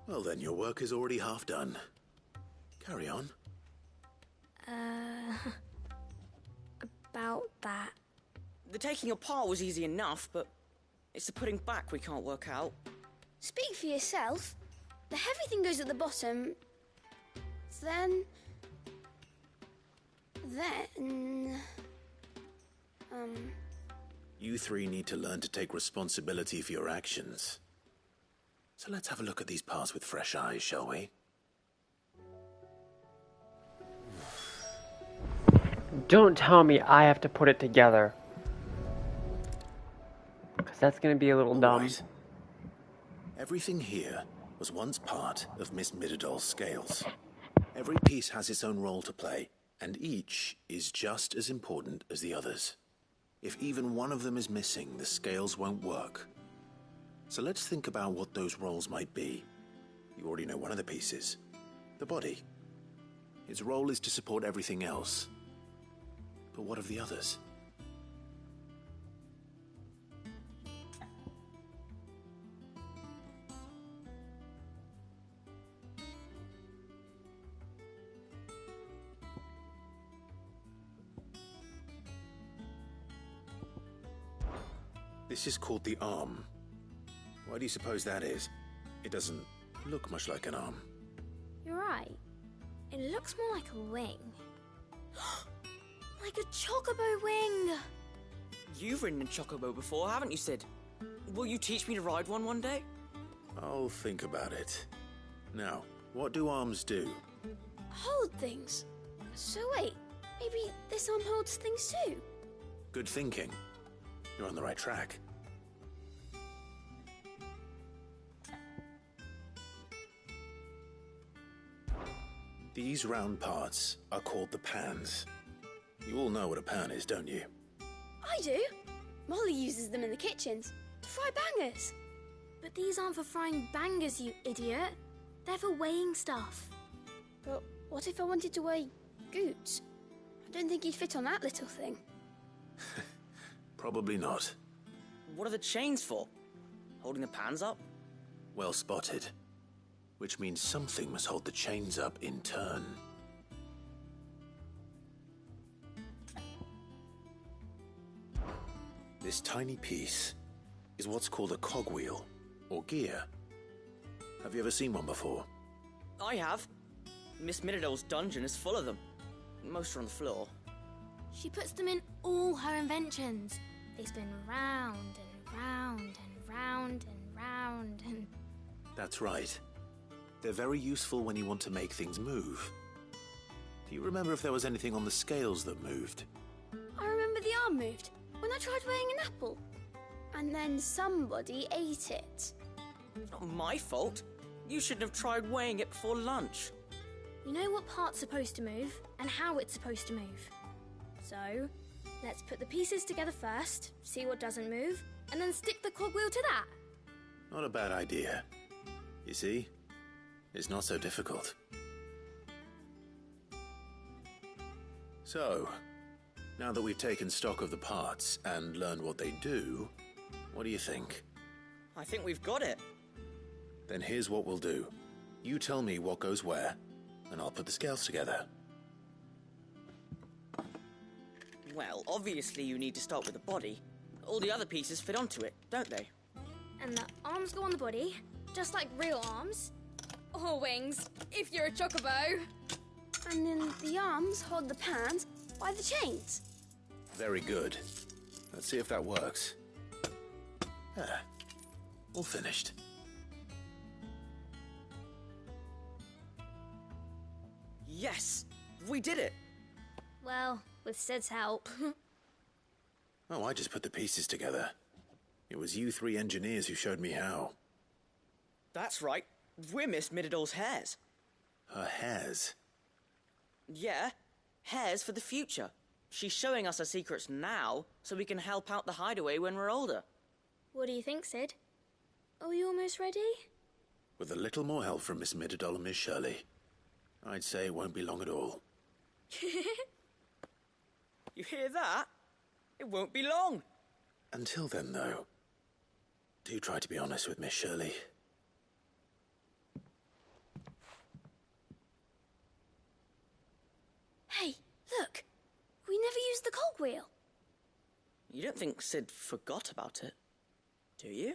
Well then, your work is already half done. Carry on. About that. The taking apart was easy enough, but it's the putting back we can't work out. Speak for yourself. The heavy thing goes at the bottom. Then... You three need to learn to take responsibility for your actions. So let's have a look at these parts with fresh eyes, shall we? Don't tell me I have to put it together. Because that's going to be a little dumb. Right. Everything here was once part of Miss Mididol's scales. Every piece has its own role to play, and each is just as important as the others. If even one of them is missing, the scales won't work. So let's think about what those roles might be. You already know one of the pieces. The body. Its role is to support everything else. But what of the others? This is called the arm. Why do you suppose that is? It doesn't look much like an arm. You're right. It looks more like a wing. Like a chocobo wing! You've ridden a chocobo before, haven't you, Sid? Will you teach me to ride one day? I'll think about it. Now, what do arms do? Hold things. So wait, maybe this arm holds things too? Good thinking. You're on the right track. These round parts are called the pans. You all know what a pan is, don't you? I do. Molly uses them in the kitchens to fry bangers. But these aren't for frying bangers, you idiot. They're for weighing stuff. But what if I wanted to weigh Goots? I don't think he'd fit on that little thing. Probably not. What are the chains for? Holding the pans up? Well spotted. Which means something must hold the chains up in turn. This tiny piece is what's called a cogwheel, or gear. Have you ever seen one before? I have. Miss Mididol's dungeon is full of them. Most are on the floor. She puts them in all her inventions. They spin round and round and round and round and... That's right. They're very useful when you want to make things move. Do you remember if there was anything on the scales that moved? I remember the arm moved when I tried weighing an apple. And then somebody ate it. It's not my fault. You shouldn't have tried weighing it before lunch. You know what part's supposed to move, and how it's supposed to move. So, let's put the pieces together first, see what doesn't move, and then stick the cogwheel to that. Not a bad idea. You see? It's not so difficult. So, now that we've taken stock of the parts and learned what they do, what do you think? I think we've got it. Then here's what we'll do. You tell me what goes where, and I'll put the scales together. Well, obviously you need to start with the body. All the other pieces fit onto it, don't they? And the arms go on the body, just like real arms. Or wings, if you're a chocobo. And then the arms hold the pans by the chains. Very good. Let's see if that works. Ah, all finished. Yes! We did it! Well, with Sid's help. Oh, I just put the pieces together. It was you three engineers who showed me how. That's right. We're Miss Mididol's hairs. Her hairs? Yeah, hairs for the future. She's showing us her secrets now, so we can help out the hideaway when we're older. What do you think, Sid? Are we almost ready? With a little more help from Miss Mididol and Miss Shirley, I'd say it won't be long at all. You hear that? It won't be long. Until then, though, do try to be honest with Miss Shirley. Hey, look! We never used the cogwheel. You don't think Sid forgot about it, do you?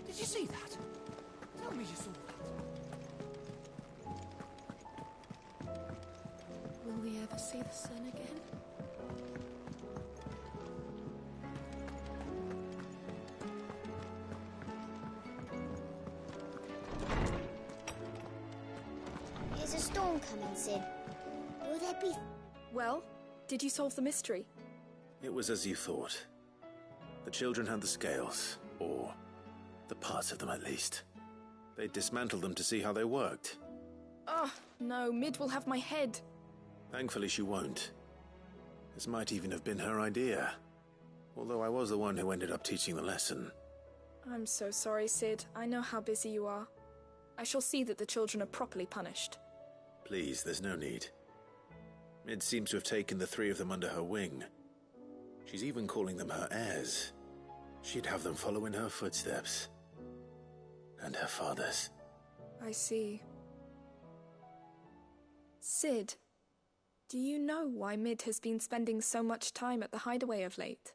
Did you see that? Tell me you saw that. Will we ever see the sun again? Is a storm coming, Sid? Will there be... Well, did you solve the mystery? It was as you thought. The children had the scales, or the parts of them at least. They dismantled them to see how they worked. Oh, no, Mid will have my head. Thankfully she won't. This might even have been her idea. Although I was the one who ended up teaching the lesson. I'm so sorry, Sid. I know how busy you are. I shall see that the children are properly punished. Please, there's no need. Mid seems to have taken the three of them under her wing. She's even calling them her heirs. She'd have them follow in her footsteps. And her father's. I see. Sid, do you know why Mid has been spending so much time at the hideaway of late?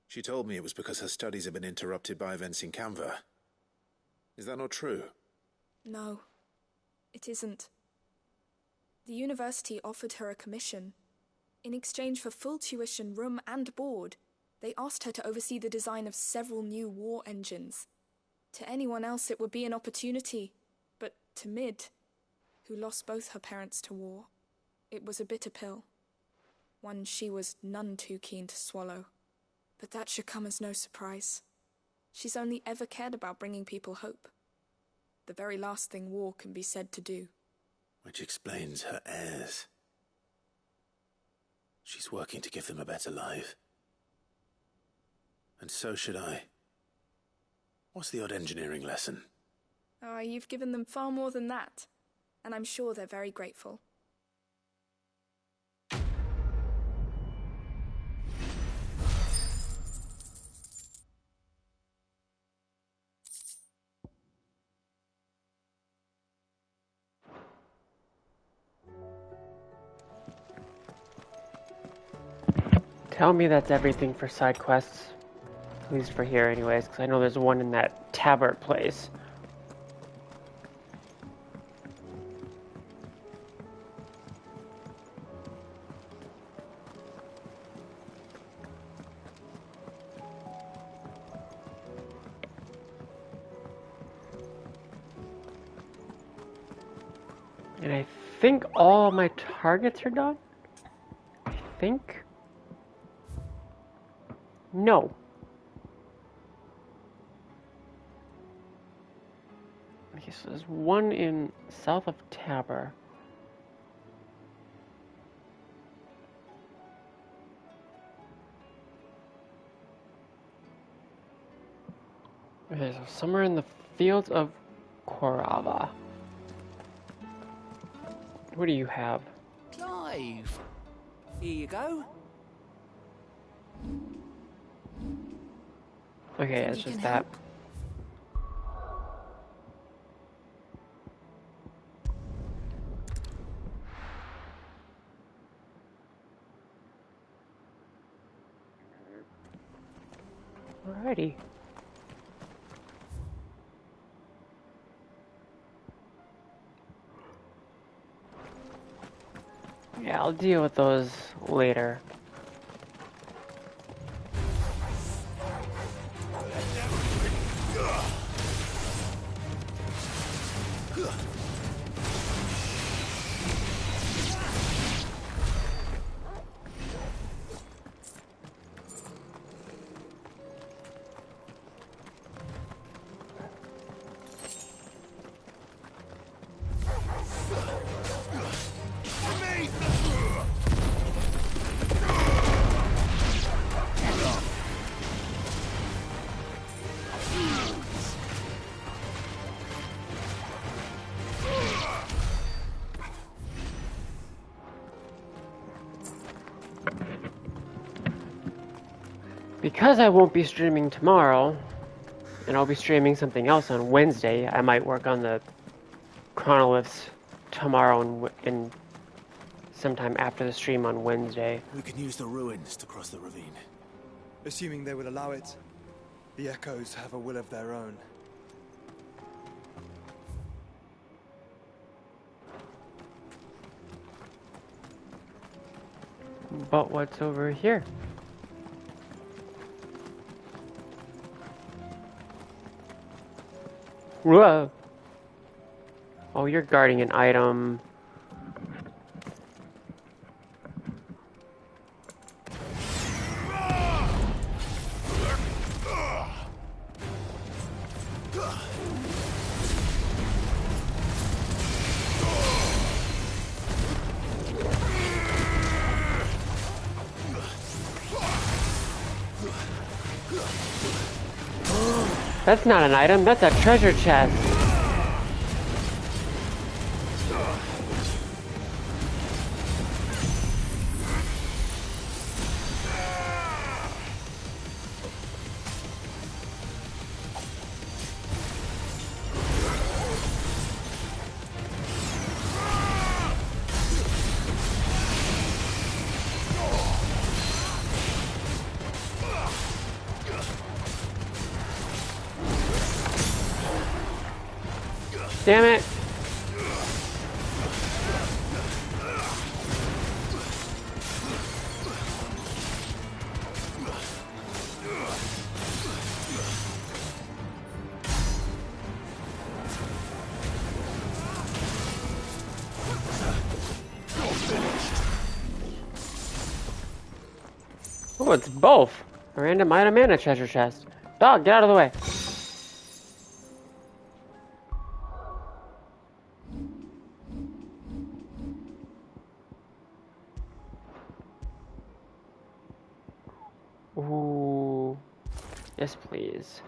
She told me it was because her studies have been interrupted by events in Canva. Is that not true? No, it isn't. The university offered her a commission. In exchange for full tuition, room and board, they asked her to oversee the design of several new war engines. To anyone else it would be an opportunity, but to Mid, who lost both her parents to war, it was a bitter pill. One she was none too keen to swallow. But that should come as no surprise. She's only ever cared about bringing people hope. The very last thing war can be said to do. Which explains her heirs. She's working to give them a better life. And so should I. What's the odd engineering lesson? Ah, you've given them far more than that. And I'm sure they're very grateful. tell me that's everything for side quests. At least for here anyways, because I know there's one in that Tabert place. And I think all my targets are done? I think? No. Okay, so there's one in south of Tabor. Okay, so somewhere in the fields of Korava. What do you have? Clive, here you go. Okay, it's just that. Alrighty. Yeah, I'll deal with those later. Because I won't be streaming tomorrow, and I'll be streaming something else on Wednesday, I might work on the chronoliths tomorrow and sometime after the stream on Wednesday. We can use the ruins to cross the ravine. Assuming they will allow it. The Echoes have a will of their own. But what's over here? Whoa! Oh, you're guarding an item. That's not an item, that's a treasure chest. Damn it! Oh, it's both. A random item and a treasure chest. Dog, get out of the way. Ooh. Yes, please.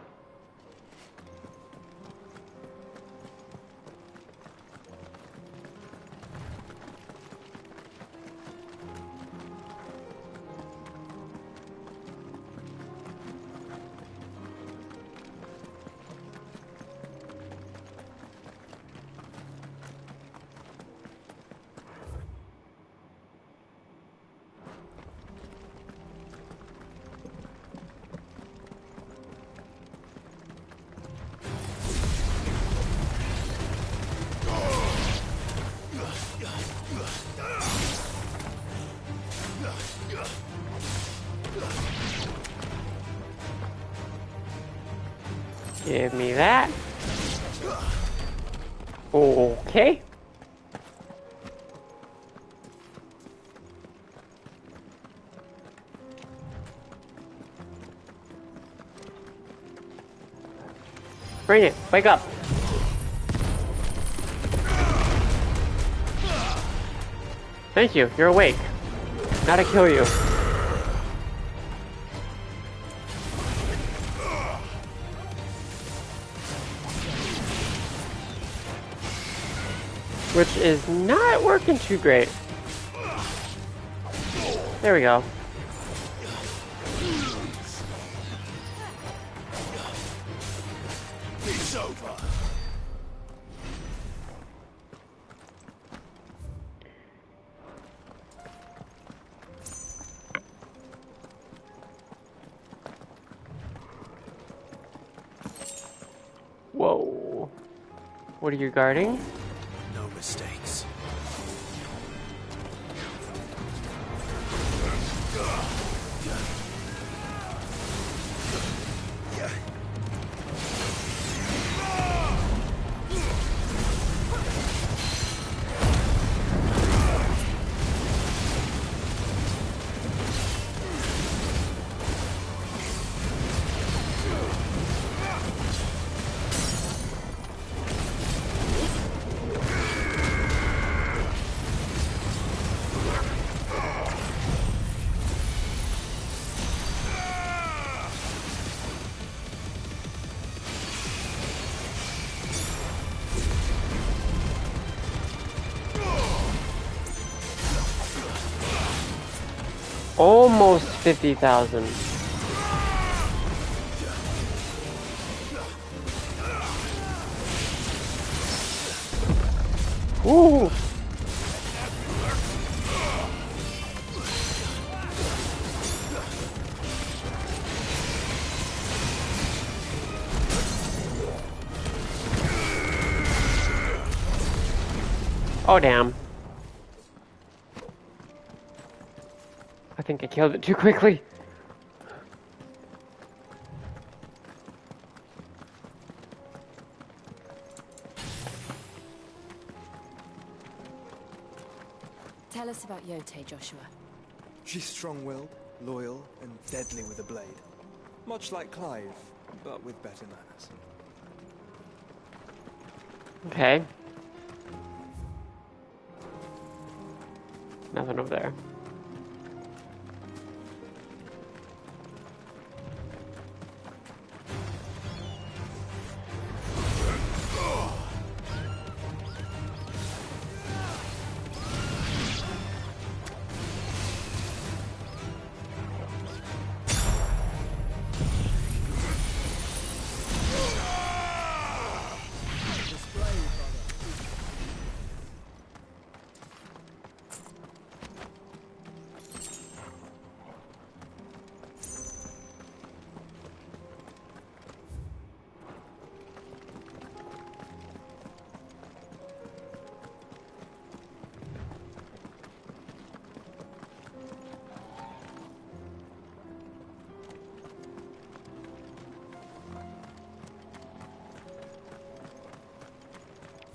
Give me that. Okay. Bring it. Wake up. Thank you. You're awake. Now to kill you. Which is not working too great. There we go. It's over. Whoa. What are you guarding? No mistakes. Almost 50,000. Ooh. Oh, damn. I think I killed it too quickly. Tell us about Yote, Joshua. She's strong-willed, loyal, and deadly with a blade. Much like Clive, but with better manners. Okay. Nothing over there.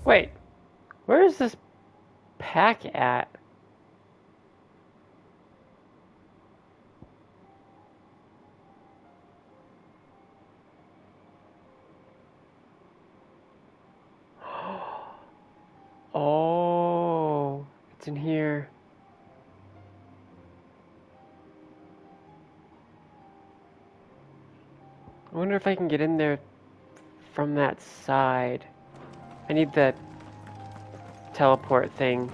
Wait, where is this pack at? Oh, it's in here. I wonder if I can get in there from that side. I need the teleport thing,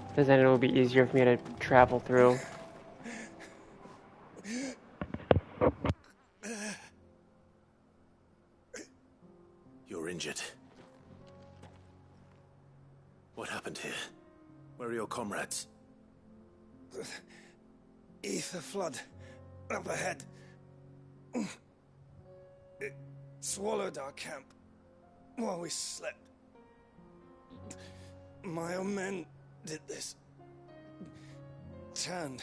because then it'll be easier for me to travel through. You're injured. What happened here? Where are your comrades? Ether flood up ahead. It swallowed our camp while we slept. My own men did this. Turned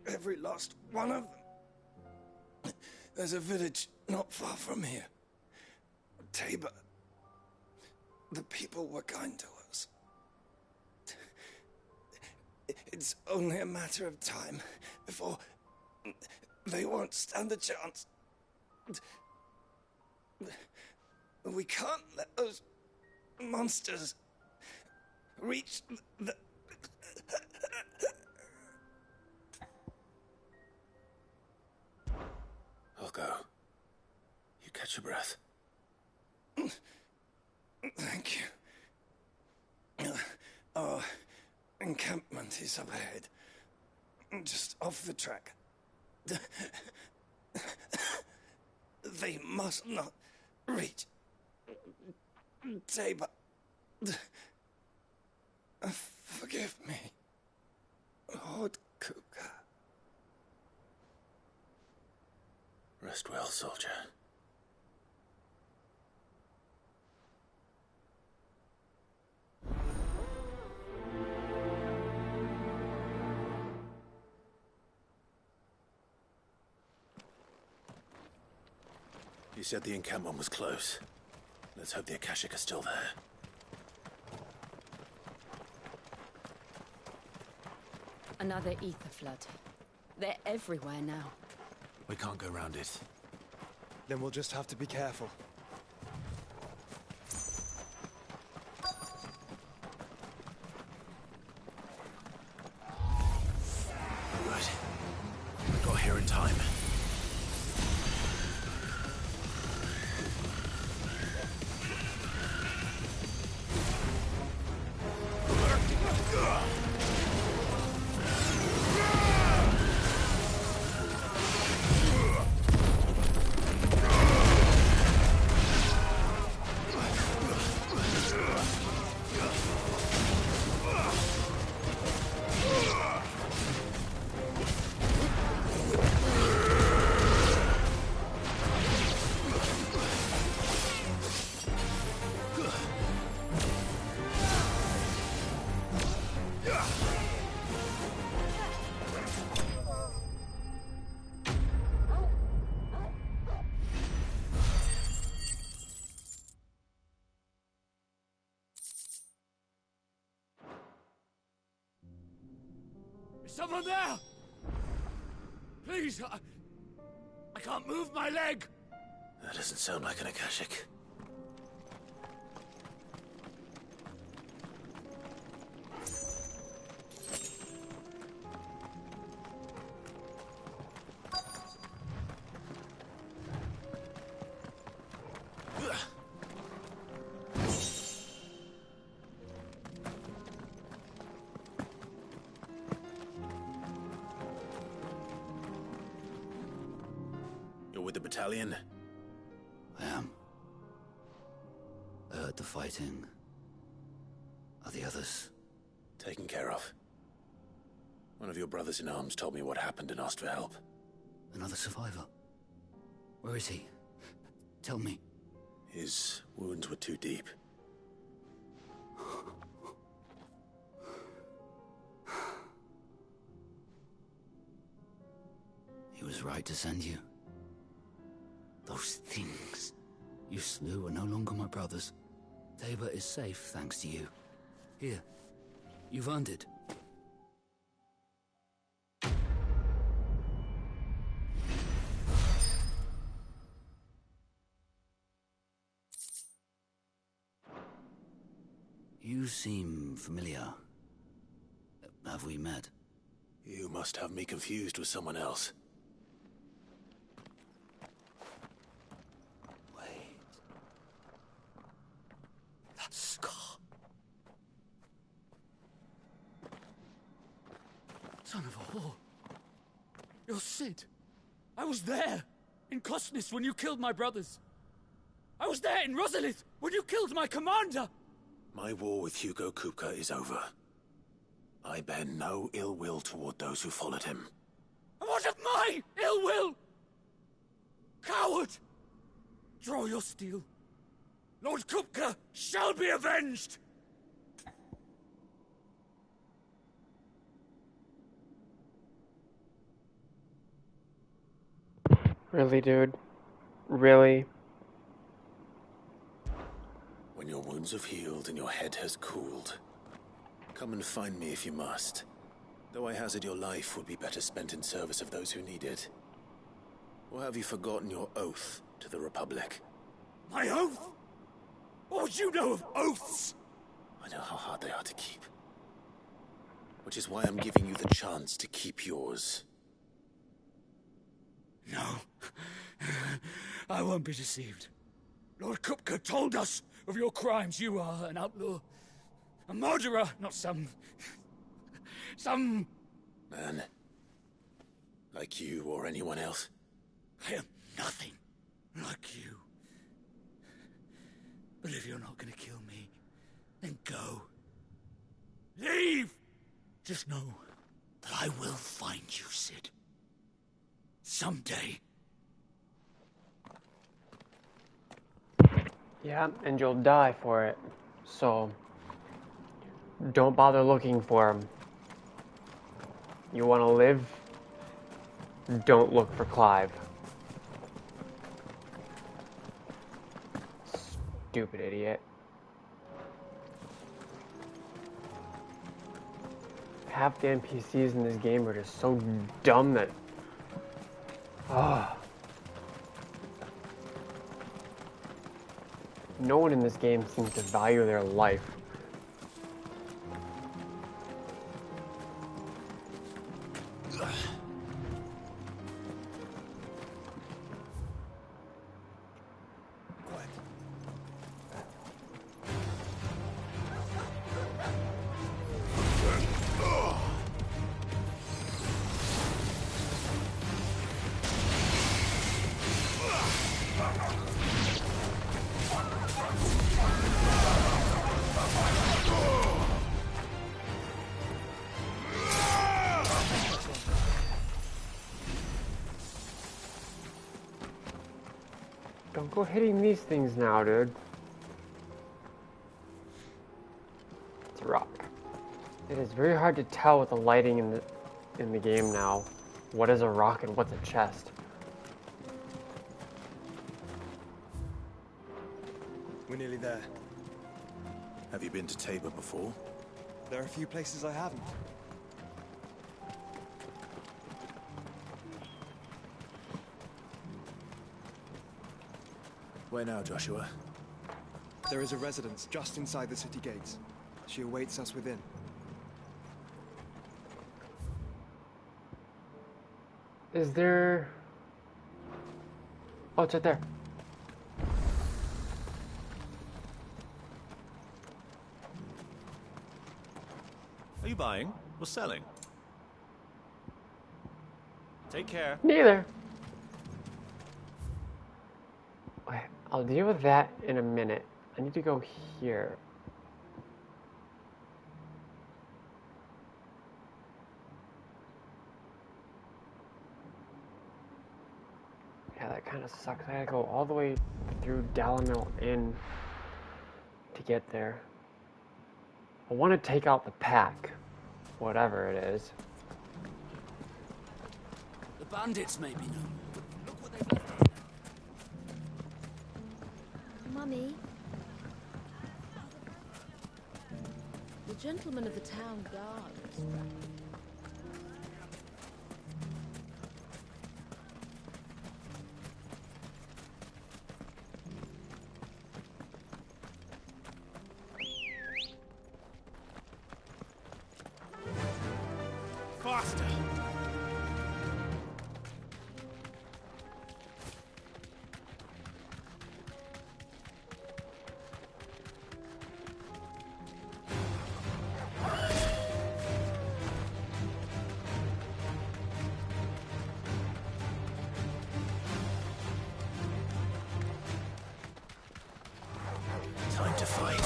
every last one of them. There's a village not far from here. Tabor. The people were kind to us. It's only a matter of time before they won't stand a chance. We can't let those monsters reach the... I'll go. You catch your breath. Thank you. Our encampment is up ahead. Just off the track. They must not reach Tabor. Forgive me, Lord Kuka. Rest well, soldier. You said the encampment was close. Let's hope the Akashic are still there. Another ether flood. They're everywhere now. We can't go round it. Then we'll just have to be careful. Good. We got here in time. Is someone there? Please, I can't move my leg. That doesn't sound like an Akashic. With the battalion? I am. I heard the fighting. Are the others? Taken care of. One of your brothers in arms told me what happened and asked for help. Another survivor? Where is he? Tell me. His wounds were too deep. He was right to send you. Those things you slew are no longer my brothers. Tabor is safe thanks to you. Here, you've earned it. You seem familiar. Have we met? You must have me confused with someone else. That scar. Son of a whore. You're Sid. I was there in Kosnis when you killed my brothers. I was there in Rosalith when you killed my commander. My war with Hugo Kupka is over. I bear no ill will toward those who followed him. And what of my ill will? Coward! Draw your steel. Lord Kupka shall be avenged! Really, dude? Really? When your wounds have healed and your head has cooled, come and find me if you must. Though I hazard your life would be better spent in service of those who need it. Or have you forgotten your oath to the Republic? My oath? What would you know of oaths? I know how hard they are to keep. Which is why I'm giving you the chance to keep yours. No. I won't be deceived. Lord Kupka told us of your crimes. You are an outlaw. A murderer, not some Man. Like you or anyone else. I am nothing like you. But if you're not gonna kill me, then go. Leave! Just know that I will find you, Sid. Someday. Yeah, and you'll die for it. So, don't bother looking for him. You want to live? Don't look for Clive. Stupid idiot. Half the NPCs in this game are just so dumb that... No one in this game seems to value their life. Don't go hitting these things now, dude. It's a rock. It is very hard to tell with the lighting in the game now. What is a rock and what's a chest? We're nearly there. Have you been to Tabor before? There are a few places I haven't. Where now, Joshua? There is a residence just inside the city gates. She awaits us within. Is there... Oh, it's right there. Are you buying or selling? Take care. Neither. Okay, I'll deal with that in a minute. I need to go here. Yeah, that kind of sucks. I gotta go all the way through Dalimil Inn to get there. I want to take out the pack, whatever it is. The bandits may be known. Look what they've left. Mummy, The gentleman of the town guard. Faster! Time to fight.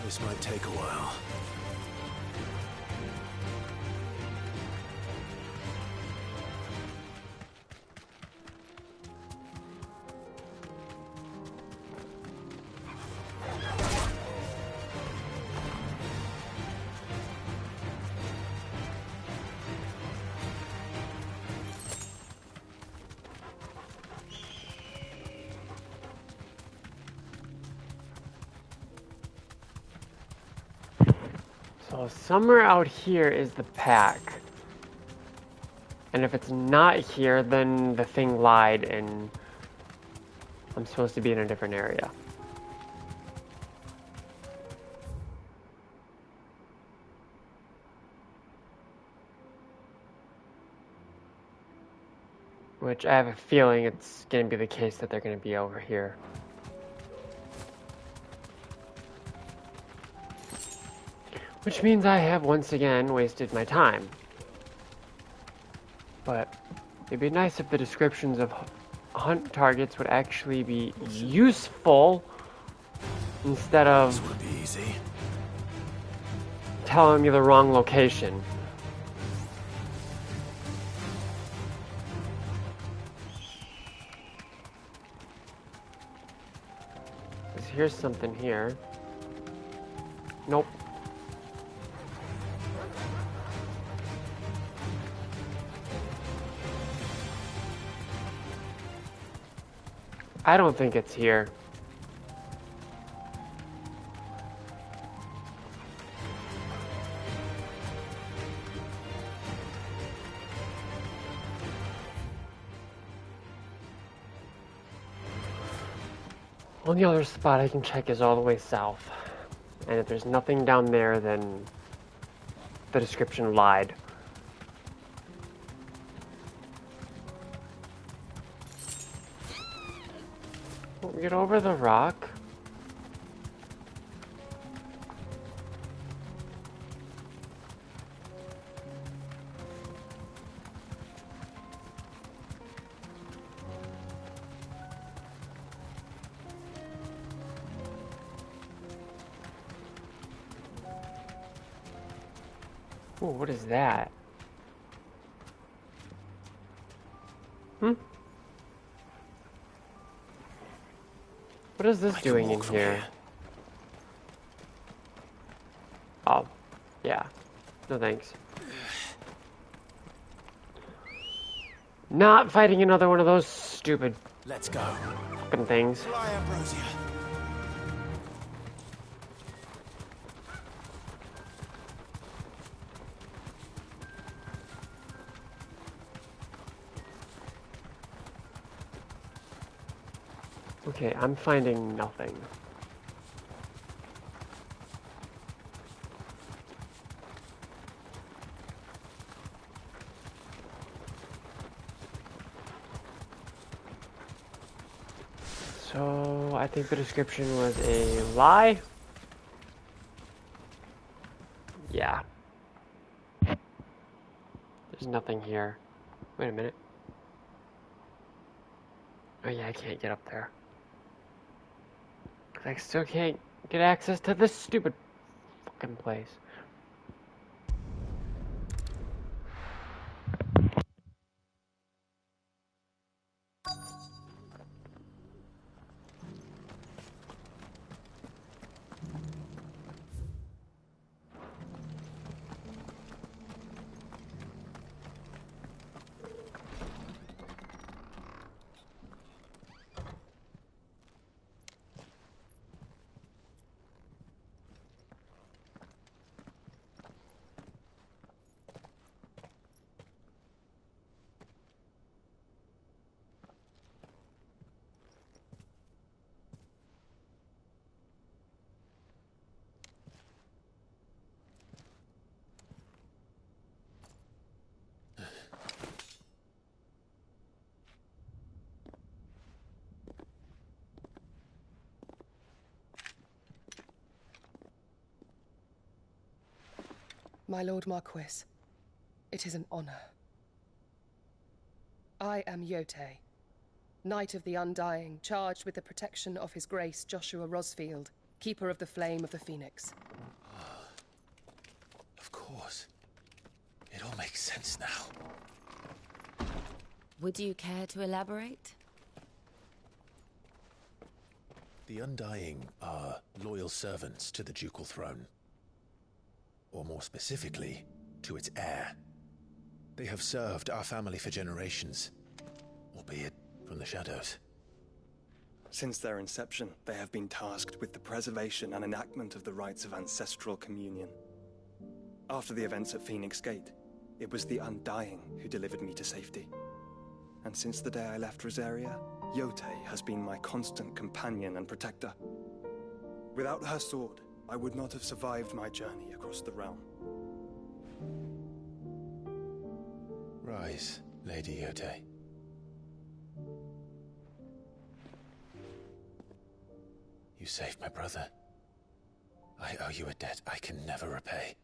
This might take a while. So somewhere out here is the pack. And if it's not here, then the thing lied and I'm supposed to be in a different area. Which I have a feeling it's going to be the case that they're going to be over here. Which means I have once again wasted my time. But it'd be nice if the descriptions of hunt targets would actually be useful instead of This would be easy. telling me the wrong location. Here's something here. Nope. I don't think it's here. Only other spot I can check is all the way south. And if there's nothing down there, then the description lied. Get over the rock. Ooh, what is that? What is this doing in here? Oh, yeah. No thanks. Not fighting another one of those stupid Let's go. fucking things. Fly, Ambrosia. Okay, I'm finding nothing. So, I think the description was a lie. Yeah. There's nothing here. Wait a minute. Oh yeah, I can't get up there. I still can't get access to this stupid fucking place. My Lord Marquis, it is an honor. I am Yote, Knight of the Undying, charged with the protection of His Grace Joshua Rosfield, Keeper of the Flame of the Phoenix. Of course. It all makes sense now. Would you care to elaborate? The Undying are loyal servants to the ducal throne. Or more specifically, to its heir. They have served our family for generations, albeit from the shadows. Since their inception, they have been tasked with the preservation and enactment of the rites of ancestral communion. After the events at Phoenix Gate, it was the Undying who delivered me to safety. And since the day I left Rosaria, Yotei has been my constant companion and protector. Without her sword, I would not have survived my journey across the realm. Rise, Lady Yotei. You saved my brother. I owe you a debt I can never repay.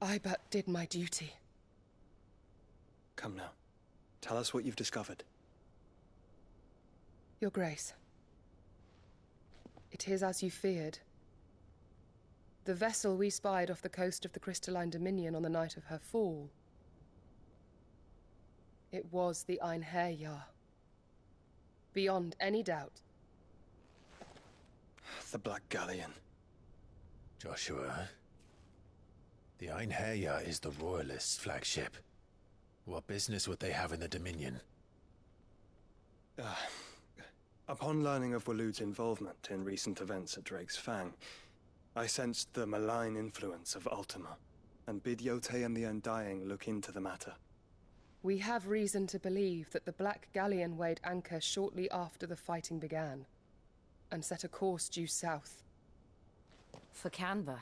I but did my duty. Come now. Tell us what you've discovered. Your Grace. It is as you feared. The vessel we spied off the coast of the Crystalline Dominion on the night of her fall. It was the Einherjar. Beyond any doubt. The Black Galleon. Joshua, the Einherjar is the Royalists' flagship. What business would they have in the Dominion? Upon learning of Waloed's involvement in recent events at Drake's Fang, I sensed the malign influence of Ultima, and bid Yotei and the Undying look into the matter. We have reason to believe that the Black Galleon weighed anchor shortly after the fighting began, and set a course due south. For Canva.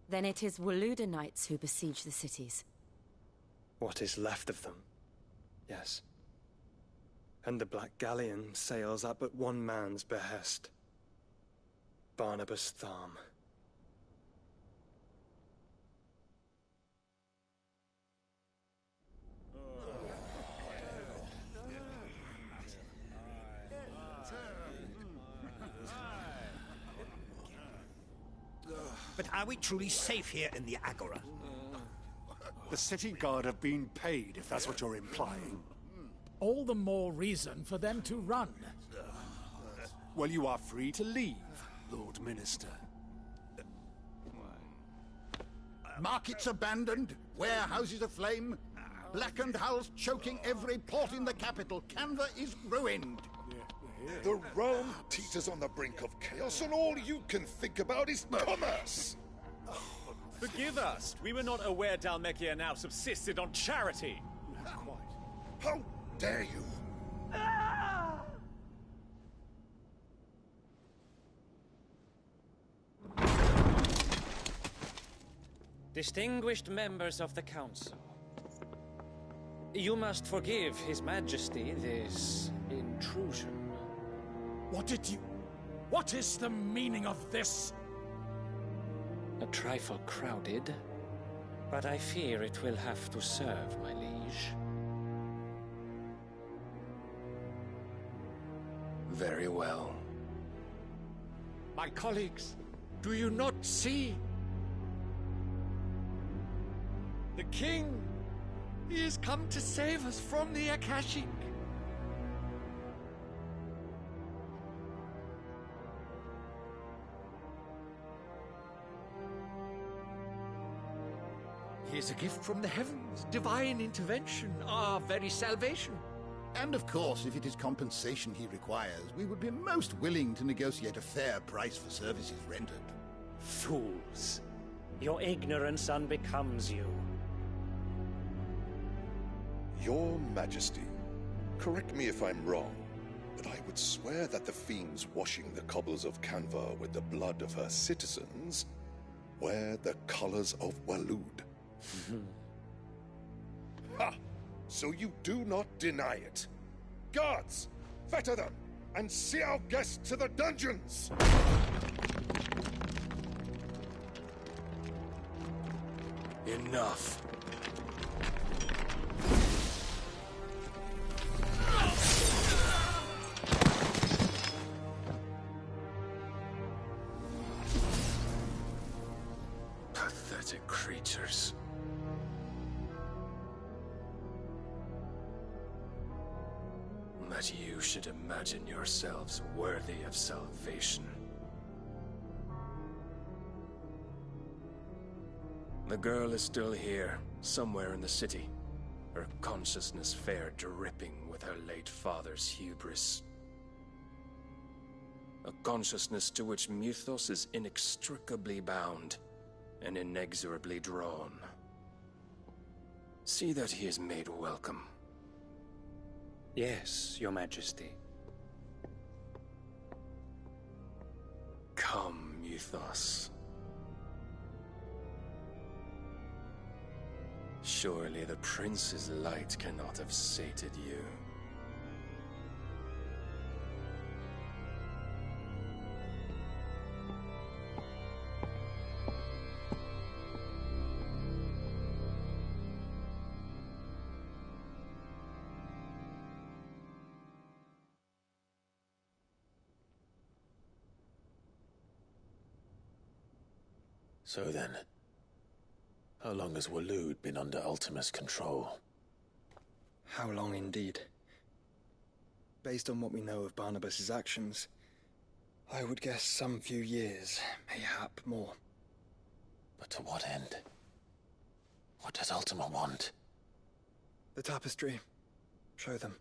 Then it is Waloeda knights who besiege the cities. What is left of them, yes. And the Black Galleon sails at but one man's behest. Barnabas Tharm. But are we truly safe here in the Agora? The city guard have been paid, if that's what you're implying. All the more reason for them to run. Well, you are free to leave, Lord Minister. Markets abandoned, warehouses aflame, blackened hulls choking every port in the capital. Canva is ruined. The realm teeters on the brink of chaos, and all you can think about is commerce. Forgive us. We were not aware Dhalmekia now subsisted on charity. How dare you? Distinguished members of the Council, you must forgive His Majesty this intrusion. What is the meaning of this? A trifle crowded, but I fear it will have to serve, my liege. Very well. My colleagues, do you not see? The king! He has come to save us from the Akashic! He is a gift from the heavens, divine intervention, our very salvation. And of course, if it is compensation he requires, we would be most willing to negotiate a fair price for services rendered. Fools! Your ignorance unbecomes you. Your Majesty, correct me if I'm wrong, but I would swear that the fiends washing the cobbles of Canva with the blood of her citizens wear the colors of Waloed. Ha! So you do not deny it. Guards, fetter them, and see our guests to the dungeons! Enough. Pathetic creatures. That you should imagine yourselves worthy of salvation. The girl is still here, somewhere in the city, her consciousness fair dripping with her late father's hubris. A consciousness to which Mythos is inextricably bound, and inexorably drawn. See that he is made welcome. Yes, Your Majesty. Come, Mythos. Surely the Prince's light cannot have sated you. So then, how long has Waloed been under Ultima's control? How long indeed? Based on what we know of Barnabas's actions, I would guess some few years, mayhap more. But to what end? What does Ultima want? The tapestry. Show them.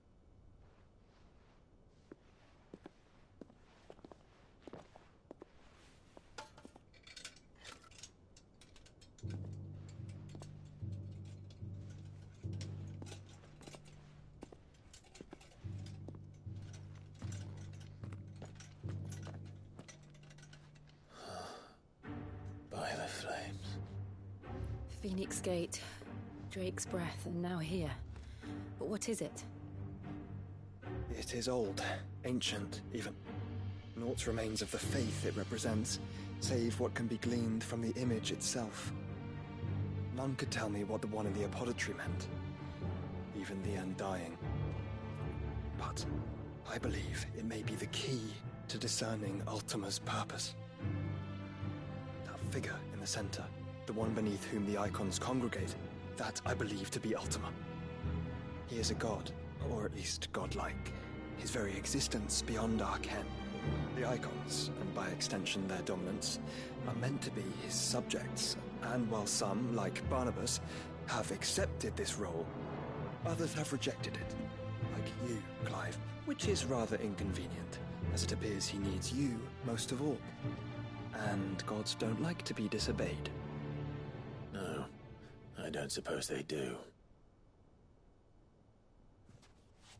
By the flames. Phoenix Gate, Drake's Breath, and now here. But what is it? It is old, ancient, even. Naught remains of the faith it represents, save what can be gleaned from the image itself. None could tell me what the one in the apothecary meant, even the Undying. But I believe it may be the key to discerning Ultima's purpose. That figure in the center, the one beneath whom the icons congregate, that I believe to be Ultima. He is a god, or at least godlike, his very existence beyond our ken. The icons, and by extension their dominance, are meant to be his subjects, and while some, like Barnabas, have accepted this role, others have rejected it, like you, Clive, which is rather inconvenient, as it appears he needs you most of all. And gods don't like to be disobeyed. No, I don't suppose they do.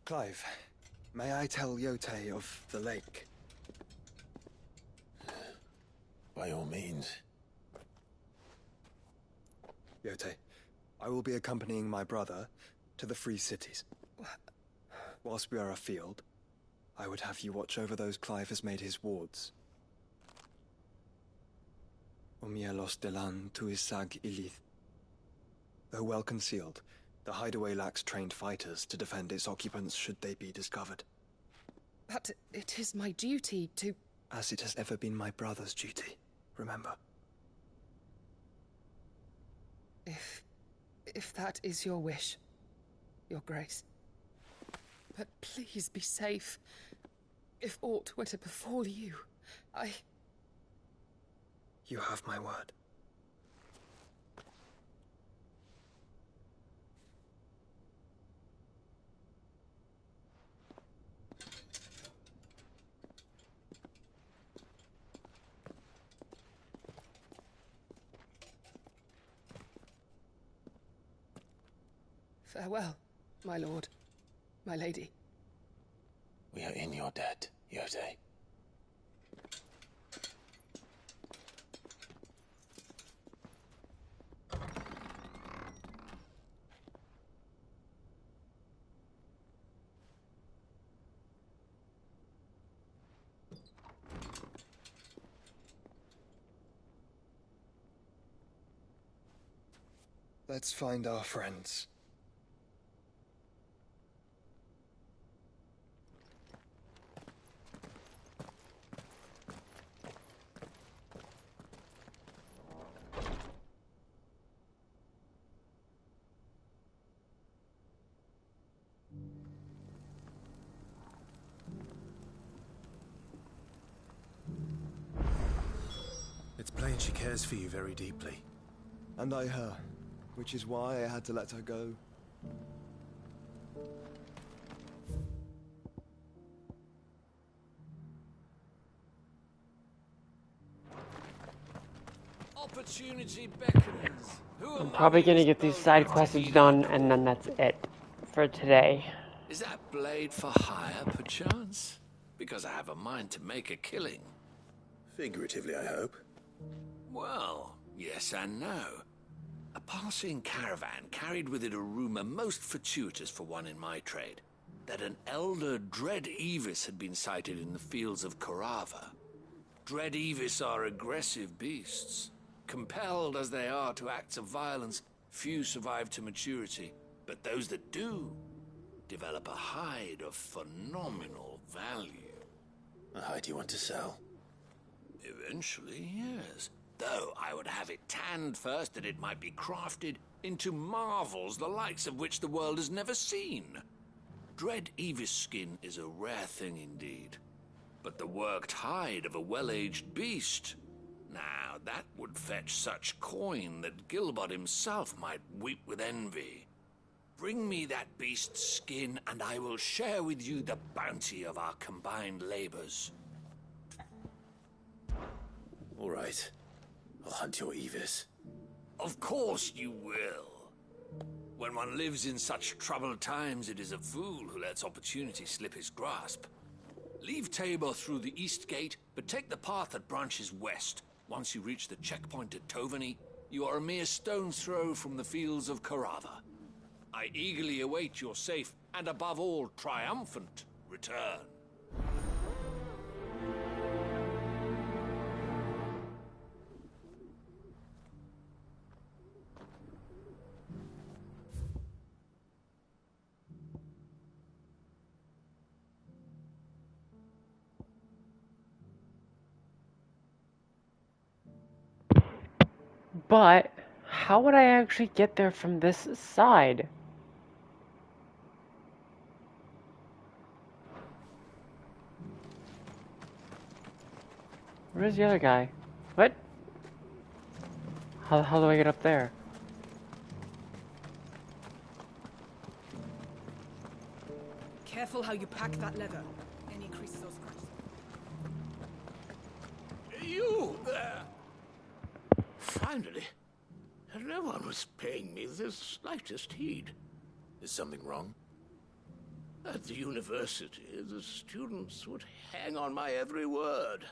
Clive, may I tell Yote of the lake? By all means. Yote, I will be accompanying my brother to the Free Cities. Whilst we are afield, I would have you watch over those Clive has made his wards. Umielos delan tuisag ilith. Though well concealed, the hideaway lacks trained fighters to defend its occupants should they be discovered. But it is my duty to... As it has ever been my brother's duty, remember. If that is your wish, Your Grace. But please be safe. If aught were to befall you, You have my word. Farewell, my lord, my lady. We are in your debt, Yote. Let's find our friends. It's plain she cares for you very deeply. And I her, which is why I had to let her go. opportunity beckons. I'm probably gonna get these side quests done, and then that's it for today. Is that blade for hire, perchance? Because I have a mind to make a killing. Figuratively, I hope. Well, yes and no. A passing caravan carried with it a rumor most fortuitous for one in my trade, that an elder Dread Evis had been sighted in the fields of Korava. Dread Evis are aggressive beasts. Compelled as they are to acts of violence, few survive to maturity, but those that do develop a hide of phenomenal value. A hide you want to sell? Eventually, yes. Though I would have it tanned first that it might be crafted into marvels the likes of which the world has never seen. Dread Evis skin is a rare thing indeed. But the worked hide of a well-aged beast, now that would fetch such coin that Gilbert himself might weep with envy. Bring me that beast's skin, and I will share with you the bounty of our combined labors. All right. I'll hunt your Evis. Of course you will. When one lives in such troubled times, it is a fool who lets opportunity slip his grasp. Leave Tabor through the east gate, but take the path that branches west. Once you reach the checkpoint at Tovany, you are a mere stone's throw from the fields of Korava. I eagerly await your safe, and above all, triumphant return. But how would I actually get there from this side? Where's the other guy? What? How do I get up there? Careful how you pack that leather. Any creases or scratches. You there! Finally. No one was paying me the slightest heed. Is something wrong? At the university, the students would hang on my every word.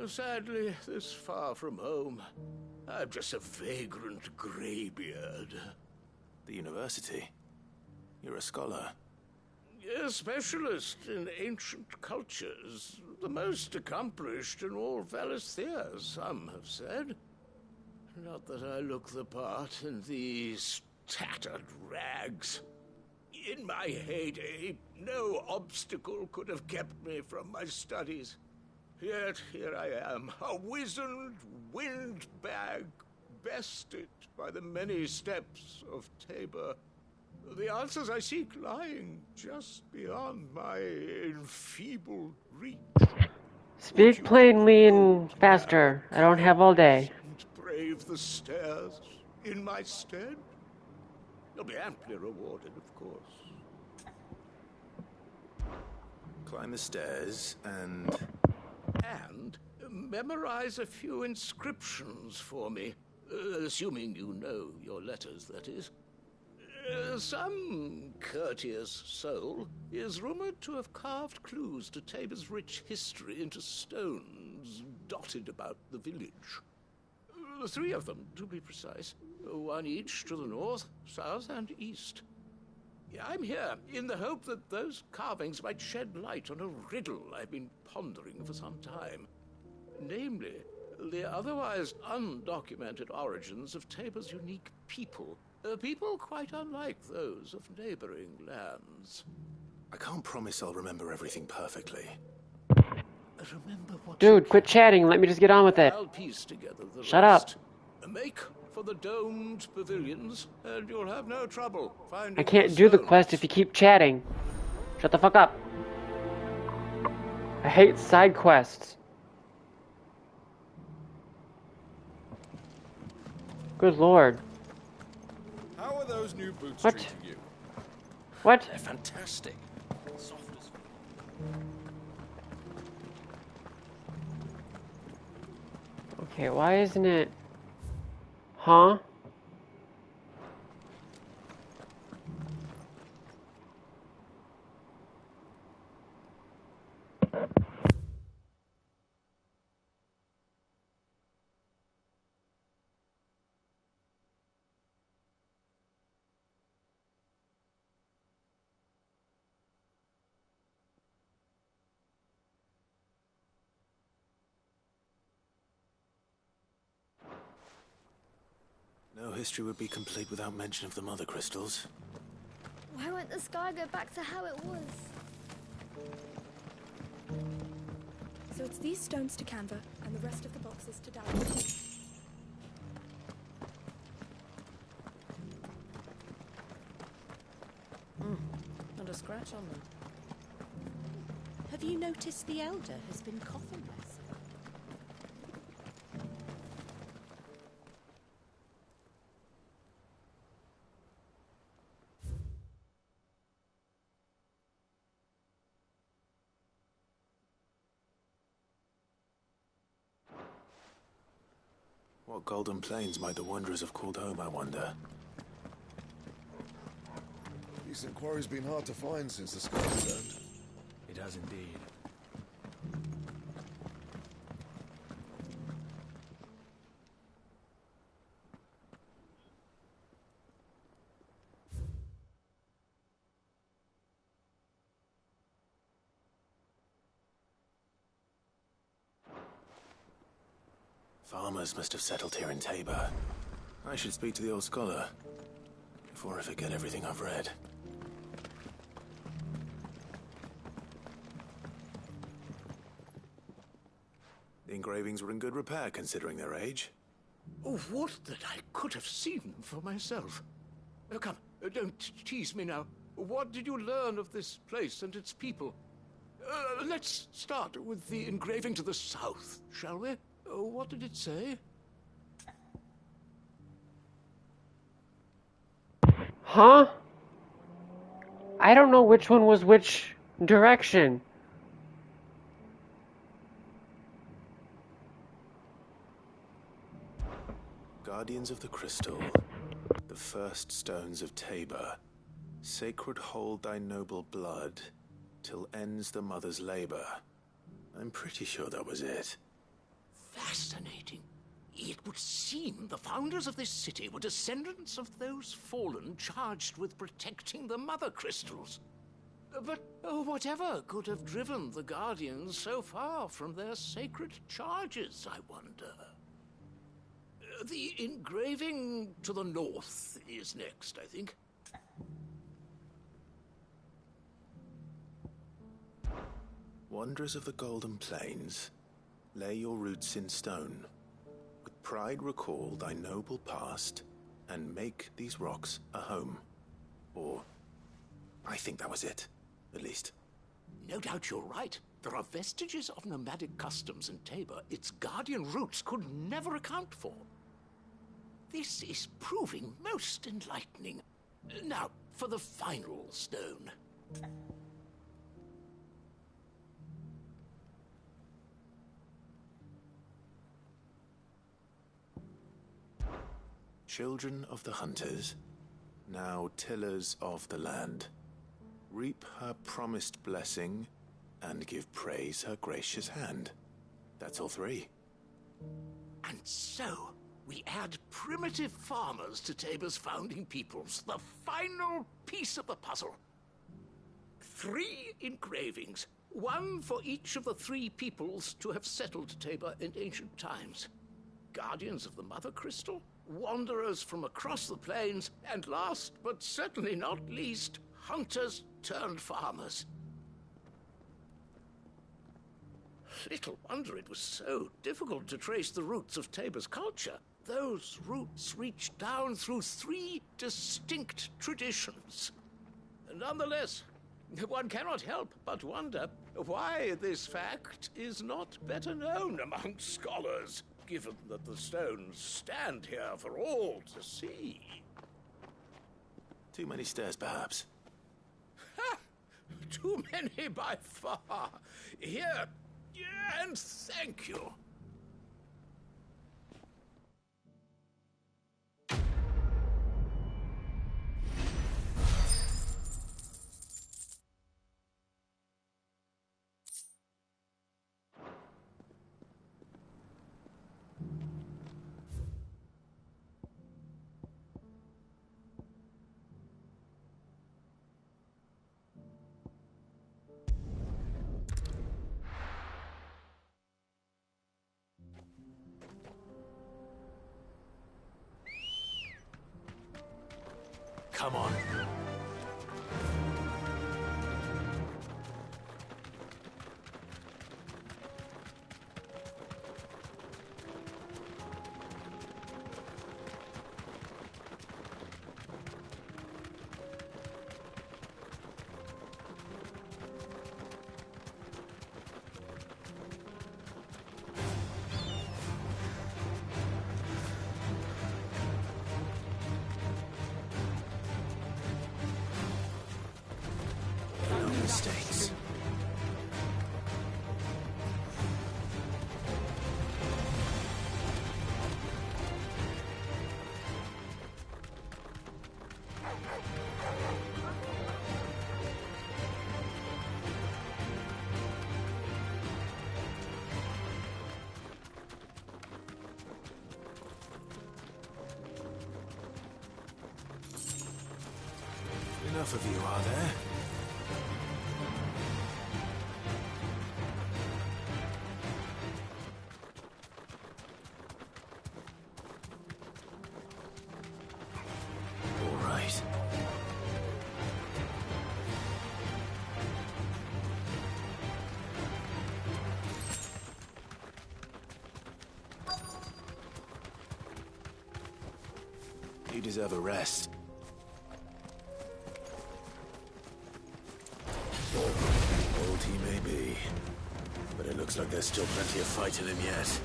Sadly, this far from home, I'm just a vagrant greybeard. The university? You're a scholar. A specialist in ancient cultures. The most accomplished in all Valisthea, some have said. Not that I look the part in these tattered rags. In my heyday, no obstacle could have kept me from my studies. Yet here I am, a wizened windbag, bested by the many steps of Tabor. The answers I seek lying just beyond my enfeebled reach. Speak plainly and faster. I don't have all day. Brave the stairs in my stead? You'll be amply rewarded, of course. Climb the stairs and memorize a few inscriptions for me. Assuming you know your letters, that is. Some courteous soul is rumored to have carved clues to Tabor's rich history into stones dotted about the village. 3 of them, to be precise. 1 each to the north, south, and east. I'm here in the hope that those carvings might shed light on a riddle I've been pondering for some time. Namely, the otherwise undocumented origins of Tabor's unique people. People quite unlike those of neighboring lands. I can't promise I'll remember everything perfectly. Dude, quit chatting. Let me just get on with it. I'll piece together the Shut up. rest. Make for the domed pavilions, and you'll have no trouble finding I can't do the stones. quest if you keep chatting. Shut the fuck up. I hate side quests. Good lord. How are those new boots What? treating you? What? They're fantastic. Soft as... Okay, why isn't it... Huh? No history would be complete without mention of the mother crystals. Why won't the sky go back to how it was? So it's these stones to Canva, and the rest of the boxes to Dallas. Not a scratch on them. Have you noticed the Elder has been coffinless? What golden plains might the wanderers have called home, I wonder? Decent quarry's been hard to find since the sky returned. It has indeed. Farmers must have settled here in Tabor. I should speak to the old scholar before I forget everything I've read. The engravings were in good repair considering their age. Oh, what that I could have seen for myself. Come, don't tease me now. What did you learn of this place and its people? Let's start with the engraving to the south, shall we? What did it say? Huh? I don't know which one was which direction. Guardians of the Crystal, the first stones of Tabor, sacred hold thy noble blood, till ends the mother's labor. I'm pretty sure that was it. Fascinating. It would seem the founders of this city were descendants of those fallen charged with protecting the mother crystals. But whatever could have driven the Guardians so far from their sacred charges, I wonder? The engraving to the north is next, I think. Wanderers of the Golden Plains, lay your roots in stone. With pride recall thy noble past, and make these rocks a home. Or, I think that was it, at least. No doubt you're right. There are vestiges of nomadic customs in Tabor its guardian roots could never account for. This is proving most enlightening. Now, for the final stone. Children of the hunters, now tillers of the land, reap her promised blessing and give praise her gracious hand. That's all three. And so, we add primitive farmers to Tabor's founding peoples, the final piece of the puzzle. 3 engravings, one for each of the 3 peoples to have settled Tabor in ancient times. Guardians of the Mother Crystal, wanderers from across the plains, and last but certainly not least, hunters turned farmers. Little wonder it was so difficult to trace the roots of Tabor's culture. Those roots reach down through 3 distinct traditions. Nonetheless, one cannot help but wonder why this fact is not better known among scholars, given that the stones stand here for all to see. Too many stairs, perhaps. Ha! Too many by far. Here, and thank you. Come on. No mistakes. Enough of you, are there? All right. You deserve a rest. Old he may be, but it looks like there's still plenty of fight in him yet.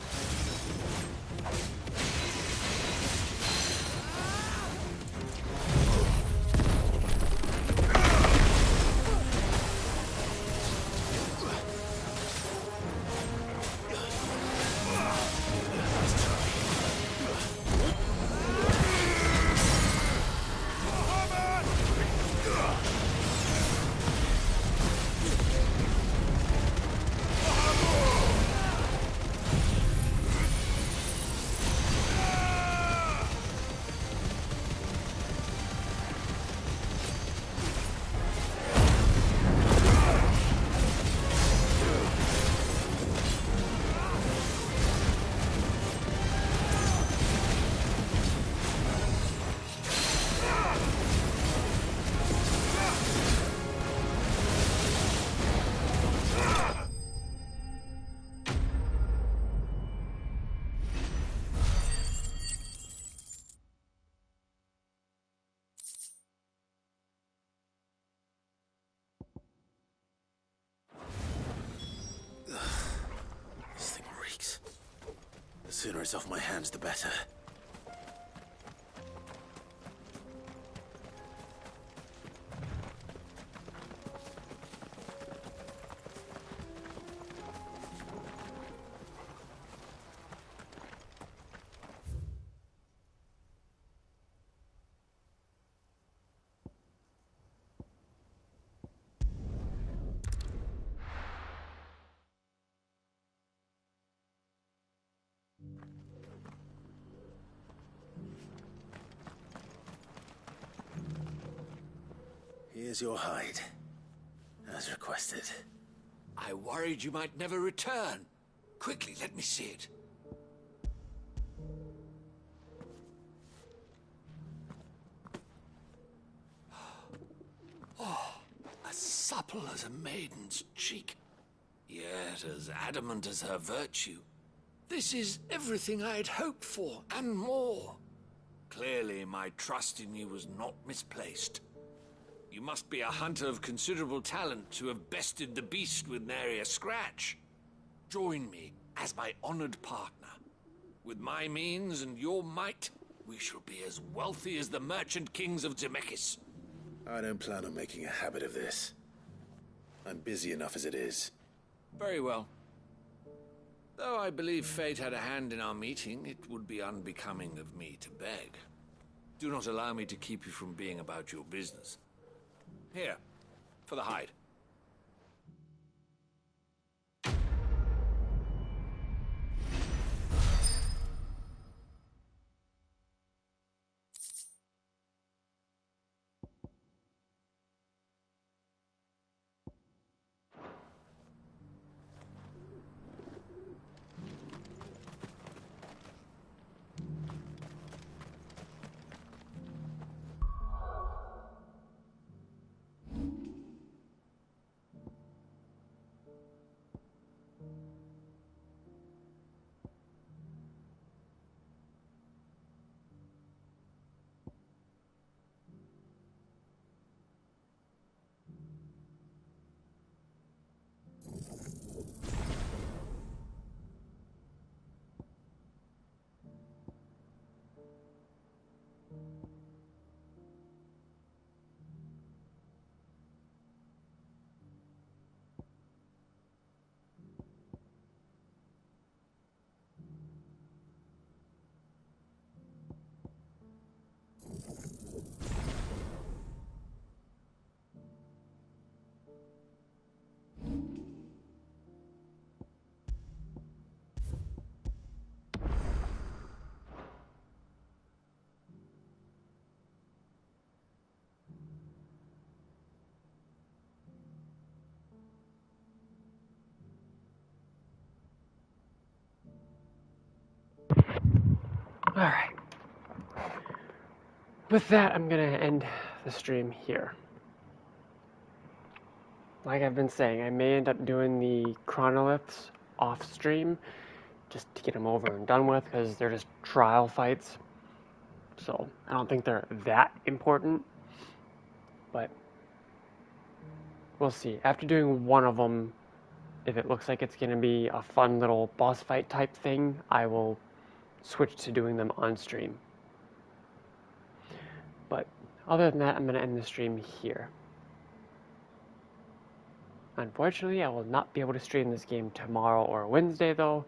This thing reeks. The sooner it's off my hands, the better. Here's your hide, as requested. I worried you might never return. Quickly, let me see it. Oh, as supple as a maiden's cheek, yet as adamant as her virtue. This is everything I had hoped for, and more. Clearly, my trust in you was not misplaced. You must be a hunter of considerable talent to have bested the beast with nary a scratch. Join me as my honored partner. With my means and your might, we shall be as wealthy as the merchant kings of Zemeckis. I don't plan on making a habit of this. I'm busy enough as it is. Very well. Though I believe fate had a hand in our meeting, it would be unbecoming of me to beg. Do not allow me to keep you from being about your business. Here, for the hide. Alright. With that, I'm gonna end the stream here. Like I've been saying, I may end up doing the chronoliths off stream just to get them over and done with, because they're just trial fights. So I don't think they're that important, but we'll see. After doing one of them, if it looks like it's going to be a fun little boss fight type thing, I will switch to doing them on stream. But other than that, I'm going to end the stream here. Unfortunately, I will not be able to stream this game tomorrow or Wednesday though,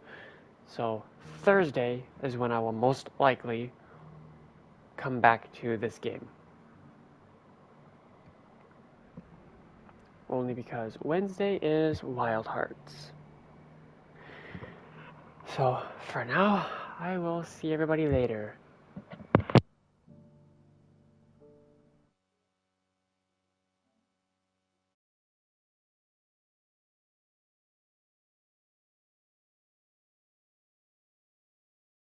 so Thursday is when I will most likely come back to this game. Only because Wednesday is Wild Hearts. So, for now, I will see everybody later.